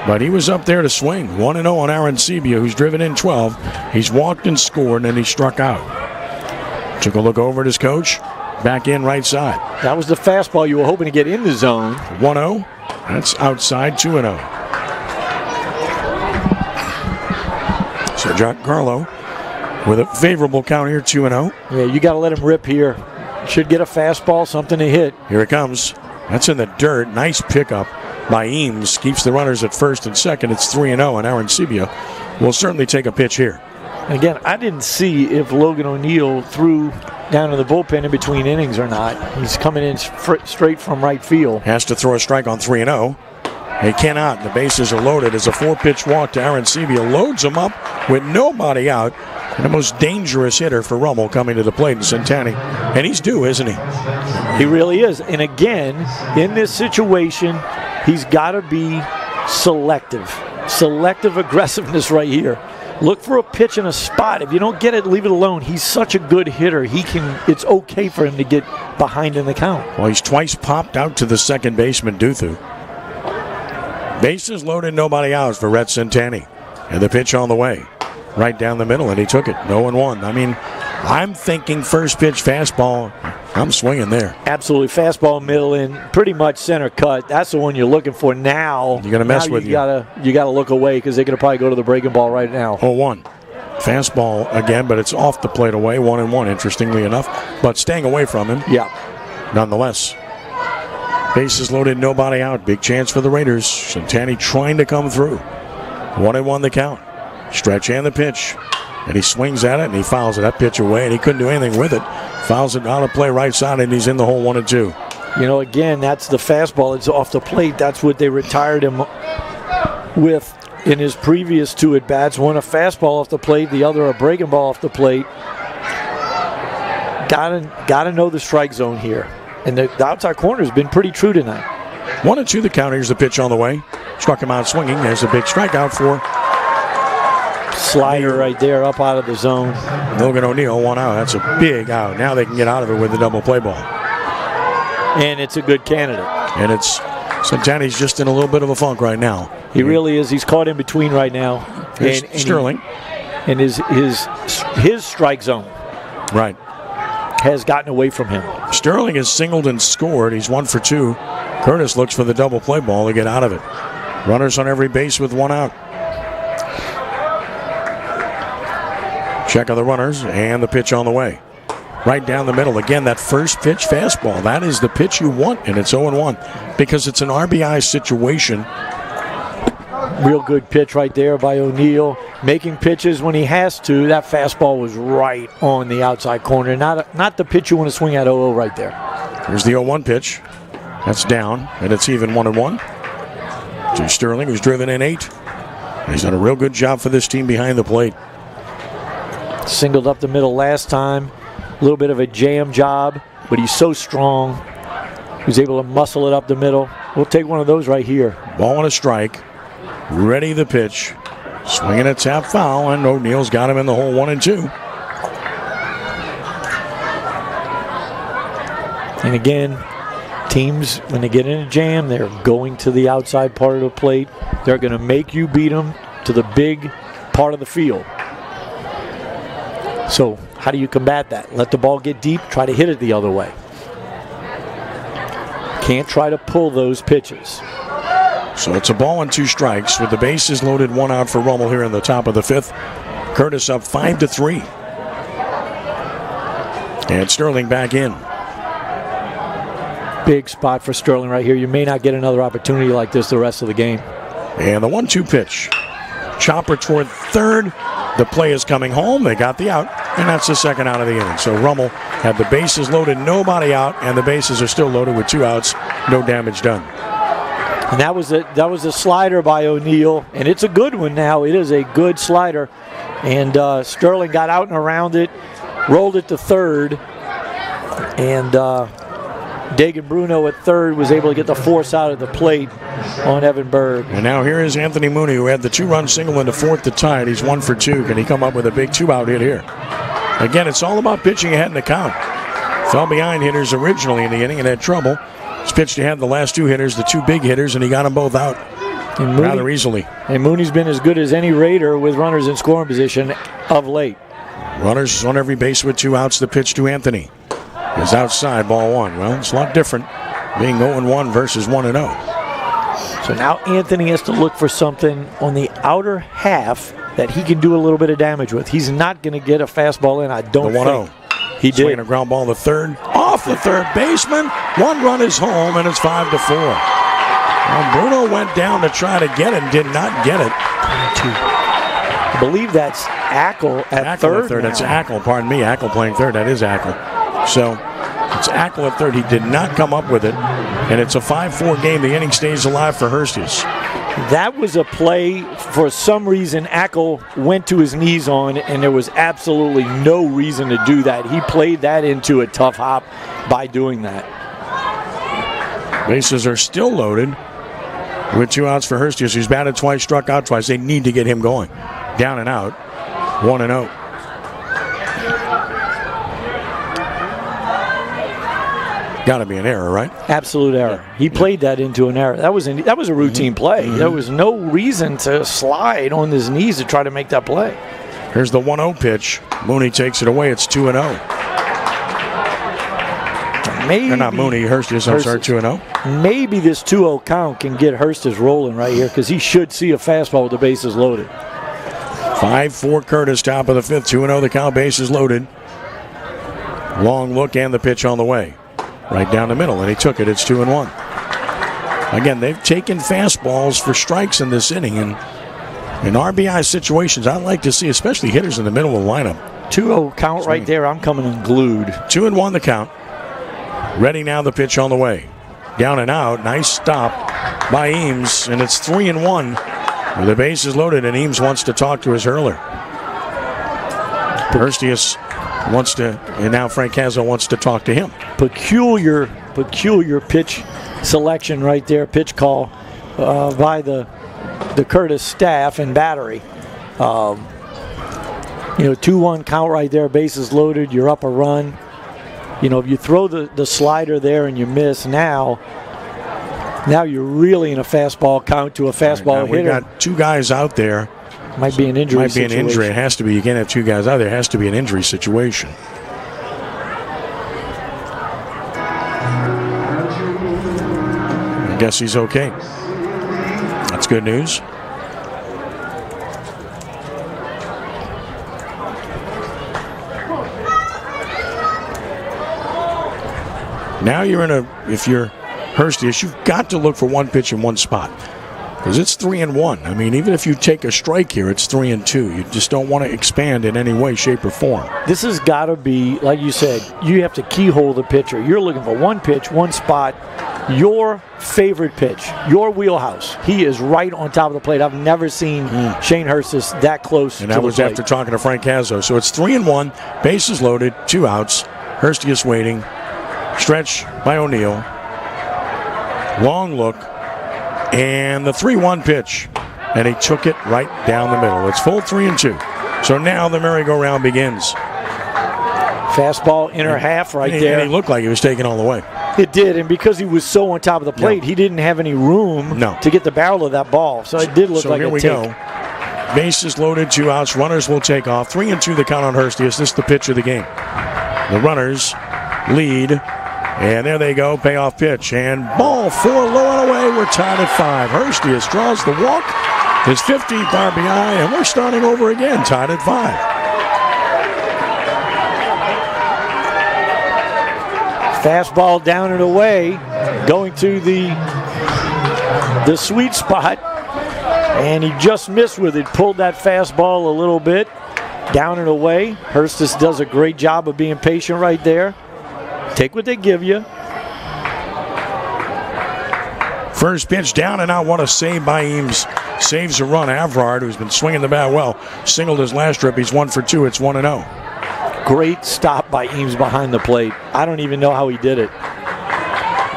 but he was up there to swing. 1-0 on Arancibia, who's driven in 12. He's walked and scored, and then he struck out. Took a look over at his coach. Back in right side. That was the fastball you were hoping to get in the zone. 1-0. That's outside, 2-0. So Giancarlo with a favorable count here, 2-0. Yeah, you got to let him rip here. Should get a fastball, something to hit. Here it comes. That's in the dirt. Nice pickup by Eames. Keeps the runners at first and second. It's 3-0, and Arancibia will certainly take a pitch here. And again, I didn't see if Logan O'Neill threw down in the bullpen in between innings or not. He's coming in straight from right field. Has to throw a strike on 3-0. He cannot. The bases are loaded as a 4-pitch walk to Arancibia. Loads him up with nobody out. And the most dangerous hitter for Rummel coming to the plate in Centani. And he's due, isn't he? He really is. And again, in this situation, he's got to be selective. Selective aggressiveness right here. Look for a pitch in a spot. If you don't get it, leave it alone. He's such a good hitter. It's okay for him to get behind in the count. Well, he's twice popped out to the second baseman, Duthu. Bases loaded, nobody out for Rhett Centani. And the pitch on the way. Right down the middle, and he took it. 0-1. I mean, I'm thinking first pitch fastball. I'm swinging there. Absolutely. Fastball, middle in, pretty much center cut. That's the one you're looking for now. You're going to mess with you. You got to look away because they're going to probably go to the breaking ball right now. 0-1. Fastball again, but it's off the plate away. 1-1, interestingly enough. But staying away from him. Yeah. Nonetheless. Bases loaded, nobody out. Big chance for the Raiders. Centani trying to come through. 1-1 the count. Stretch and the pitch. And he swings at it and he fouls it. That pitch away, and he couldn't do anything with it. Fouls it out of play right side, and he's in the hole 1-2. Again, that's the fastball. It's off the plate. That's what they retired him with in his previous 2 at-bats. One a fastball off the plate, the other a breaking ball off the plate. Gotta know the strike zone here. And the outside corner has been pretty true tonight. 1-2 the count. Here's the pitch on the way. Struck him out swinging. There's a big strikeout for slider right there up out of the zone. Logan O'Neill, 1 out. That's a big out. Now they can get out of it with the double play ball. And it's a good candidate. And it's Centani's just in a little bit of a funk right now. He really is. He's caught in between right now. And Sterling. And his strike zone. Right. Has gotten away from him. Sterling has singled and scored. He's 1 for 2. Curtis looks for the double play ball to get out of it. Runners on every base with 1 out. Check of the runners and the pitch on the way. Right down the middle. Again, that first pitch fastball. That is the pitch you want, and it's 0-1 because it's an RBI situation. Real good pitch right there by O'Neill. Making pitches when he has to. That fastball was right on the outside corner. Not the pitch you want to swing at 0-0 right there. Here's the 0-1 pitch. That's down, and it's even 1-1. To Sterling, who's driven in 8. He's done a real good job for this team behind the plate. Singled up the middle last time. A little bit of a jam job, but he's so strong. He's able to muscle it up the middle. We'll take one of those right here. Ball on a strike. Ready the pitch. Swinging a tap foul, and O'Neill's got him in the hole 1-2. And again, teams, when they get in a jam, they're going to the outside part of the plate. They're going to make you beat them to the big part of the field. So how do you combat that? Let the ball get deep, try to hit it the other way. Can't try to pull those pitches. So it's a ball and 2 strikes with the bases loaded, 1 out for Rummel here in the top of the 5th. Curtis up 5-3. And Sterling back in. Big spot for Sterling right here. You may not get another opportunity like this the rest of the game. And the 1-2 pitch. Chopper toward third. The play is coming home. They got the out, and that's the second out of the inning. So Rummel had the bases loaded, nobody out, and the bases are still loaded with 2 outs, no damage done. And that was a slider by O'Neill, and it's a good one now. It is a good slider. And Sterling got out and around it, rolled it to third, and Dagan Bruno at third was able to get the force out of the plate on Evan Berg. And now here is Anthony Mooney, who had the 2-run single into fourth to tie it. He's 1 for 2. Can he come up with a big 2-out hit here? Again, it's all about pitching ahead in the count. Fell behind hitters originally in the inning and had trouble. He's pitched ahead the last 2 hitters, the 2 big hitters, and he got them both out rather easily. And Mooney's been as good as any Raider with runners in scoring position of late. Runners on every base with 2 outs. The pitch to Anthony is outside, ball 1. Well, it's a lot different being 0-1 versus 1-0. So now Anthony has to look for something on the outer half that he can do a little bit of damage with. He's not going to get a fastball in, I don't think. He did. Swinging a ground ball to third. Off the third baseman. 1 run is home, and it's 5-4. Well, Bruno went down to try to get it and did not get it. I believe that's Ackle at third. That's Ackle, pardon me. Ackle playing third. That is Ackle. So it's Ackle at third. He did not come up with it. And it's a 5-4 game. The inning stays alive for Hurstius. That was a play, for some reason, Ackle went to his knees on, and there was absolutely no reason to do that. He played that into a tough hop by doing that. Bases are still loaded with 2 outs for Hurstius, who's batted twice, struck out twice. They need to get him going. Down and out, 1-0. Got to be an error, right? Absolute error. He played that into an error. That was a routine play. There was no reason to slide on his knees to try to make that play. Here's the 1-0 pitch. Mooney takes it away. It's 2-0. Maybe not Mooney, Hurstius. I'm sorry, 2-0. Maybe this 2-0 count can get Hurstius rolling right here, because he should see a fastball with the bases loaded. 5-4 Curtis, top of the 5th. 2-0 the count, bases loaded. Long look and the pitch on the way. Right down the middle, and he took it. It's 2-1. Again, they've taken fastballs for strikes in this inning, and in RBI situations, I'd like to see, especially hitters in the middle of the lineup. 2-0 count right there. I'm coming in glued. 2-1 the count. Ready now, the pitch on the way. Down and out. Nice stop by Eames, and it's 3-1. With the bases loaded, and Eames wants to talk to his hurler. Hurstius wants to, and now Frank Cazzo wants to talk to him. Peculiar pitch selection right there, pitch call by the Curtis staff and battery. 2-1 count right there, bases loaded, you're up a run. If you throw the slider there and you miss, now you're really in a fastball count to a fastball hitter. We've got 2 guys out there. Might be an injury situation. It has to be. You can't have 2 guys out there. It has to be an injury situation. I guess he's okay. That's good news. Now if you're Hurstius, you've got to look for 1 pitch in 1 spot. Because it's 3-1. I mean, even if you take a strike here, it's 3-2. You just don't want to expand in any way, shape, or form. This has got to be, like you said, you have to keyhole the pitcher. You're looking for 1 pitch, 1 spot, your favorite pitch, your wheelhouse. He is right on top of the plate. I've never seen Shane Hurstius that close to the plate. And that was after talking to Frank Cazzo. So it's 3-1, bases loaded, 2 outs. Hurstius waiting. Stretch by O'Neill. Long look. And the 3-1 pitch. And he took it right down the middle. It's full 3-2. So now the merry-go-round begins. Fastball inner half right there. And he looked like he was taking all the way. It did, and because he was so on top of the plate, he didn't have any room to get the barrel of that ball. So it did look like a take. So here we go. Bases loaded, 2 outs. Runners will take off. 3-2 the count on Hurstius. This is the pitch of the game. The runners lead, and there they go. Payoff pitch, and ball 4 low and away. We're tied at 5. Hurstius draws the walk. His 15th RBI, and we're starting over again, tied at 5. Fastball down and away, going to the sweet spot, and he just missed with it. Pulled that fastball a little bit, down and away. Hurstius does a great job of being patient right there. Take what they give you. First pitch down and out. What a save by Eames. Saves a run. Avrard, who's been swinging the bat well, singled his last trip. He's 1 for 2. It's 1-0. Great stop by Eames behind the plate. I don't even know how he did it.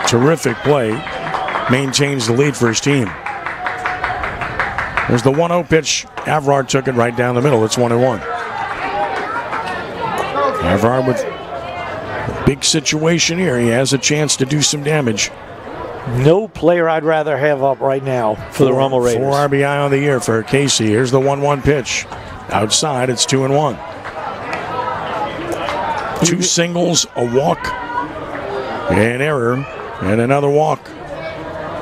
Terrific play. Maintains the lead for his team. There's the 1-0 pitch. Avrard took it right down the middle. It's 1-1. Avrard with a big situation here. He has a chance to do some damage. No player I'd rather have up right now for the Rummel Raiders. 4 RBI on the year for Casey. Here's the 1-1 pitch. Outside, it's 2-1. 2 singles, a walk, an error, and another walk.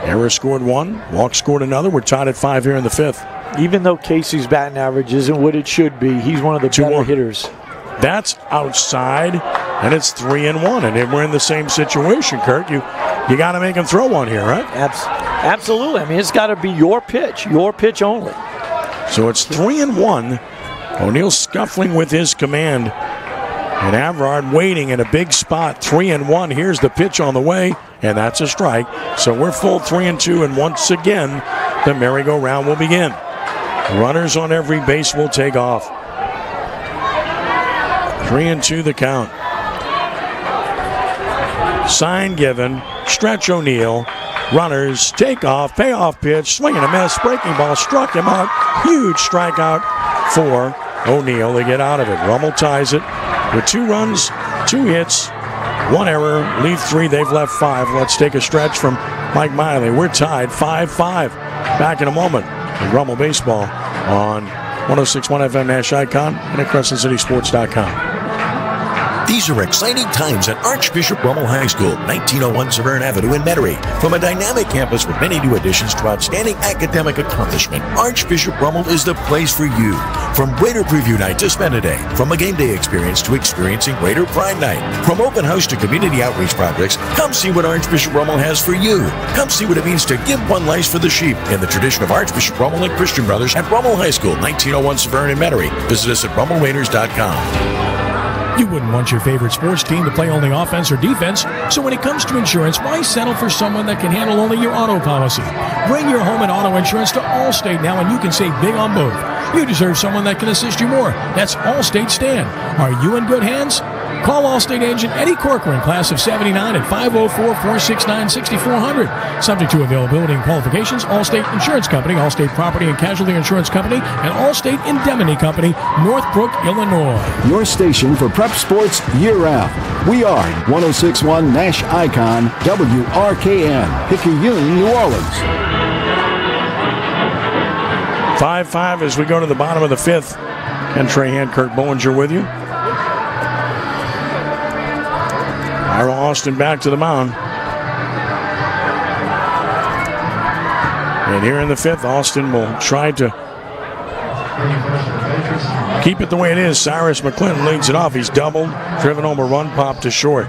Error scored 1, walk scored another. We're tied at 5 here in the 5th. Even though Casey's batting average isn't what it should be, he's one of the better hitters. That's outside, and it's 3-1, and then we're in the same situation, Kurt. You got to make him throw one here, right? Absolutely. I mean, it's got to be your pitch only. So it's 3-1. O'Neill scuffling with his command, and Avrard waiting in a big spot. 3-1. Here's the pitch on the way, and that's a strike. So we're full 3-2, and once again, the merry-go-round will begin. Runners on every base will take off. 3-2 the count. Sign given. Stretch O'Neill. Runners take off. Payoff pitch. Swing and a miss. Breaking ball struck him out. Huge strikeout for O'Neill. They get out of it. Rummel ties it with 2 runs, 2 hits, 1 error. Leave 3. They've left 5. Let's take a stretch from Mike Miley. We're tied 5-5. Back in a moment with Rummel Baseball on 106.1 FM Nash Icon and at CrescentCitySports.com. These are exciting times at Archbishop Rummel High School, 1901 Severn Avenue in Metairie. From a dynamic campus with many new additions to outstanding academic accomplishment, Archbishop Rummel is the place for you. From Raider Preview Night to Spend a Day, from a game day experience to experiencing Raider Prime Night, from open house to community outreach projects, come see what Archbishop Rummel has for you. Come see what it means to give one life for the sheep in the tradition of Archbishop Rummel and Christian Brothers at Rummel High School, 1901 Severn in Metairie. Visit us at RummelRaiders.com. You wouldn't want your favorite sports team to play only offense or defense, so when it comes to insurance, why settle for someone that can handle only your auto policy? Bring your home and auto insurance to Allstate now and you can save big on both. You deserve someone that can assist you more. That's Allstate Stan. Are you in good hands? Call Allstate agent Eddie Corcoran, class of 79 at 504-469-6400. Subject to availability and qualifications, Allstate Insurance Company, Allstate Property and Casualty Insurance Company, and Allstate Indemnity Company, Northbrook, Illinois. Your station for prep sports year-round. We are 106.1 Nash Icon, WRKN, Picayune, New Orleans. 5-5 as we go to the bottom of the 5th. And Trahan, Kurt Bollinger with you. Ira Austin back to the mound. And here in the 5th, Austin will try to keep it the way it is. Cyrus McClinton leads it off. He's doubled, driven home a run, popped to short.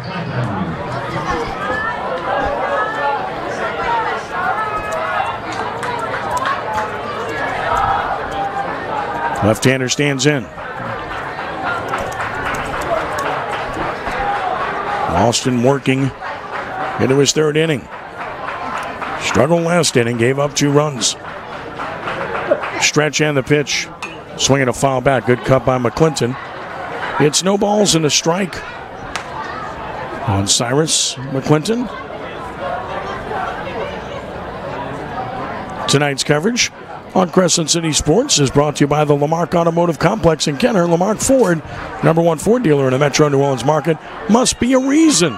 Left-hander stands in. Austin working into his 3rd inning. Struggled last inning, gave up 2 runs. Stretch and the pitch. Swinging a foul back. Good cut by McClinton. It's no balls and a strike on Cyrus McClinton. Tonight's coverage on Crescent City Sports is brought to you by the Lamarck Automotive Complex in Kenner. Lamarck Ford, #1 Ford dealer in the Metro New Orleans market, must be a reason.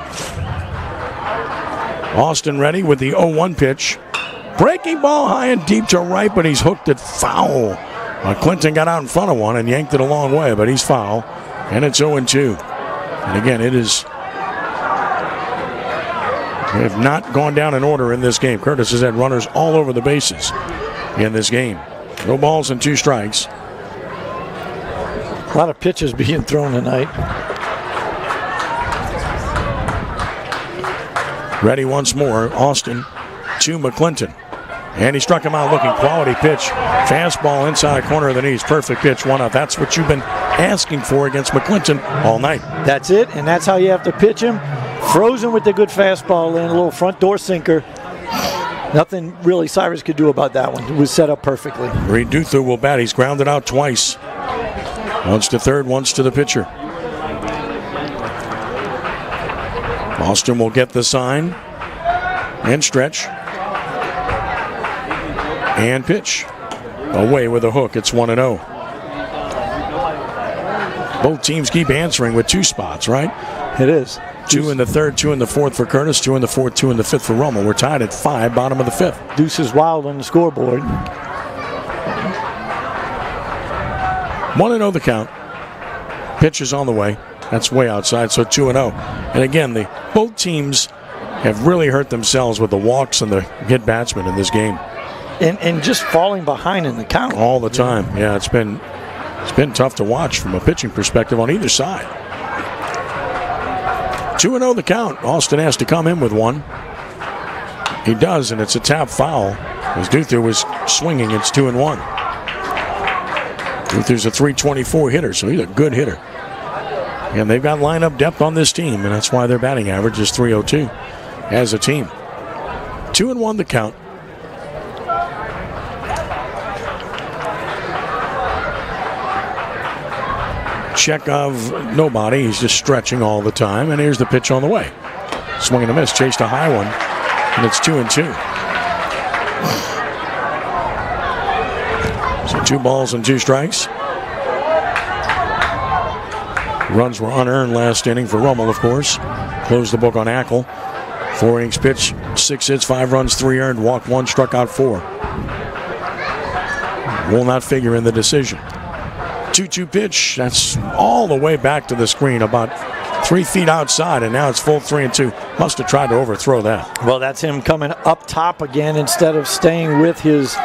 Austin ready with the 0-1 pitch. Breaking ball high and deep to right, but he's hooked it foul. Clinton got out in front of one and yanked it a long way, but he's foul. And it's 0-2. And again, it is... We have not gone down in order in this game. Curtis has had runners all over the bases in this game. No balls and 2 strikes. A lot of pitches being thrown tonight. Ready once more. Austin to McClinton. And he struck him out looking. Quality pitch. Fastball inside corner of the knees. Perfect pitch. 1 out. That's what you've been asking for against McClinton all night. That's it, and that's how you have to pitch him. Frozen with the good fastball and a little front door sinker. Nothing really Cyrus could do about that one. It was set up perfectly. Reed Duther will bat. He's grounded out twice. Once to third, once to the pitcher. Austin will get the sign and stretch and pitch. Away with a hook. It's 1-0. Both teams keep answering with 2 spots, right? It is. 2 in the third, 2 in the fourth for Curtis, 2 in the fourth, 2 in the fifth for Rummel. We're tied at 5, bottom of the 5th. Deuce is wild on the scoreboard. 1-0 the count. Pitch is on the way. That's way outside, so 2-0. And again, both teams have really hurt themselves with the walks and the hit batsmen in this game. And just falling behind in the count. All the time. Yeah, it's been tough to watch from a pitching perspective on either side. 2-0 the count. Austin has to come in with 1. He does, and it's a tap foul. As Duther was swinging, it's 2-1. Duther's a .324 hitter, so he's a good hitter. And they've got lineup depth on this team, and that's why their batting average is .302 as a team. 2-1 the count. Chekhov, nobody. He's just stretching all the time. And here's the pitch on the way. Swing and a miss. Chased a high one. And it's 2-2. So 2 balls and 2 strikes. Runs were unearned last inning for Rummel, of course. Closed the book on Ackle. 4 innings pitched, 6 hits, 5 runs, 3 earned, walked 1, struck out 4. Will not figure in the decision. 2-2 pitch. That's all the way back to the screen, about 3 feet outside, and now it's full 3-2. Must have tried to overthrow that. Well, that's him coming up top again instead of staying with his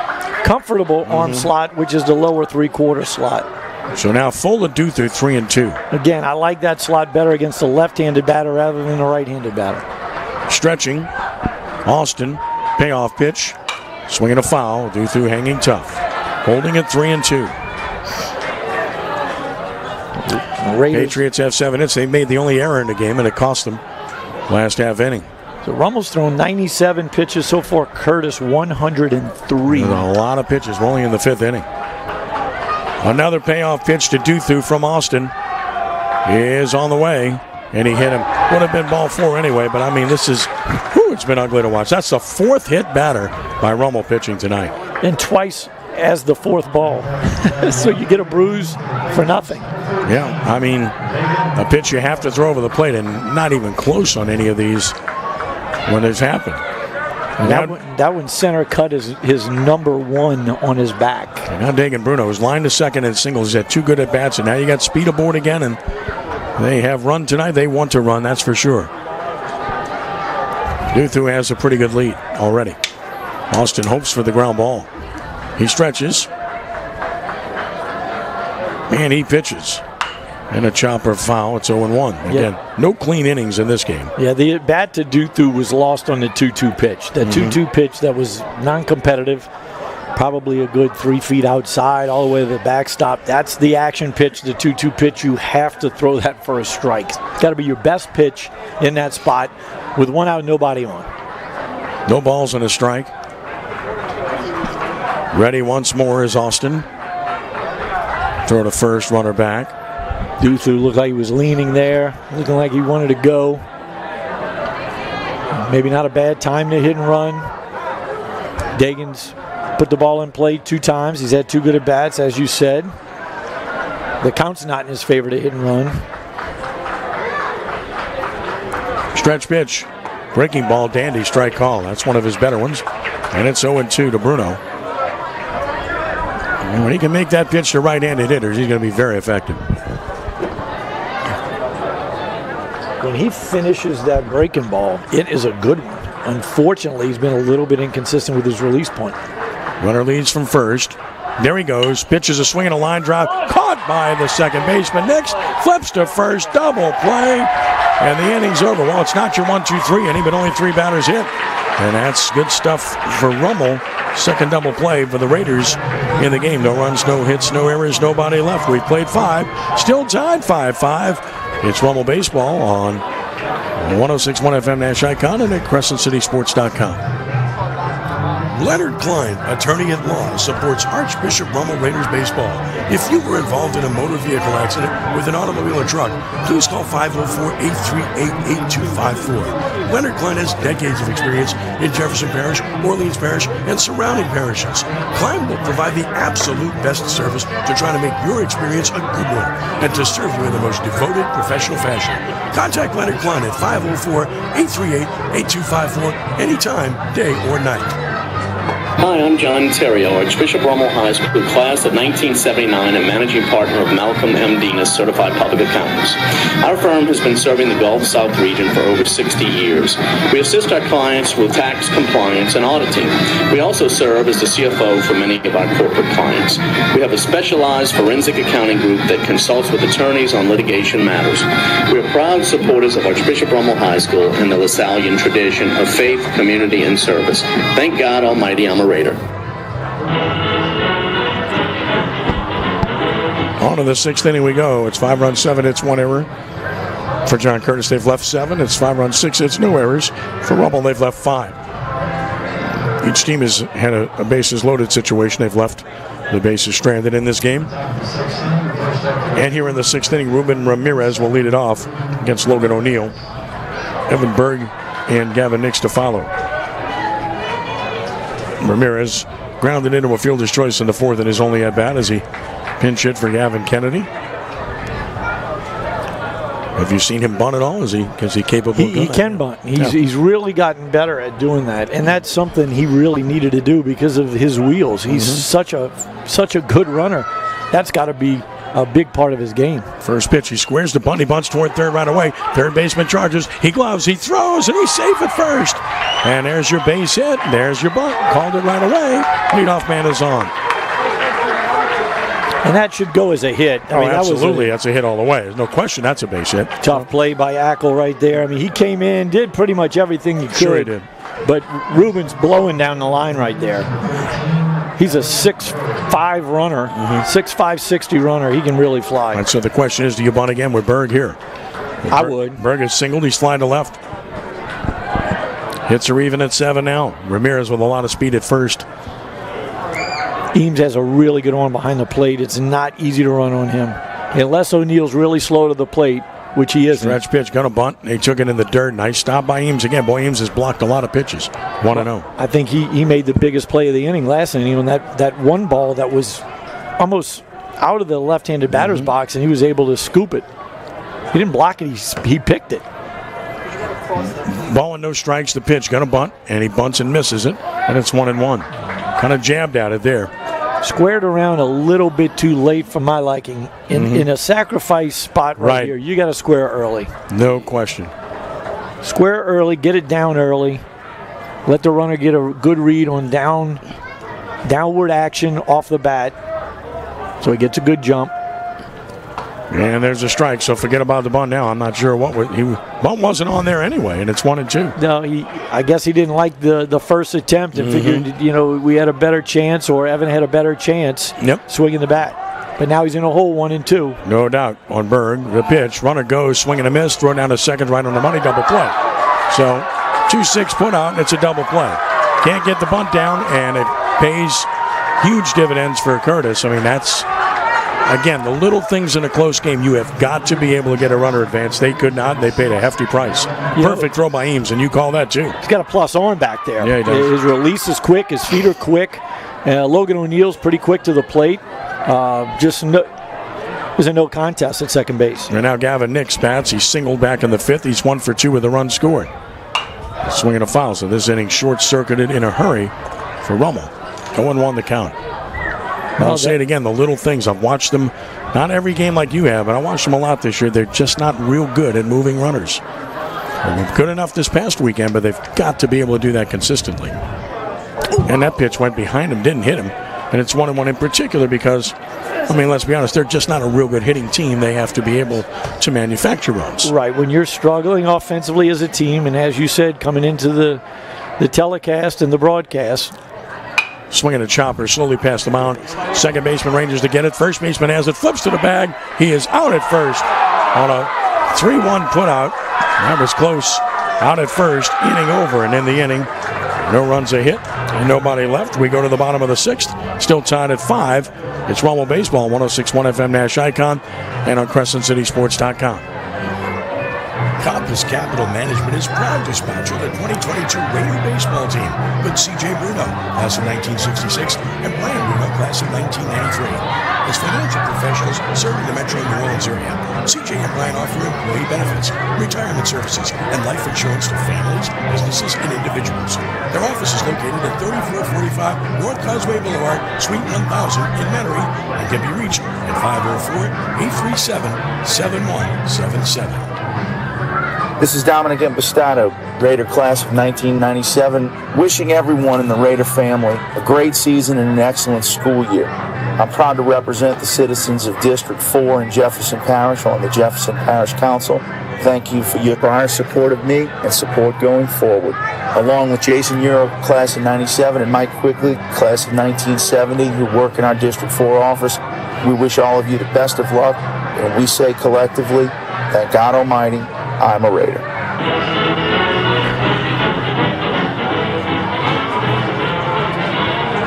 comfortable arm slot, which is the lower 3/4 slot. So now full of Duther, 3-2. Again, I like that slot better against the left-handed batter rather than the right-handed batter. Stretching. Austin, payoff pitch. Swinging a foul. Duther hanging tough. Holding it 3-2. Patriots have 7 hits. They made the only error in the game, and it cost them last half inning. So Rummel's thrown 97 pitches so far. Curtis 103. There's a lot of pitches. We're only in the 5th inning. Another payoff pitch to Duther from Austin is on the way, and he hit him. Would have been ball 4 anyway, but I mean, this is, it's been ugly to watch. That's the 4th hit batter by Rummel pitching tonight. And twice as the 4th ball. So you get a bruise for nothing. Yeah, I mean, a pitch you have to throw over the plate, and not even close on any of these when it's happened. That one center cut is his number 1 on his back. And now Dagan Bruno is lined to second in singles. He's had 2 good at bats, and now you got speed aboard again, and they have run tonight. They want to run, that's for sure. Duther has a pretty good lead already. Austin hopes for the ground ball. He stretches. And he pitches. And a chopper foul. It's 0-1. Again, no clean innings in this game. Yeah, the at-bat to Duther was lost on the 2-2 pitch. The 2-2 pitch that was non-competitive, probably a good 3 feet outside, all the way to the backstop. That's the action pitch, the 2-2 pitch. You have to throw that for a strike. It's got to be your best pitch in that spot with 1 out, nobody on. No balls and a strike. Ready once more is Austin. Throw to first, runner back. Duther looked like he was leaning there, looking like he wanted to go. Maybe not a bad time to hit and run. Dagan's put the ball in play 2 times. He's had 2 good at-bats, as you said. The count's not in his favor to hit and run. Stretch pitch. Breaking ball, dandy strike call. That's one of his better ones. And it's 0-2 to Bruno. And when he can make that pitch to right-handed hitters, he's going to be very effective. When he finishes that breaking ball, it is a good one. Unfortunately, he's been a little bit inconsistent with his release point. Runner leads from first. There he goes. Pitches a swing and a line drive. Caught by the second baseman. Next, flips to first. Double play. And the inning's over. Well, it's not your 1-2-3 inning, but only 3 batters hit. And that's good stuff for Rummel. Second double play for the Raiders in the game. No runs, no hits, no errors, nobody left. We've played 5. Still tied 5-5. It's Rummel Baseball on 106.1 FM Nash Icon and at CrescentCitySports.com. Leonard Klein, attorney at law, supports Archbishop Rummel Raiders baseball. If you were involved in a motor vehicle accident with an automobile or truck, please call 504-838-8254. Leonard Klein has decades of experience in Jefferson Parish, Orleans Parish, and surrounding parishes. Klein will provide the absolute best service to try to make your experience a good one and to serve you in the most devoted, professional fashion. Contact Leonard Klein at 504-838-8254 anytime, day or night. Hi, I'm John Terrio, Archbishop Rummel High School class of 1979 and managing partner of Malcolm M. Denis, Certified Public Accountants. Our firm has been serving the Gulf South region for over 60 years. We assist our clients with tax compliance and auditing. We also serve as the CFO for many of our corporate clients. We have a specialized forensic accounting group that consults with attorneys on litigation matters. We are proud supporters of Archbishop Rummel High School and the Lasallian tradition of faith, community, and service. Thank God Almighty, I'm a Raider. On to the 6th inning we go. It's 5 runs, 7 hits, 1 error. For John Curtis, they've left 7. It's 5 runs, 6 hits, no errors. For Rummel, they've left 5. Each team has had a bases loaded situation. They've left the bases stranded in this game. And here in the 6th inning, Ruben Ramirez will lead it off against Logan O'Neill. Evan Berg and Gavin Nix to follow. Ramirez grounded into a fielder's choice in the 4th in his only at-bat as he pinch hit for Gavin Kennedy. Have you seen him bunt at all? Is he capable? He can bunt. He's really gotten better at doing that, and that's something he really needed to do because of his wheels. He's such a good runner. That's got to be a big part of his game. First pitch, he squares the bunt. He bunts toward third right away. Third baseman charges. He gloves. He throws, and he's safe at first. And there's your base hit. There's your bunt. Called it right away. Leadoff man is on. And that should go as a hit. I mean, absolutely. That's a hit all the way. There's no question that's a base hit. Tough play by Ackle right there. I mean, he came in, did pretty much everything he could. Sure he did. But Ruben's blowing down the line right there. He's a 6'5" runner, 6'5", 60 runner. He can really fly. Right, so the question is, do you bunt again with Berg here? I would. Berg is singled. He's flying to left. Hits are even at 7 now. Ramirez with a lot of speed at first. Eames has a really good arm behind the plate. It's not easy to run on him. Unless O'Neill's really slow to the plate, which he isn't. Stretch pitch, gonna bunt. They took it in the dirt. Nice stop by Eames again. Boy, Eames has blocked a lot of pitches. 1-0. I think he made the biggest play of the inning last inning on that one ball that was almost out of the left-handed batter's box, and he was able to scoop it. He didn't block it. He picked it. Ball and no strikes. The pitch, gonna bunt, and he bunts and misses it, and it's 1-1. Kind of jabbed at it there. Squared around a little bit too late for my liking. In a sacrifice spot right here, you got to square early. No question. Square early, get it down early. Let the runner get a good read on downward action off the bat, so he gets a good jump. And there's a strike, so forget about the bunt now. I'm not sure what bunt wasn't on there anyway, and it's 1-2. No, I guess he didn't like the first attempt and figured, we had a better chance, or Evan had a better chance swinging the bat. But now he's in a hole, 1-2. No doubt on Berg. The pitch, runner goes, swing and a miss, throw down to second, right on the money, double play. So 2-6 put out, and it's a double play. Can't get the bunt down, and it pays huge dividends for Curtis. I mean, that's... Again, the little things in a close game, you have got to be able to get a runner advance. They could not, and they paid a hefty price. Perfect throw by Eames, and you call that too. He's got a plus arm back there. Yeah, he does. His release is quick. His feet are quick. Logan O'Neill's pretty quick to the plate. There's a no contest at second base. And now Gavin Nix bats. He's singled back in the 5th. He's 1 for 2 with a run scored. Swinging a foul, so this inning short-circuited in a hurry for Rummel. 0-1 the count. I'll say it again, the little things. I've watched them, not every game like you have, but I watched them a lot this year. They're just not real good at moving runners. They're good enough this past weekend, but they've got to be able to do that consistently. And that pitch went behind him, didn't hit him. And it's 1-1 in particular because, I mean, let's be honest, they're just not a real good hitting team. They have to be able to manufacture runs. Right. When you're struggling offensively as a team, and as you said, coming into the telecast and the broadcast. Swinging a chopper slowly past the mound. Second baseman ranges to get it. First baseman has it, flips to the bag. He is out at first on a 3-1 putout. That was close. Out at first, inning over, and in the inning, no runs a hit and nobody left. We go to the bottom of the sixth, still tied at 5. It's Rummel Baseball, 106.1 FM Nash Icon, and on CrescentCitySports.com. Compass Capital Management is proud to sponsor the 2022 Raider baseball team with C.J. Bruno, class of 1966, and Brian Bruno, class of 1993. As financial professionals serving the Metro New Orleans area, C.J. and Brian offer employee benefits, retirement services, and life insurance to families, businesses, and individuals. Their office is located at 3445 North Causeway Boulevard, Suite 1000 in Metairie, and can be reached at 504-837-7177. This is Dominic Impastato, Raider class of 1997, wishing everyone in the Raider family a great season and an excellent school year. I'm proud to represent the citizens of District 4 in Jefferson Parish on the Jefferson Parish Council. Thank you for your prior support of me and support going forward. Along with Jason Euro, class of 97, and Mike Quigley, class of 1970, who work in our District 4 office, we wish all of you the best of luck, and we say collectively, thank God Almighty, I'm a Raider.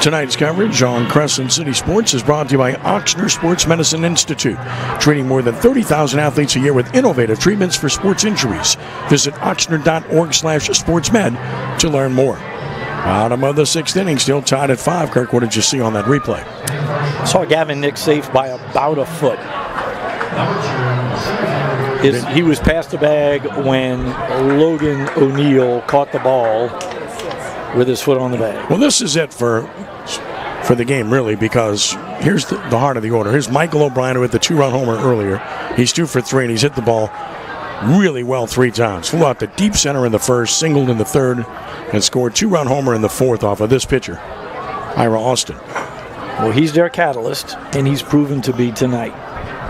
Tonight's coverage on Crescent City Sports is brought to you by Ochsner Sports Medicine Institute, treating more than 30,000 athletes a year with innovative treatments for sports injuries. Visit ochsner.org/sportsmed to learn more. Bottom of the sixth inning, still tied at 5. Kirk, what did you see on that replay? Saw Gavin Nick safe by about a foot. He was past the bag when Logan O'Neill caught the ball with his foot on the bag. Well, this is it for the game, really, because here's the heart of the order. Here's Michael O'Brien, who hit the 2-run homer earlier. He's 2 for 3, and he's hit the ball really well 3 times. Flew out the deep center in the first, singled in the third, and scored 2-run homer in the fourth off of this pitcher, Ira Austin. Well, he's their catalyst, and he's proven to be tonight.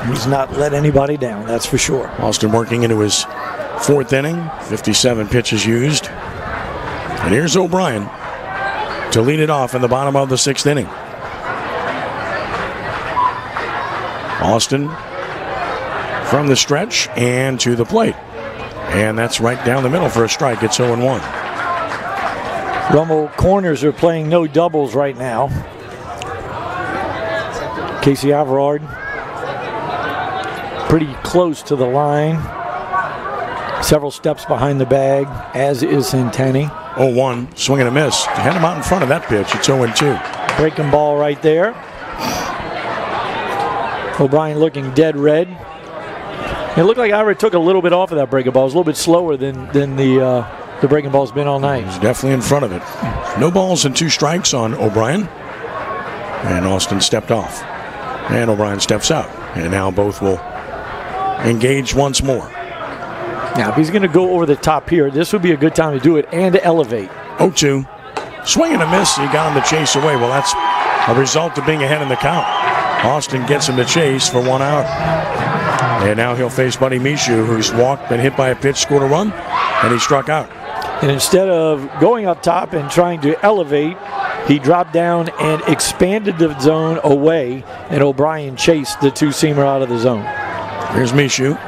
He's not let anybody down, that's for sure. Austin working into his 4th inning, 57 pitches used. And here's O'Brien to lead it off in the bottom of the 6th inning. Austin from the stretch and to the plate. And that's right down the middle for a strike. It's 0-1. Rummel corners are playing no doubles right now. Casey Averard pretty close to the line. Several steps behind the bag, as is Santani. 0-1, swing and a miss. Had him out in front of that pitch. It's 0-2. Breaking ball right there. O'Brien looking dead red. It looked like Ira took a little bit off of that breaking ball. It was a little bit slower than the breaking ball's been all night. He's definitely in front of it. No balls and 2 strikes on O'Brien. And Austin stepped off. And O'Brien steps out. And now both will engage once more. Now, if he's going to go over the top here, this would be a good time to do it and to elevate. 0-2. Swing and a miss. He got him to chase away. Well, that's a result of being ahead in the count. Austin gets him to chase for 1 out. And now he'll face Buddy Michoud, who's walked, been hit by a pitch, scored a run, and he struck out. And instead of going up top and trying to elevate, he dropped down and expanded the zone away, and O'Brien chased the 2-seamer out of the zone. Here's Michoud.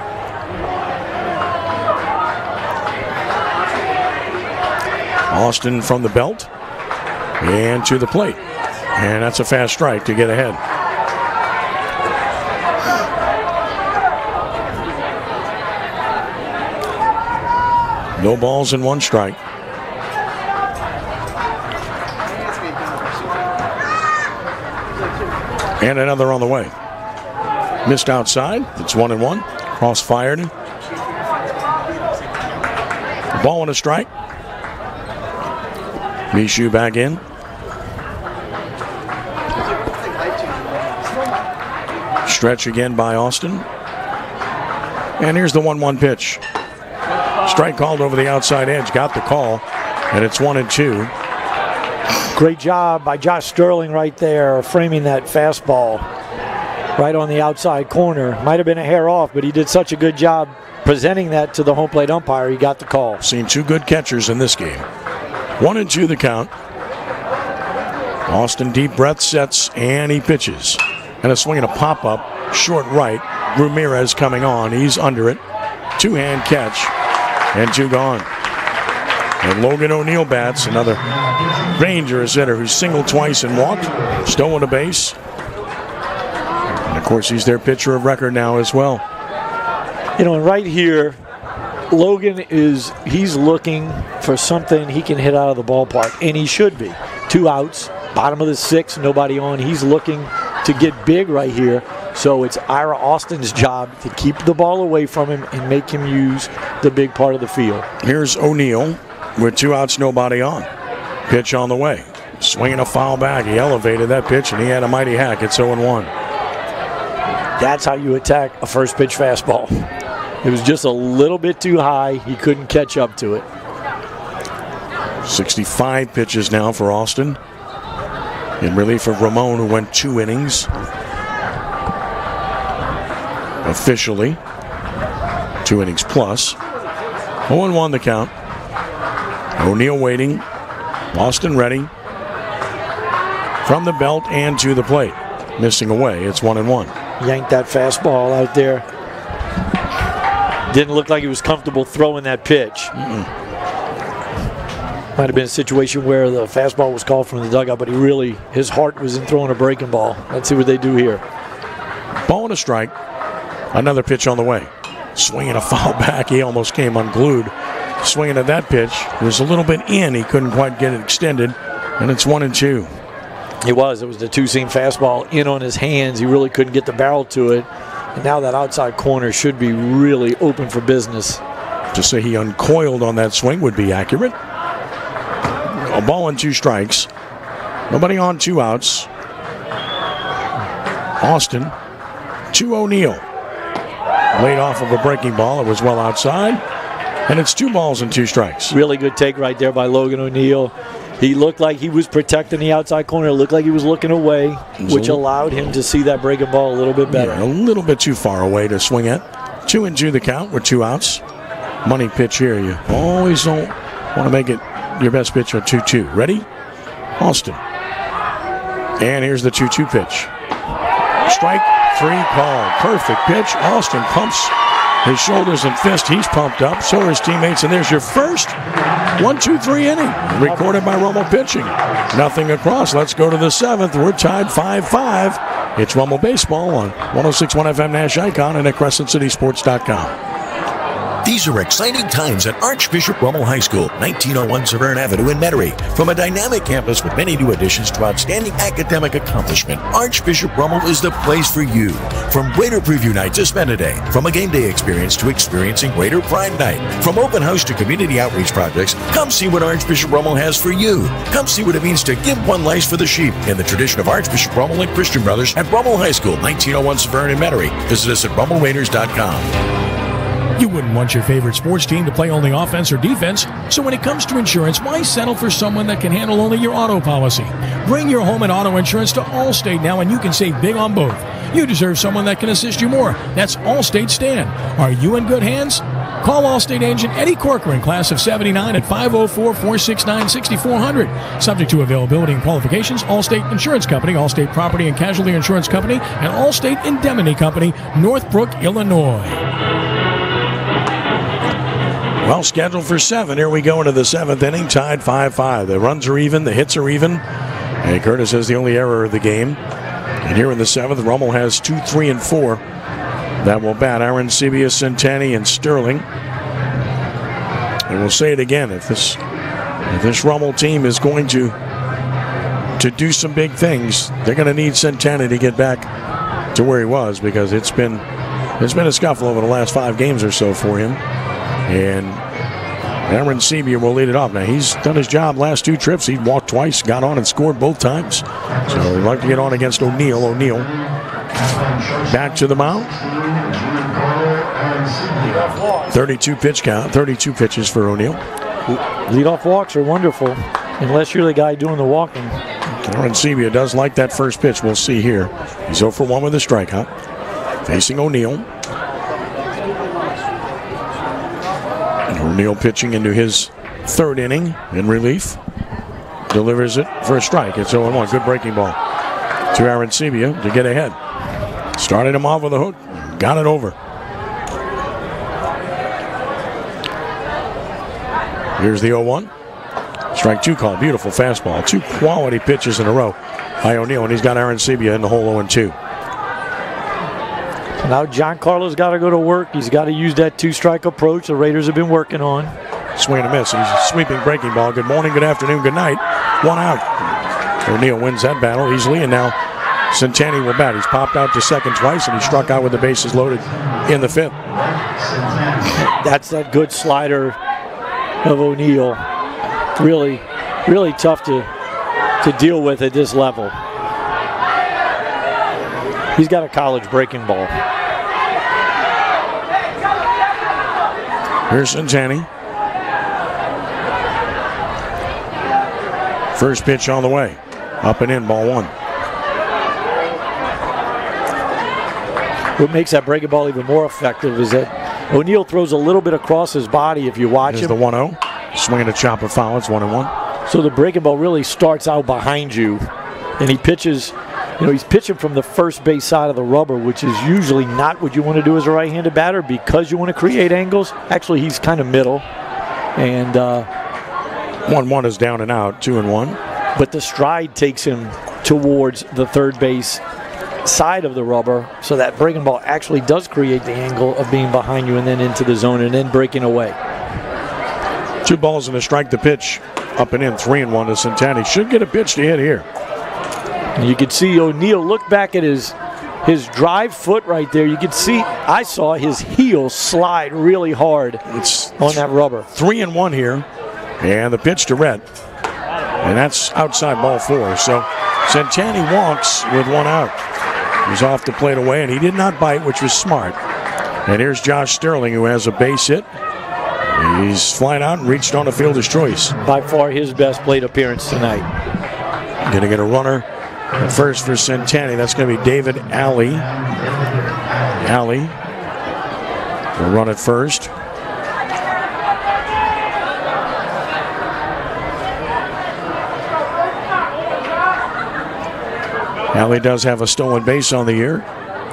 Austin from the belt and to the plate. And that's a fast strike to get ahead. No balls and 1 strike. And another on the way. Missed outside. It's 1-1. Cross fired. Ball and a strike. Michoud back in. Stretch again by Austin. And here's the 1-1 pitch. Strike called over the outside edge. Got the call. And it's 1-2. Great job by Josh Sterling right there, framing that fastball right on the outside corner. Might have been a hair off, but he did such a good job presenting that to the home plate umpire. He got the call. Seen two good catchers in this game. 1-2 the count. Austin deep breath sets, and he pitches. And a swing and a pop-up, short right. Ramirez coming on. He's under it. Two-hand catch, and two gone. And Logan O'Neill bats, another dangerous hitter who singled twice and walked, stolen a base. And of course, he's their pitcher of record now as well. You know, right here, Logan he's looking for something he can hit out of the ballpark, and he should be. 2 outs, bottom of the 6th, nobody on. He's looking to get big right here. So it's Ira Austin's job to keep the ball away from him and make him use the big part of the field. Here's O'Neill with 2 outs, nobody on. Pitch on the way. Swinging a foul back. He elevated that pitch, and he had a mighty hack. It's 0-1. That's how you attack a first pitch fastball. It was just a little bit too high. He couldn't catch up to it. 65 pitches now for Austin. In relief of Ramon, who went 2 innings. Officially. 2 innings plus. 0-1 the count. O'Neill waiting. Austin ready. From the belt and to the plate. Missing away. It's 1-1. Yanked that fastball out there. Didn't look like he was comfortable throwing that pitch. Might have been a situation where the fastball was called from the dugout, but his heart was in throwing a breaking ball. Let's see what they do here. Ball and a strike. Another pitch on the way. Swinging a foul back. He almost came unglued. Swinging at that pitch. It was a little bit in. He couldn't quite get it extended. And it's 1-2. It was the 2-seam fastball in on his hands. He really couldn't get the barrel to it. And now that outside corner should be really open for business. To say he uncoiled on that swing would be accurate. A ball and 2 strikes. Nobody on, 2 outs. Austin to O'Neill. Laid off of a breaking ball. It was well outside. And it's 2 balls and 2 strikes. Really good take right there by Logan O'Neill. He looked like he was protecting the outside corner. It looked like he was looking away, which allowed him to see that breaking ball a little bit better. Yeah, a little bit too far away to swing at. 2-2 the count with 2 outs. Money pitch here. You always don't want to make it your best pitch at 2-2. Ready? Austin. And here's the 2-2 pitch. Strike 3 call. Perfect pitch. Austin pumps his shoulders and fist. He's pumped up. So are his teammates. And there's your first 1-2-3 inning. Recorded by Rummel pitching. Nothing across. Let's go to the 7th. We're tied 5-5. It's Rummel Baseball on 106.1 FM Nash Icon and at CrescentCitySports.com. These are exciting times at Archbishop Rummel High School, 1901 Severn Avenue in Metairie. From a dynamic campus with many new additions to outstanding academic accomplishment, Archbishop Rummel is the place for you. From Raider Preview Night to Spend a Day, from a game day experience to experiencing Raider Pride Night, from open house to community outreach projects, come see what Archbishop Rummel has for you. Come see what it means to give one life for the sheep in the tradition of Archbishop Rummel and Christian Brothers at Rummel High School, 1901 Severn in Metairie. Visit us at RummelRaiders.com. You wouldn't want your favorite sports team to play only offense or defense, so when it comes to insurance, why settle for someone that can handle only your auto policy? Bring your home and auto insurance to Allstate now and you can save big on both. You deserve someone that can assist you more. That's Allstate Stan. Are you in good hands? Call Allstate agent Eddie Corcoran, class of 79 at 504-469-6400. Subject to availability and qualifications, Allstate Insurance Company, Allstate Property and Casualty Insurance Company, and Allstate Indemnity Company, Northbrook, Illinois. Well, scheduled for 7. Here we go into the 7th inning, tied 5-5. The runs are even, the hits are even. And Curtis has the only error of the game. And here in the 7th, Rummel has 2, 3, and 4 that will bat. Aaron Sebius, Centani, and Sterling. And we'll say it again, if this Rummel team is going to do some big things, they're going to need Centani to get back to where he was, because it's been a scuffle over the last 5 games or so for him. And Aaron Sebia will lead it off. Now, he's done his job last 2 trips. He walked twice, got on and scored both times. So he'd like to get on against O'Neill. O'Neill back to the mound. 32 pitch count, 32 pitches for O'Neill. Leadoff walks are wonderful, unless you're the guy doing the walking. Aaron Sebia does like that first pitch. We'll see here. He's 0 for 1 with a strikeout. Facing O'Neill. And O'Neill pitching into his 3rd inning in relief. Delivers it for a strike. It's 0-1. Good breaking ball to Aaron Sebia to get ahead. Started him off with a hook. Got it over. Here's the 0-1. Strike 2 call. Beautiful fastball. 2 quality pitches in a row by O'Neill, and he's got Aaron Sebia in the hole 0-2. Now John Carlo's got to go to work. He's got to use that 2-strike approach the Raiders have been working on. Swing and a miss. He's a sweeping breaking ball. Good morning, good afternoon, good night. 1 out. O'Neill wins that battle easily, and now Centanni will bat. He's popped out to second twice, and he struck out with the bases loaded in the 5th. That's that good slider of O'Neill. Really, really tough to deal with at this level. He's got a college breaking ball. Here's Centanni. First pitch on the way. Up and in, ball 1. What makes that breaking ball even more effective is that O'Neill throws a little bit across his body if you watch him. The 1-0. Swinging a chopper foul. It's 1-1. So the breaking ball really starts out behind you, and he pitches. He's pitching from the first base side of the rubber, which is usually not what you want to do as a right-handed batter because you want to create angles. Actually, he's kind of middle. And 1-1 is down and out, 2-1. But the stride takes him towards the third base side of the rubber, so that breaking ball actually does create the angle of being behind you and then into the zone and then breaking away. 2 balls and a strike to pitch. Up and in, 3-1 to Centanni. Should get a pitch to hit here. You could see O'Neill look back at his drive foot right there. You could see, I saw his heel slide really hard on that rubber. 3-1 here. And the pitch to Rhett. And that's outside ball 4. So Centanni walks with 1 out. He's off the plate away, and he did not bite, which was smart. And here's Josh Sterling, who has a base hit. He's flying out and reached on a fielder's choice. By far his best plate appearance tonight. Going to get a runner at first for Centanni. That's going to be David Alley. Alley will run at first. Alley does have a stolen base on the year,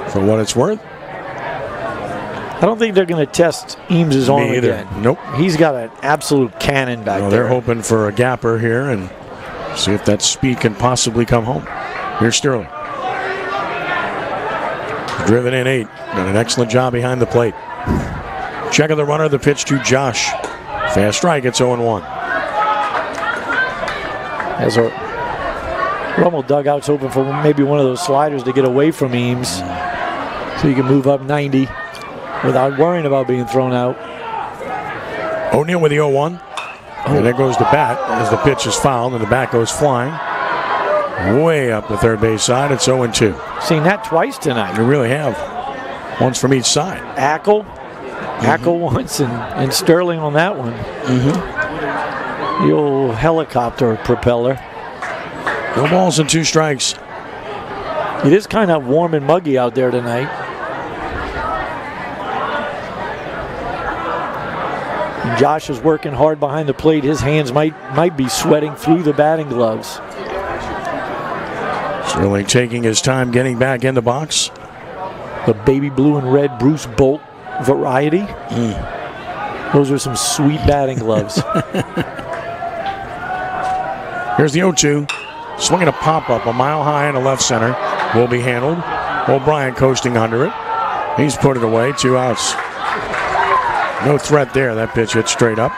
for what it's worth. I don't think they're going to test Eames' arm again. Nope. He's got an absolute cannon back there. They're hoping for a gapper here and see if that speed can possibly come home. Here's Sterling. Driven in 8. Done an excellent job behind the plate. Check of the runner, the pitch to Josh. Fast strike, it's 0-1. As our Rummel dugout's hoping for maybe one of those sliders to get away from Eames so you can move up 90 without worrying about being thrown out. O'Neill with the 0-1. And there goes the bat as the pitch is fouled and the bat goes flying. Way up the third base side. It's 0-2. Seen that twice tonight. You really have. Once from each side. Ackle once and Sterling on that one. The old helicopter propeller. No balls and 2 strikes. It is kind of warm and muggy out there tonight. And Josh is working hard behind the plate. His hands might be sweating through the batting gloves. Sterling taking his time getting back in the box. The baby blue and red Bruce Bolt variety. Those are some sweet batting gloves. Here's the 0-2. Swinging a pop-up a mile high in the left center. Will be handled. O'Brien coasting under it. He's put it away. 2 outs. No threat there. That pitch hit straight up.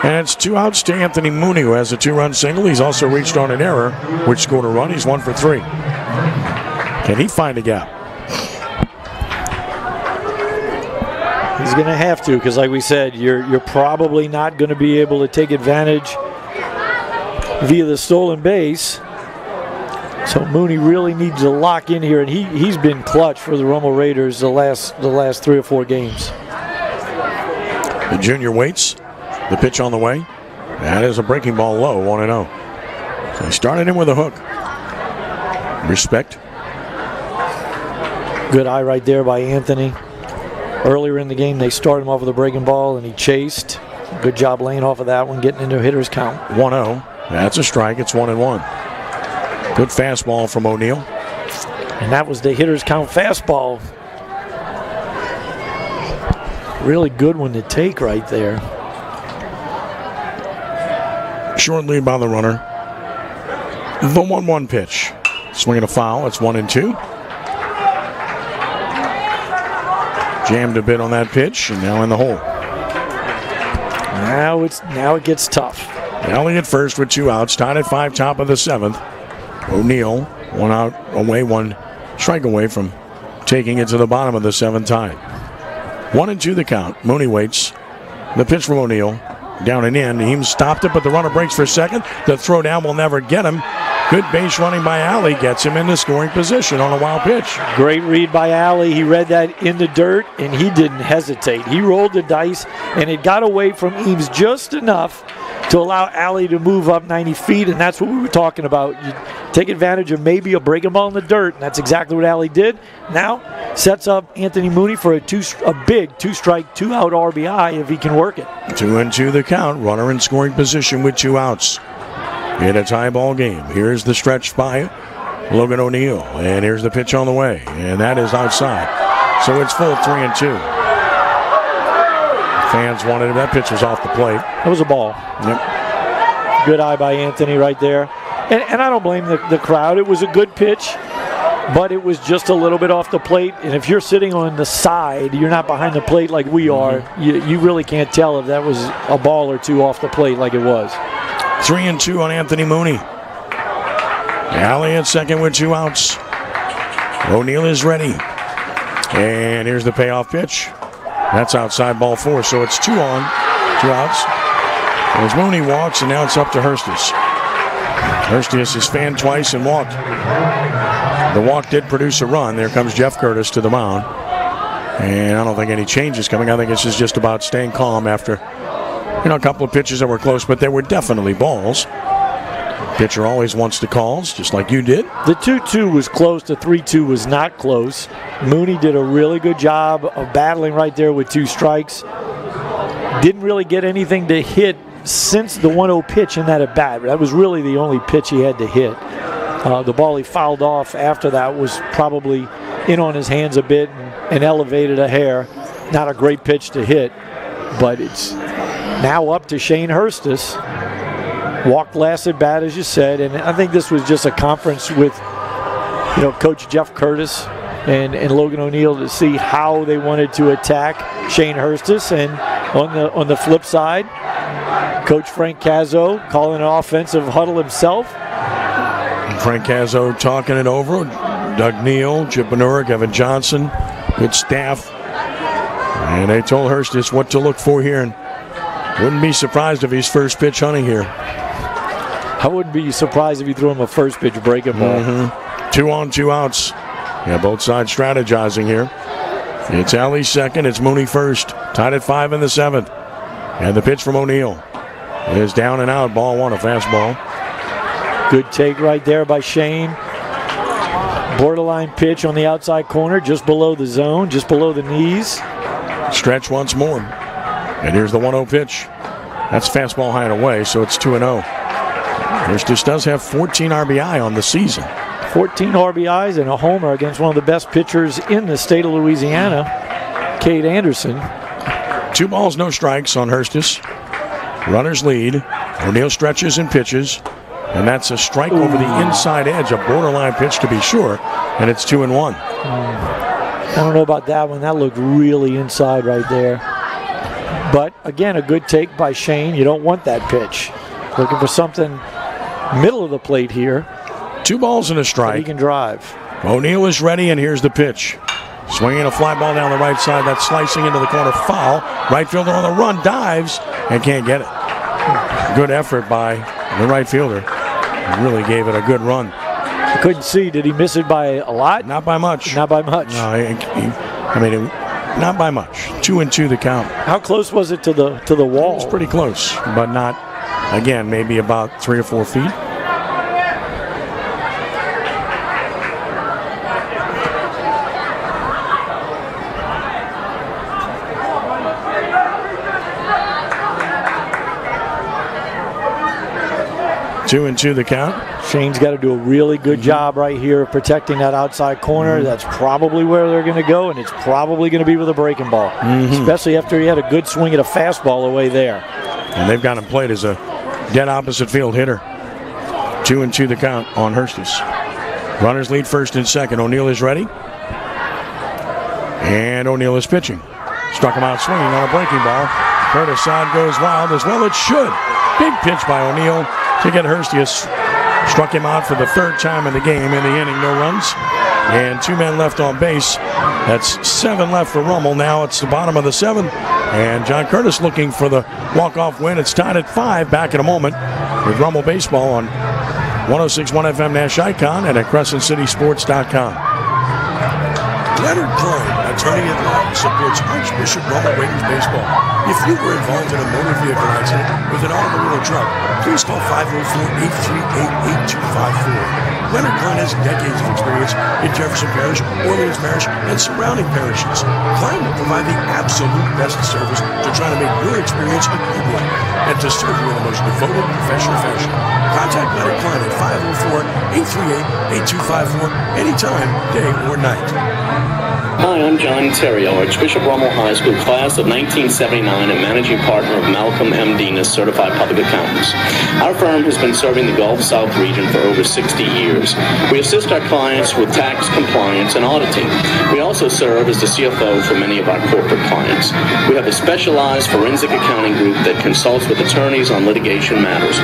And it's 2 outs to Anthony Mooney, who has a 2-run single. He's also reached on an error, which scored a run. He's 1 for 3. Can he find a gap? He's going to have to, because like we said, you're probably not going to be able to take advantage via the stolen base. So Mooney really needs to lock in here, and he's been clutch for the Rummel Raiders the last 3 or 4 games. The junior waits. The pitch on the way. That is a breaking ball low, 1-0. So he started in with a hook. Respect. Good eye right there by Anthony. Earlier in the game, they started him off with a breaking ball, and he chased. Good job laying off of that one, getting into a hitter's count. 1-0. That's a strike. It's 1-1. Good fastball from O'Neill. And that was the hitter's count fastball. Really good one to take right there. Short lead by the runner. The 1-1 pitch. Swinging a foul. It's 1-2. Jammed a bit on that pitch, and now in the hole. Now it gets tough. Elliott first with 2 outs. Tied at 5, top of the 7th. O'Neill, 1 out away, 1 strike away from taking it to the bottom of the 7th tie. 1-2 the count. Mooney waits. The pitch from O'Neill. Down and in. Eames stopped it, but the runner breaks for second. The throw down will never get him. Good base running by Alley gets him into scoring position on a wild pitch. Great read by Alley. He read that in the dirt, and he didn't hesitate. He rolled the dice, and it got away from Eames just enough to allow Alley to move up 90 feet, and that's what we were talking about. You take advantage of maybe a breaking ball in the dirt, and that's exactly what Alley did. Now sets up Anthony Mooney for a big 2-strike, 2-out RBI if he can work it. 2-2 the count. Runner in scoring position with 2 outs. In a tie ball game. Here's the stretch by Logan O'Neill. And here's the pitch on the way. And that is outside. So it's full 3-2. Fans wanted it. That pitch was off the plate. That was a ball. Yep. Good eye by Anthony right there. And I don't blame the crowd. It was a good pitch, but it was just a little bit off the plate. And if you're sitting on the side, you're not behind the plate like we are, you really can't tell if that was a ball or two off the plate like it was. 3-2 on Anthony Mooney. Alley at second with 2 outs. O'Neill is ready. And here's the payoff pitch. That's outside, ball 4. So it's 2 on, 2 outs. As Mooney walks, and now it's up to Hurstiss. Hurstiss is fanned twice and walked. The walk did produce a run. There comes Jeff Curtis to the mound. And I don't think any change is coming. I think this is just about staying calm after a couple of pitches that were close, but they were definitely balls. Pitcher always wants the calls, just like you did. The 2-2 was close. The 3-2 was not close. Mooney did a really good job of battling right there with 2 strikes. Didn't really get anything to hit since the 1-0 pitch in that at bat. That was really the only pitch he had to hit. The ball he fouled off after that was probably in on his hands a bit and elevated a hair. Not a great pitch to hit, but it's now up to Shane Hurstiss. Walked last at bat, as you said, and I think this was just a conference with, Coach Jeff Curtis and Logan O'Neill to see how they wanted to attack Shane Hurstiss. And on the flip side, Coach Frank Cazzo calling an offensive huddle himself. Frank Cazzo talking it over. Doug Neal, Chip Benura, Kevin Johnson, good staff. And they told Hurstiss what to look for here, and wouldn't be surprised if he's first pitch hunting here. I wouldn't be surprised if he threw him a first pitch breaking ball. 2 on, 2 outs. Yeah, both sides strategizing here. It's Alley second. It's Mooney first. Tied at 5 in the 7th. And the pitch from O'Neill is down and out. Ball 1, a fastball. Good take right there by Shane. Borderline pitch on the outside corner, just below the zone, just below the knees. Stretch once more. And here's the 1-0 pitch. That's fastball high and away, so it's 2-0. Hurstiss does have 14 RBI on the season. 14 RBIs and a homer against one of the best pitchers in the state of Louisiana, Cade Anderson. 2 balls, no strikes on Hurstiss. Runners lead. O'Neill stretches and pitches. And that's a strike over the inside edge, a borderline pitch to be sure. And it's 2-1. I don't know about that one. That looked really inside right there. But again, a good take by Shane. You don't want that pitch. Looking for something middle of the plate here. 2 balls and a strike. He can drive. O'Neill is ready, and here's the pitch. Swinging a fly ball down the right side. That's slicing into the corner. Foul. Right fielder on the run. Dives and can't get it. Good effort by the right fielder. He really gave it a good run. I couldn't see. Did he miss it by a lot? Not by much. Not by much. No, not by much. 2-2 the count. How close was it to the wall? It's pretty close, but not, again, maybe about 3 or 4 feet. Two and two the count. Shane's got to do a really good job right here of protecting that outside corner. That's probably where they're going to go, and it's probably going to be with a breaking ball, especially after he had a good swing at a fastball away there. And they've got him played as a dead opposite field hitter. 2-2 the count on Hurstis. Runners lead first and second. O'Neill is ready. And O'Neill is pitching. Struck him out swinging on a breaking ball. Curtis side goes wild as well. It should. Big pitch by O'Neill to get Hurstis. Struck him out for the third time in the game in the inning. No runs. And 2 men left on base. That's 7 left for Rummel. Now it's the bottom of the 7th. And John Curtis looking for the walk-off win. It's tied at 5. Back in a moment with Rummel Baseball on 106.1 FM Nash Icon and at CrescentCitySports.com. Leonard Klein, attorney at law, supports Archbishop Rummel Raiders baseball. If you were involved in a motor vehicle accident with an automobile or truck, please call 504-838-8254. Leonard Klein has decades of experience in Jefferson Parish, Orleans Parish, and surrounding parishes. Klein will provide the absolute best service to try to make your experience a good one and to serve you in the most devoted, professional fashion. Contact Leonard Klein at 504-838-8254 anytime, day or night. Hi, I'm John Terrio, Archbishop Rummel High School class of 1979 and managing partner of Malcolm M. Denis, Certified Public Accountants. Our firm has been serving the Gulf South region for over 60 years. We assist our clients with tax compliance and auditing. We also serve as the CFO for many of our corporate clients. We have a specialized forensic accounting group that consults with attorneys on litigation matters.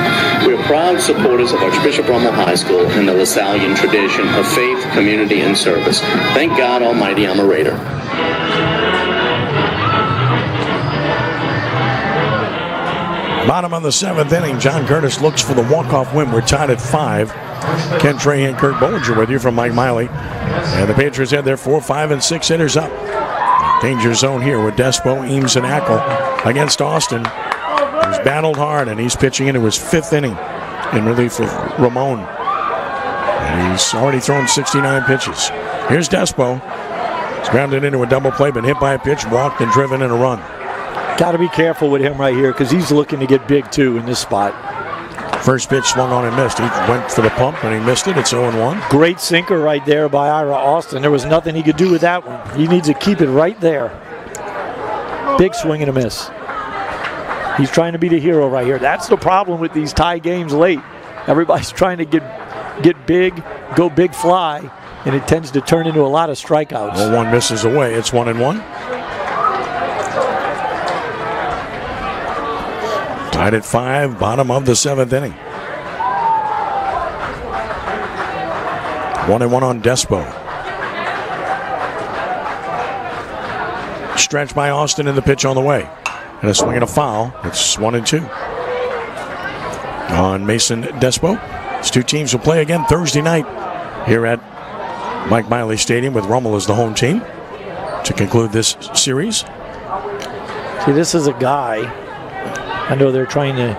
We are proud supporters of Archbishop Rummel High School and the LaSallian tradition of faith, community, and service. Thank God Almighty I'm a Raider. Bottom of the 7th inning, John Curtis looks for the walk-off win. We're tied at 5. Ken Trahan and Kurt Bollinger with you from Mike Miley. And the Patriots had their 4, 5, and 6 hitters up. Danger zone here with Despo, Eames, and Ackle against Austin. He's battled hard, and he's pitching into his 5th inning in relief of Ramon. And he's already thrown 69 pitches. Here's Despo. He's grounded into a double play, been hit by a pitch, walked, and driven in a run. Got to be careful with him right here because he's looking to get big, too, in this spot. First pitch swung on and missed. He went for the pump, and he missed it. It's 0-1. Great sinker right there by Ira Austin. There was nothing he could do with that one. He needs to keep it right there. Big swing and a miss. He's trying to be the hero right here. That's the problem with these tie games late. Everybody's trying to get big, go big fly, and it tends to turn into a lot of strikeouts. 0-1 misses away. It's 1-1. Tied at 5, bottom of the 7th inning. 1-1 on Despo. Stretch by Austin and the pitch on the way. And a swing and a foul. It's 1-2. On Mason Despo. These two teams will play again Thursday night here at Mike Miley Stadium with Rummel as the home team to conclude this series. See, this is a guy, I know they're trying to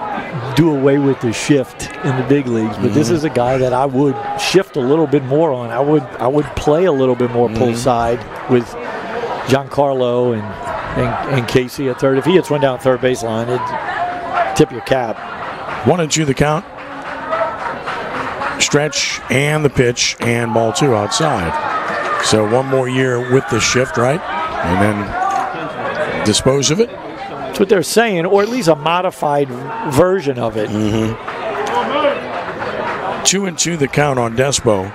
do away with the shift in the big leagues, but this is a guy that I would shift a little bit more on. I would play a little bit more pull side with Giancarlo and Casey at third. If he hits one down third baseline, it'd tip your cap. 1-2 the count. Stretch and the pitch and ball 2 outside. So one more year with the shift, right? And then dispose of it. That's what they're saying, or at least a modified version of it. 2-2 the count on Despo.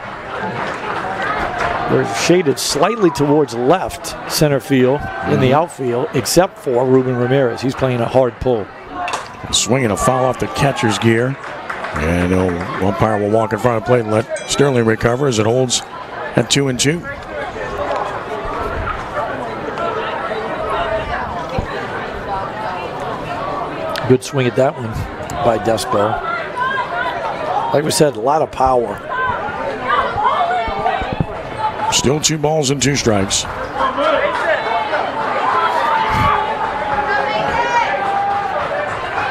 They're shaded slightly towards left center field in the outfield, except for Ruben Ramirez. He's playing a hard pull. Swinging a foul off the catcher's gear. And the umpire will walk in front of the plate and let Sterling recover as it holds at 2-2. Good swing at that one by Despo. Like we said, a lot of power. Still 2 balls and 2 strikes.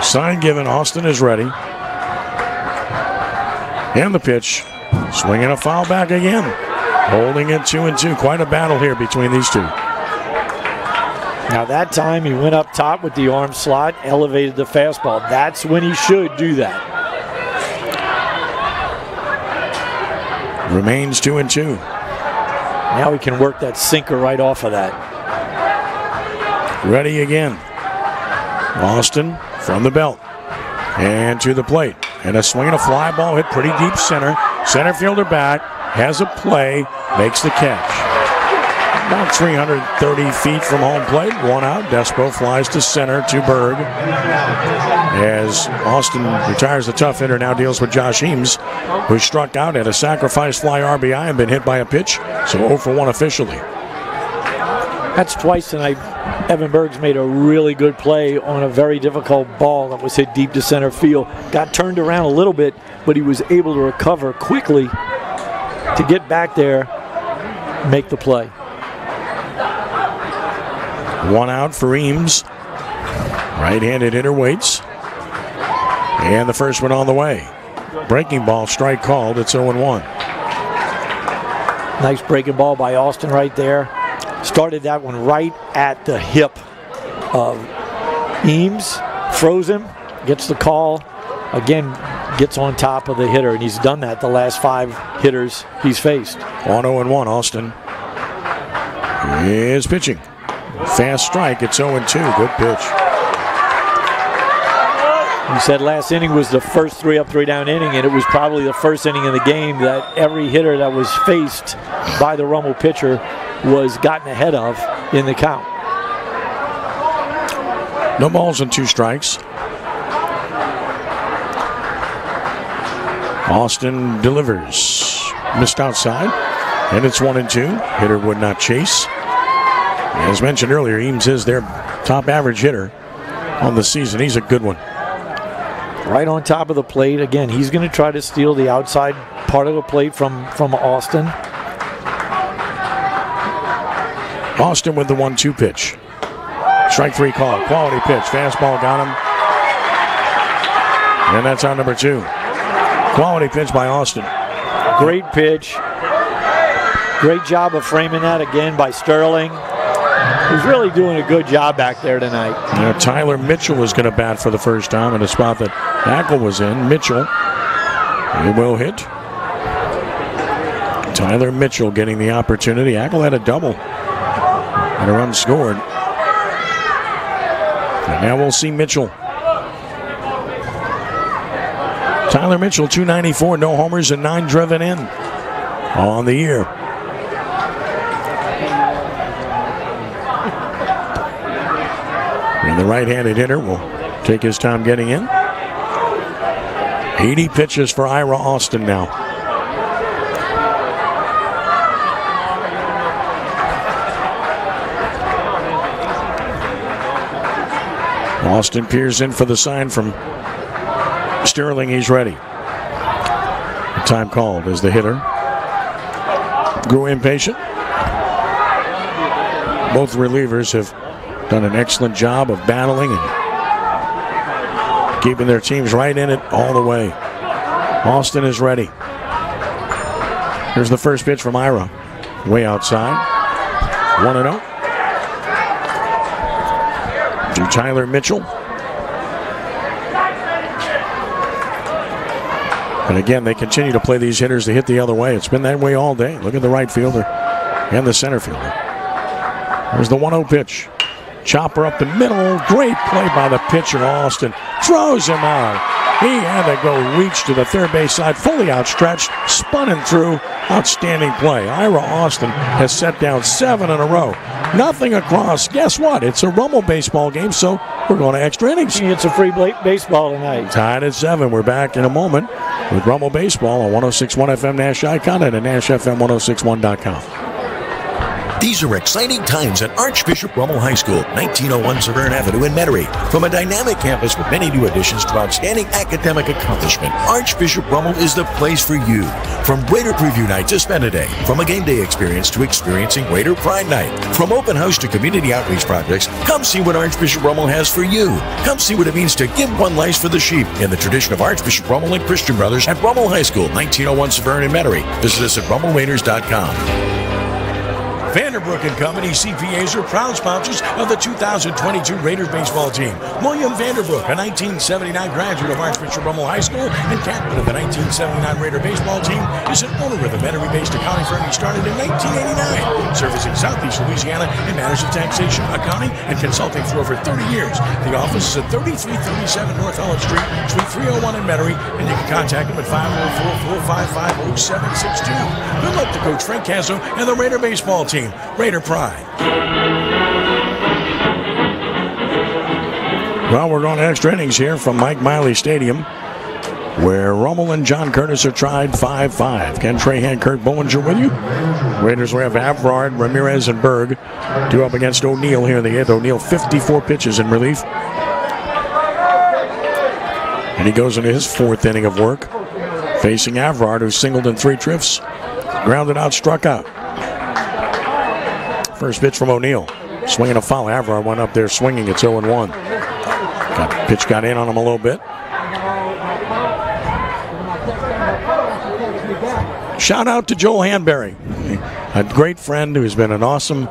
Sign given. Austin is ready. And the pitch. Swinging a foul back again. Holding it 2-2. Quite a battle here between these two. Now that time he went up top with the arm slot, elevated the fastball. That's when he should do that. Remains 2-2. Now he can work that sinker right off of that. Ready again. Austin from the belt. And to the plate. And a swing and a fly ball hit pretty deep center. Center fielder back. Has a play. Makes the catch. About 330 feet from home plate. 1 out. Despo flies to center to Berg. As Austin retires the tough hitter, now deals with Josh Eames, who struck out at a sacrifice fly RBI and been hit by a pitch. So 0 for 1 officially. That's twice tonight. Evan Berg's made a really good play on a very difficult ball that was hit deep to center field. Got turned around a little bit, but he was able to recover quickly to get back there, make the play. 1 out for Eames. Right-handed hitter waits. And the first one on the way. Breaking ball, strike called. It's 0-1. Nice breaking ball by Austin right there. Started that one right at the hip of Eames. Froze him. Gets the call. Again, gets on top of the hitter. And he's done that the last 5 hitters he's faced. On 0-1, Austin is pitching. Fast strike. It's 0-2. Good pitch. You said last inning was the first 3 up, 3 down inning, and it was probably the first inning in the game that every hitter that was faced by the Rummel pitcher was gotten ahead of in the count. No balls and 2 strikes. Austin delivers. Missed outside, and it's 1-2. Hitter would not chase. As mentioned earlier, Eames is their top average hitter on the season. He's a good one. Right on top of the plate. Again, he's going to try to steal the outside part of the plate from Austin. Austin with the 1-2 pitch. Strike 3 call. Quality pitch. Fastball got him. And that's on number 2. Quality pitch by Austin. Great pitch. Great job of framing that again by Sterling. He's really doing a good job back there tonight. Now, Tyler Mitchell was going to bat for the first time in a spot that Ackle was in. Mitchell, he will hit. Tyler Mitchell getting the opportunity. Ackle had a double and a run scored. And now we'll see Mitchell. Tyler Mitchell, 294, no homers and 9 driven in on the year. And the right-handed hitter will take his time getting in. 80 pitches for Ira Austin now. Austin peers in for the sign from Sterling. He's ready. The time called as the hitter grew impatient. Both relievers have done an excellent job of battling and keeping their teams right in it all the way. Austin is ready. Here's the first pitch from Ira. Way outside. 1-0. To Tyler Mitchell. And again, they continue to play these hitters to hit the other way. It's been that way all day. Look at the right fielder and the center fielder. There's the 1-0 pitch. Chopper up the middle. Great play by the pitcher, Austin. Throws him out. He had to go reach to the third base side, fully outstretched, spun him through. Outstanding play. Ira Austin has set down 7 in a row. Nothing across. Guess what? It's a Rummel baseball game, so we're going to extra innings. It's a free baseball tonight. Tied at 7. We're back in a moment with Rummel Baseball on 106.1 FM Nash Icon and at NashFM1061.com. These are exciting times at Archbishop Rummel High School, 1901 Severn Avenue in Metairie. From a dynamic campus with many new additions to outstanding academic accomplishment, Archbishop Rummel is the place for you. From Raider Preview Night to Spend a Day, from a game day experience to experiencing Raider Pride Night, from open house to community outreach projects, come see what Archbishop Rummel has for you. Come see what it means to give one life for the sheep in the tradition of Archbishop Rummel and Christian Brothers at Rummel High School, 1901 Severn in Metairie. Visit us at rummelraiders.com. Vanderbrook & Company CPAs are proud sponsors of the 2022 Raiders baseball team. William Vanderbrook, a 1979 graduate of Archbishop Rummel High School and captain of the 1979 Raider baseball team, is an owner of the Metairie-based accounting firm he started in 1989, servicing Southeast Louisiana in matters of taxation, accounting, and consulting for over 30 years. The office is at 3337 North Elliott Street, Suite 301 in Metairie, and you can contact him at 504-455-0762. Good luck to Coach Frank Cazzo and the Raider baseball team. Raider Pride. Well, we're going to extra innings here from Mike Miley Stadium, where Rummel and John Curtis are tied 5-5. Ken Trahan, Kurt Bollinger with you. Raiders will have Avrard, Ramirez, and Berg due up against O'Neill here in the 8th. O'Neill 54 pitches in relief. And he goes into his 4th inning of work, facing Avrard, who singled in 3 trips, grounded out, struck out. First pitch from O'Neill. Swinging a foul. Avrard went up there swinging. It's 0-1. Pitch got in on him a little bit. Shout out to Joel Hanberry, a great friend who's been an awesome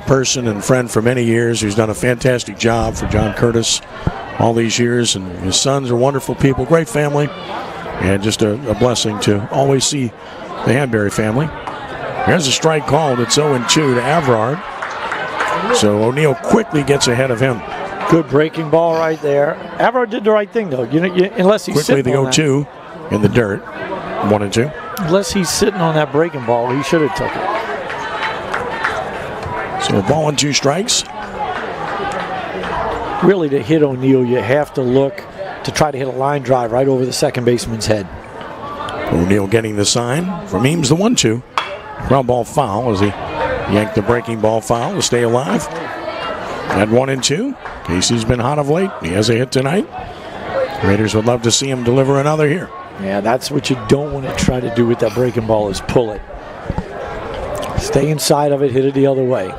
person and friend for many years, who's done a fantastic job for John Curtis all these years. And his sons are wonderful people, great family, and just a blessing to always see the Hanberry family. Here's a strike called. It's 0-2 to Avrard. So O'Neill quickly gets ahead of him. Good breaking ball right there. Avrard did the right thing, though. Unless he's quickly the 0-2 in the dirt. 1-2. Unless he's sitting on that breaking ball, he should have took it. So a ball and 2 strikes. Really, to hit O'Neill, you have to look to try to hit a line drive right over the second baseman's head. O'Neill getting the sign from Eames, the 1-2. Ground ball foul as he yanked the breaking ball foul to stay alive. At 1-2. Casey's been hot of late. He has a hit tonight. Raiders would love to see him deliver another here. Yeah, that's what you don't want to try to do with that breaking ball, is pull it. Stay inside of it, hit it the other way.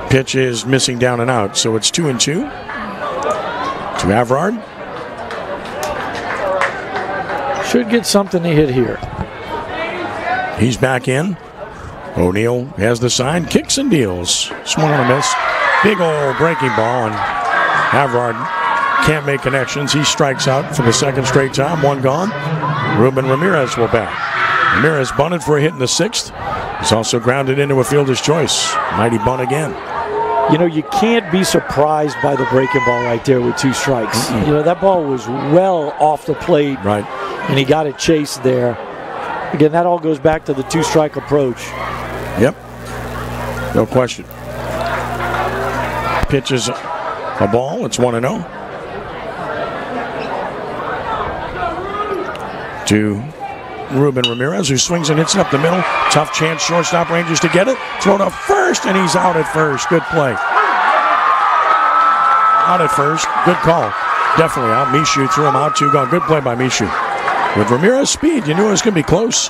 Pitch is missing down and out, so it's 2-2 to Avrard. Should get something to hit here. He's back in. O'Neill has the sign, kicks and deals. Swung on a miss. Big old breaking ball, and Avrard can't make connections. He strikes out for the 2nd straight time. 1 gone. Ruben Ramirez will bat. Ramirez bunted for a hit in the 6th. He's also grounded into a fielder's choice. Mighty bunt again. You can't be surprised by the breaking ball right there with 2 strikes. Mm-mm. That ball was well off the plate. Right. And he got it chased there. Again, that all goes back to the 2-strike approach. Yep. No question. Pitches a ball. It's 1-0. To Ruben Ramirez, who swings and hits it up the middle. Tough chance, shortstop Rangers to get it. Throw to first, and he's out at first. Good play. Out at first. Good call. Definitely out. Mishu threw him out. 2 gone. Good play by Mishu. With Ramirez's speed, you knew it was going to be close.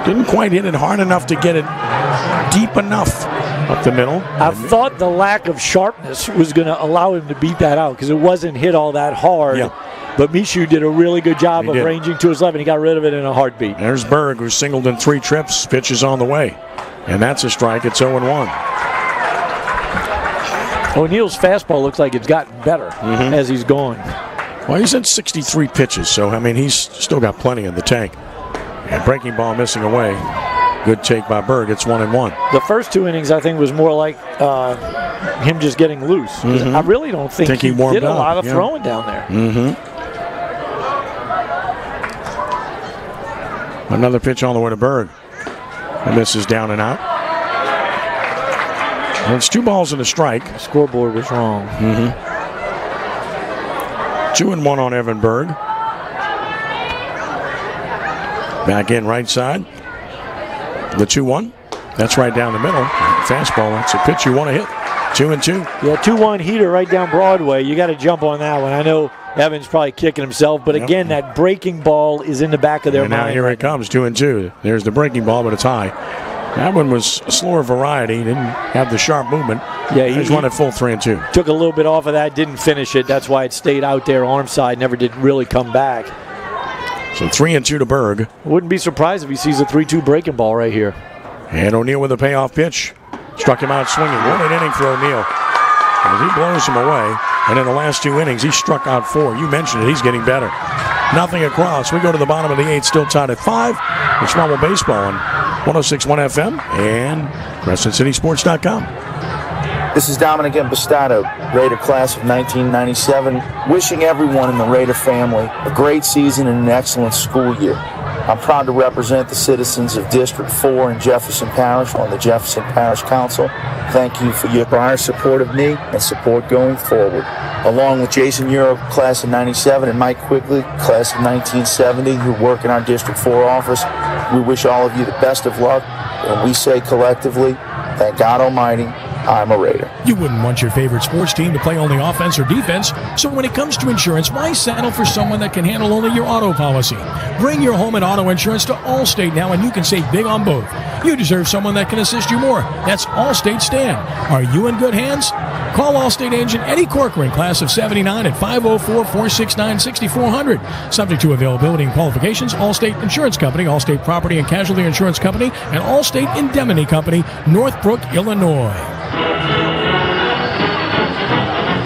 Didn't quite hit it hard enough to get it deep enough up the middle. I thought the lack of sharpness was going to allow him to beat that out because it wasn't hit all that hard. Yeah. But Mishu did a really good job of ranging to his left, and he got rid of it in a heartbeat. There's Berg, who singled in 3 trips. Pitch is on the way. And that's a strike. It's 0-1. O'Neill's fastball looks like it's gotten better as he's going. Well, he's at 63 pitches, so, he's still got plenty in the tank. And breaking ball missing away. Good take by Berg. It's 1-1. The first 2 innings, I think, was more like him just getting loose. I really don't think he did a lot of throwing down there. Another pitch on the way to Berg. And this is down and out. And it's 2 balls and a strike. The scoreboard was wrong. 2-1 on Evan Berg. Back in right side. The 2-1. That's right down the middle. Fastball, that's a pitch you want to hit. 2-2. Yeah, 2-1 heater right down Broadway. You got to jump on that one. I know Evans probably kicking himself, but again, that breaking ball is in the back of their mind. And now here it comes, 2-2. There's the breaking ball, but it's high. That one was a slower variety. Didn't have the sharp movement. Yeah, he's run at full 3-2. Took a little bit off of that, didn't finish it. That's why it stayed out there arm side, never did really come back. So 3-2 to Berg. Wouldn't be surprised if he sees a 3-2 breaking ball right here. And O'Neill with a payoff pitch. Struck him out swinging. What an inning for O'Neill. He blows him away. And in the last 2 innings, he struck out 4. You mentioned it. He's getting better. Nothing across. We go to the bottom of the 8th, still tied at 5. It's Rummel Baseball on 106.1 FM and CrescentCitySports.com. This is Dominic Impastato, Raider class of 1997, wishing everyone in the Raider family a great season and an excellent school year. I'm proud to represent the citizens of District 4 in Jefferson Parish on the Jefferson Parish Council. Thank you for your prior support of me and support going forward. Along with Jason Euro, class of 97, and Mike Quigley, class of 1970, who work in our District 4 office, we wish all of you the best of luck, and we say collectively, thank God Almighty, I'm a Raider. You wouldn't want your favorite sports team to play only offense or defense, so when it comes to insurance, why settle for someone that can handle only your auto policy? Bring your home and auto insurance to Allstate now, and you can save big on both. You deserve someone that can assist you more. That's Allstate Stan. Are you in good hands? Call Allstate agent Eddie Corcoran, class of 79, at 504-469-6400. Subject to availability and qualifications, Allstate Insurance Company, Allstate Property and Casualty Insurance Company, and Allstate Indemnity Company, Northbrook, Illinois.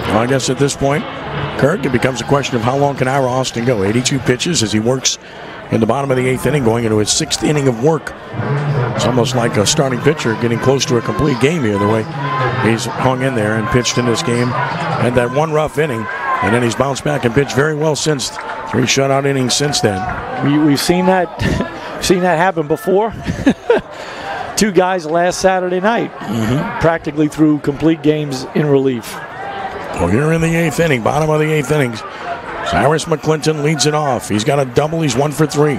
Well, I guess at this point, Kirk, it becomes a question of how long can Ira Austin go. 82 pitches as he works in the bottom of the 8th inning, going into his 6th inning of work. It's almost like a starting pitcher getting close to a complete game here, the way he's hung in there and pitched in this game. And that one rough inning, and then he's bounced back and pitched very well since. 3 shutout innings since then. We've seen that happen before. 2 guys last Saturday night, practically threw complete games in relief. Well, here in the 8th inning, bottom of the 8th innings, Cyrus McClinton leads it off. He's got a double. He's 1 for 3.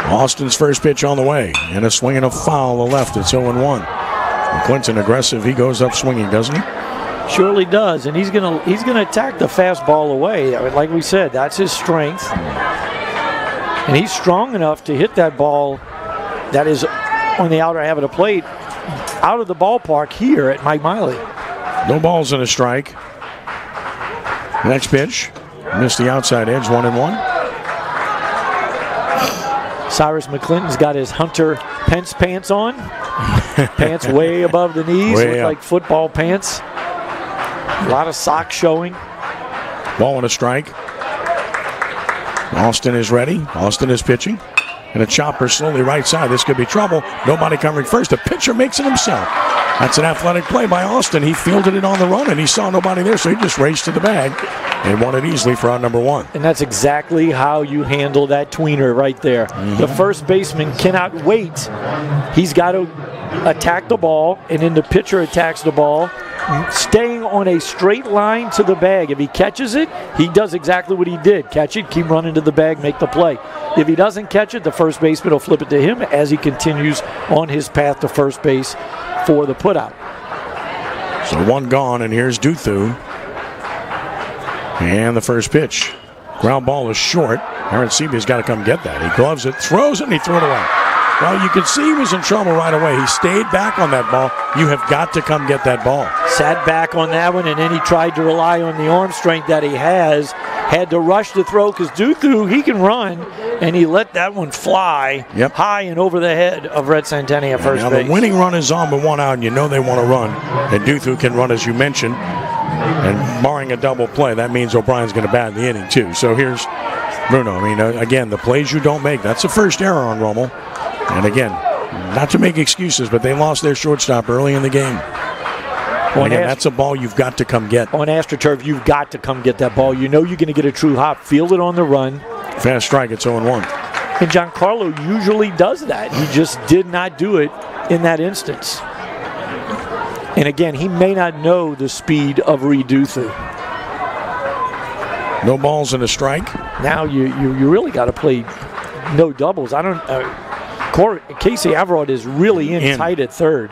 Austin's first pitch on the way, and a swing and a foul to left. It's 0-1. McClinton aggressive. He goes up swinging, doesn't he? Surely does, and he's gonna attack the fastball away. I mean, like we said, that's his strength, and he's strong enough to hit that ball that is on the outer half of the plate, out of the ballpark here at Mike Miley. No balls and a strike. Next pitch, missed the outside edge, 1-1. Cyrus McClinton's got his Hunter Pence pants on. Pants way above the knees, look like football pants. A lot of socks showing. Ball and a strike. Austin is ready. Austin is pitching. And a chopper slowly right side. This could be trouble. Nobody covering first. The pitcher makes it himself. That's an athletic play by Austin. He fielded it on the run, and he saw nobody there, so he just raced to the bag and won it easily for out number 1. And that's exactly how you handle that tweener right there. The first baseman cannot wait. He's got to attack the ball, and then the pitcher attacks the ball, staying on a straight line to the bag. If he catches it, he does exactly what he did. Catch it, keep running to the bag, make the play. If he doesn't catch it, the first baseman will flip it to him as he continues on his path to first base for the putout. So 1 gone, and here's Duthu. And the first pitch. Ground ball is short. Aaron Seaby's got to come get that. He gloves it, throws it, and he threw it away. Well, you could see he was in trouble right away. He stayed back on that ball. You have got to come get that ball. Sat back on that one, and then he tried to rely on the arm strength that he has. Had to rush to throw because Duthu, he can run, and he let that one fly high and over the head of Red Santani at first base. Now the winning run is on with 1 out, and you know they want to run. And Duthu can run, as you mentioned. And barring a double play, that means O'Brien's going to bat in the inning, too. So here's Bruno. I mean, again, the plays you don't make. That's the first error on Rummel. And again, not to make excuses, but they lost their shortstop early in the game. Again, that's a ball you've got to come get. On AstroTurf, you've got to come get that ball. You know you're going to get a true hop. Field it on the run. Fast strike, it's 0-1. And Giancarlo usually does that. He just did not do it in that instance. And again, he may not know the speed of Duthu. No balls and a strike. Now you really got to play no doubles. Casey Averard is really in tight at third.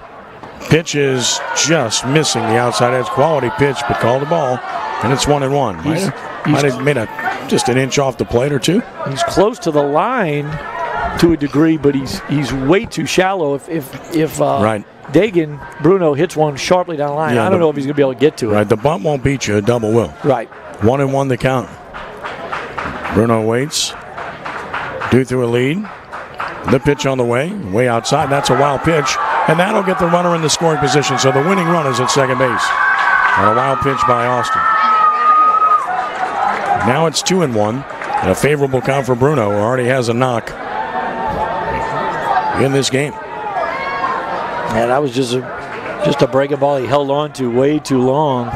Pitch is just missing the outside edge. Quality pitch, but called the ball, and it's 1-1. Might have made just an inch off the plate or two. He's close to the line to a degree, but he's way too shallow. If Dagan Bruno hits one sharply down the line, I don't know if he's going to be able to get to it. Right, the bunt won't beat you, a double will. Right. 1-1 the count. Bruno waits. Due through a lead. The pitch on the way outside. That's a wild pitch, and that'll get the runner in the scoring position. So the winning run is at second base. And a wild pitch by Austin. Now it's 2-1. And a favorable count for Bruno, who already has a knock in this game. Yeah, that was just a breaking ball he held on to way too long.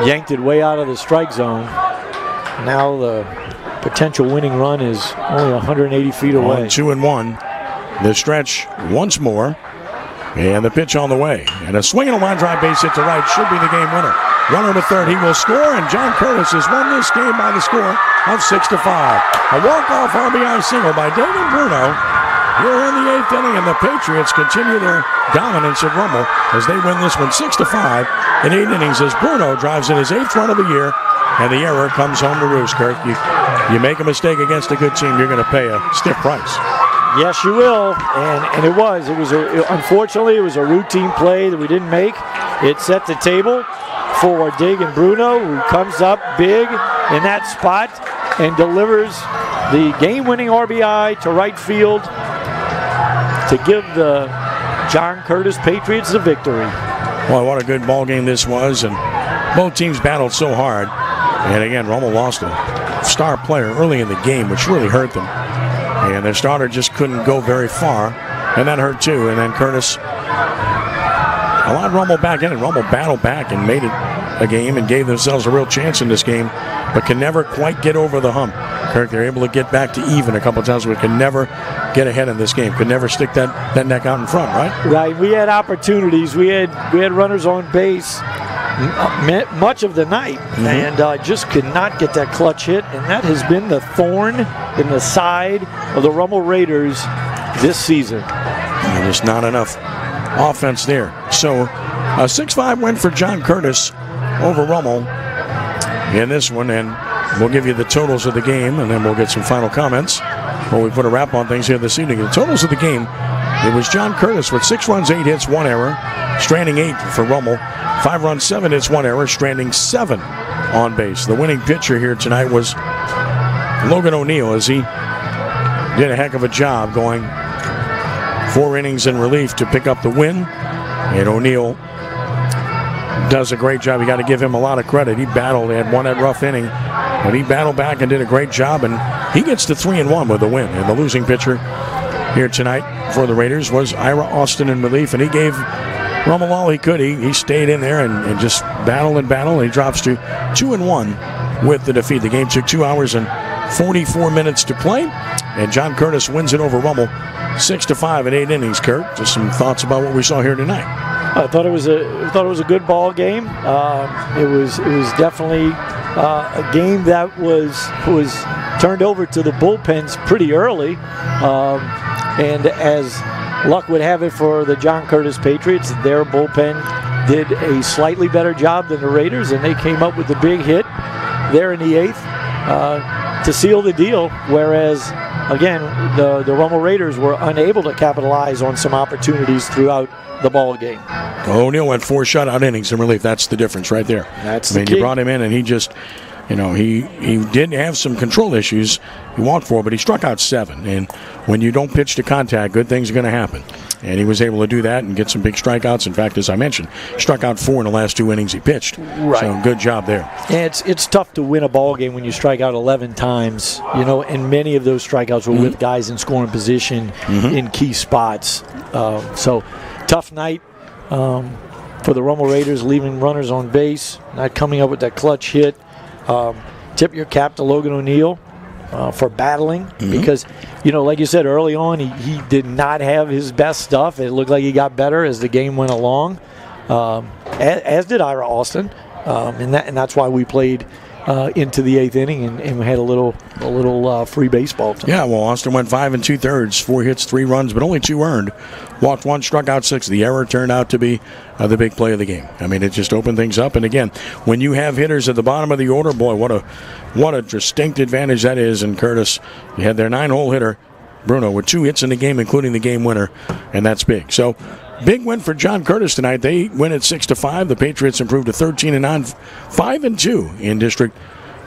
Yanked it way out of the strike zone. Now the potential winning run is only 180 feet away. 2-1. The stretch once more. And the pitch on the way. And a swing and a line drive base hit to right should be the game winner. Runner to third, he will score, and John Curtis has won this game by the score of 6-5. A walk-off RBI single by Dagan Bruno. Here in the 8th inning, and the Patriots continue their dominance at Rummel as they win this one 6-5 in 8 innings as Bruno drives in his 8th run of the year, and the error comes home to roost, Kirk. You make a mistake against a good team, you're going to pay a stiff price. Yes, you will, and it was. Unfortunately, it was a routine play that we didn't make. It set the table for Dagan Bruno, who comes up big in that spot and delivers the game-winning RBI to right field to give the John Curtis Patriots the victory. Well, what a good ball game this was, and both teams battled so hard. And again, Rummel lost a star player early in the game, which really hurt them. And their starter just couldn't go very far, and that hurt too. And then Curtis allowed Rummel back in, and Rummel battled back and made it a game and gave themselves a real chance in this game, but can never quite get over the hump. Kirk, they're able to get back to even a couple of times, but can never get ahead in this game. Could never stick that neck out in front, right? Right. We had opportunities. We had runners on base much of the night, and just could not get that clutch hit, and that has been the thorn in the side of the Rummel Raiders this season. And there's not enough offense there. So a 6-5 win for John Curtis over Rummel in this one, and we'll give you the totals of the game, and then we'll get some final comments when we put a wrap on things here this evening. The totals of the game, it was John Curtis with 6 runs, 8 hits, 1 error, stranding 8 for Rummel. 5 runs, 7 hits, 1 error, stranding 7 on base. The winning pitcher here tonight was Logan O'Neill, as he did a heck of a job going 4 innings in relief to pick up the win. And O'Neill does a great job. You got to give him a lot of credit. He battled, he had one that rough inning, but he battled back and did a great job, and he gets to 3-1 with the win. And the losing pitcher here tonight for the Raiders was Ira Austin in relief, and he gave Rummel all he could. He stayed in there and just battled and battled, and he drops to 2-1 with the defeat. The game took 2 hours and 44 minutes to play, and John Curtis wins it over Rummel 6-5 in 8 innings. Kurt, just some thoughts about what we saw here tonight. I thought it was a good ball game. It was definitely a game that was turned over to the bullpens pretty early, and as luck would have it for the John Curtis Patriots, their bullpen did a slightly better job than the Raiders, and they came up with the big hit there in the 8th to seal the deal, whereas, again, the Rummel Raiders were unable to capitalize on some opportunities throughout the ball game. O'Neill went 4 shutout innings in relief. That's the difference right there. You brought him in, and he just, he did have some control issues. He walked 4, but he struck out 7. And when you don't pitch to contact, good things are going to happen. And he was able to do that and get some big strikeouts. In fact, as I mentioned, struck out 4 in the last 2 innings he pitched. Right. So good job there. And it's tough to win a ball game when you strike out 11 times, and many of those strikeouts were with guys in scoring position in key spots. So tough night for the Rummel Raiders, leaving runners on base, not coming up with that clutch hit. Tip your cap to Logan O'Neill for battling because, like you said early on, he did not have his best stuff. It looked like he got better as the game went along, as did Ira Austin, and that's why we played into the 8th inning and had a little free baseball time. Yeah, well, Austin went 5 2/3, 4 hits, 3 runs, but only 2 earned. Walked 1, struck out 6. The error turned out to be the big play of the game. I mean, it just opened things up. And again, when you have hitters at the bottom of the order, boy, what a distinct advantage that is. And Curtis, you had their 9-hole hitter, Bruno, with 2 hits in the game, including the game winner, and that's big. So, big win for John Curtis tonight. They win at 6-5. The Patriots improved to 13-9, 5-2 in District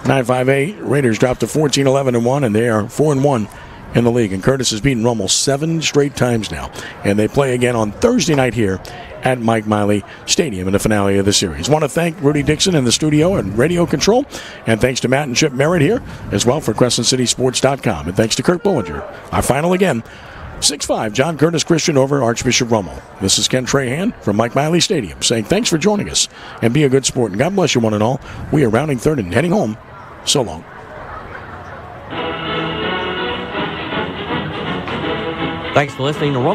9-5A. Raiders dropped to 14-11-1, and they are 4-1 in the league. And Curtis has beaten Rummel 7 straight times now. And they play again on Thursday night here at Mike Miley Stadium in the finale of the series. I want to thank Rudy Dixon in the studio and radio control. And thanks to Matt and Chip Merritt here as well for CrescentCitySports.com. And thanks to Kirk Bullinger. Our final again, 6-5, John Curtis Christian over Archbishop Rummel. This is Ken Trahan from Mike Miley Stadium saying thanks for joining us and be a good sport. And God bless you one and all. We are rounding third and heading home. So long. Thanks for listening to Rummel.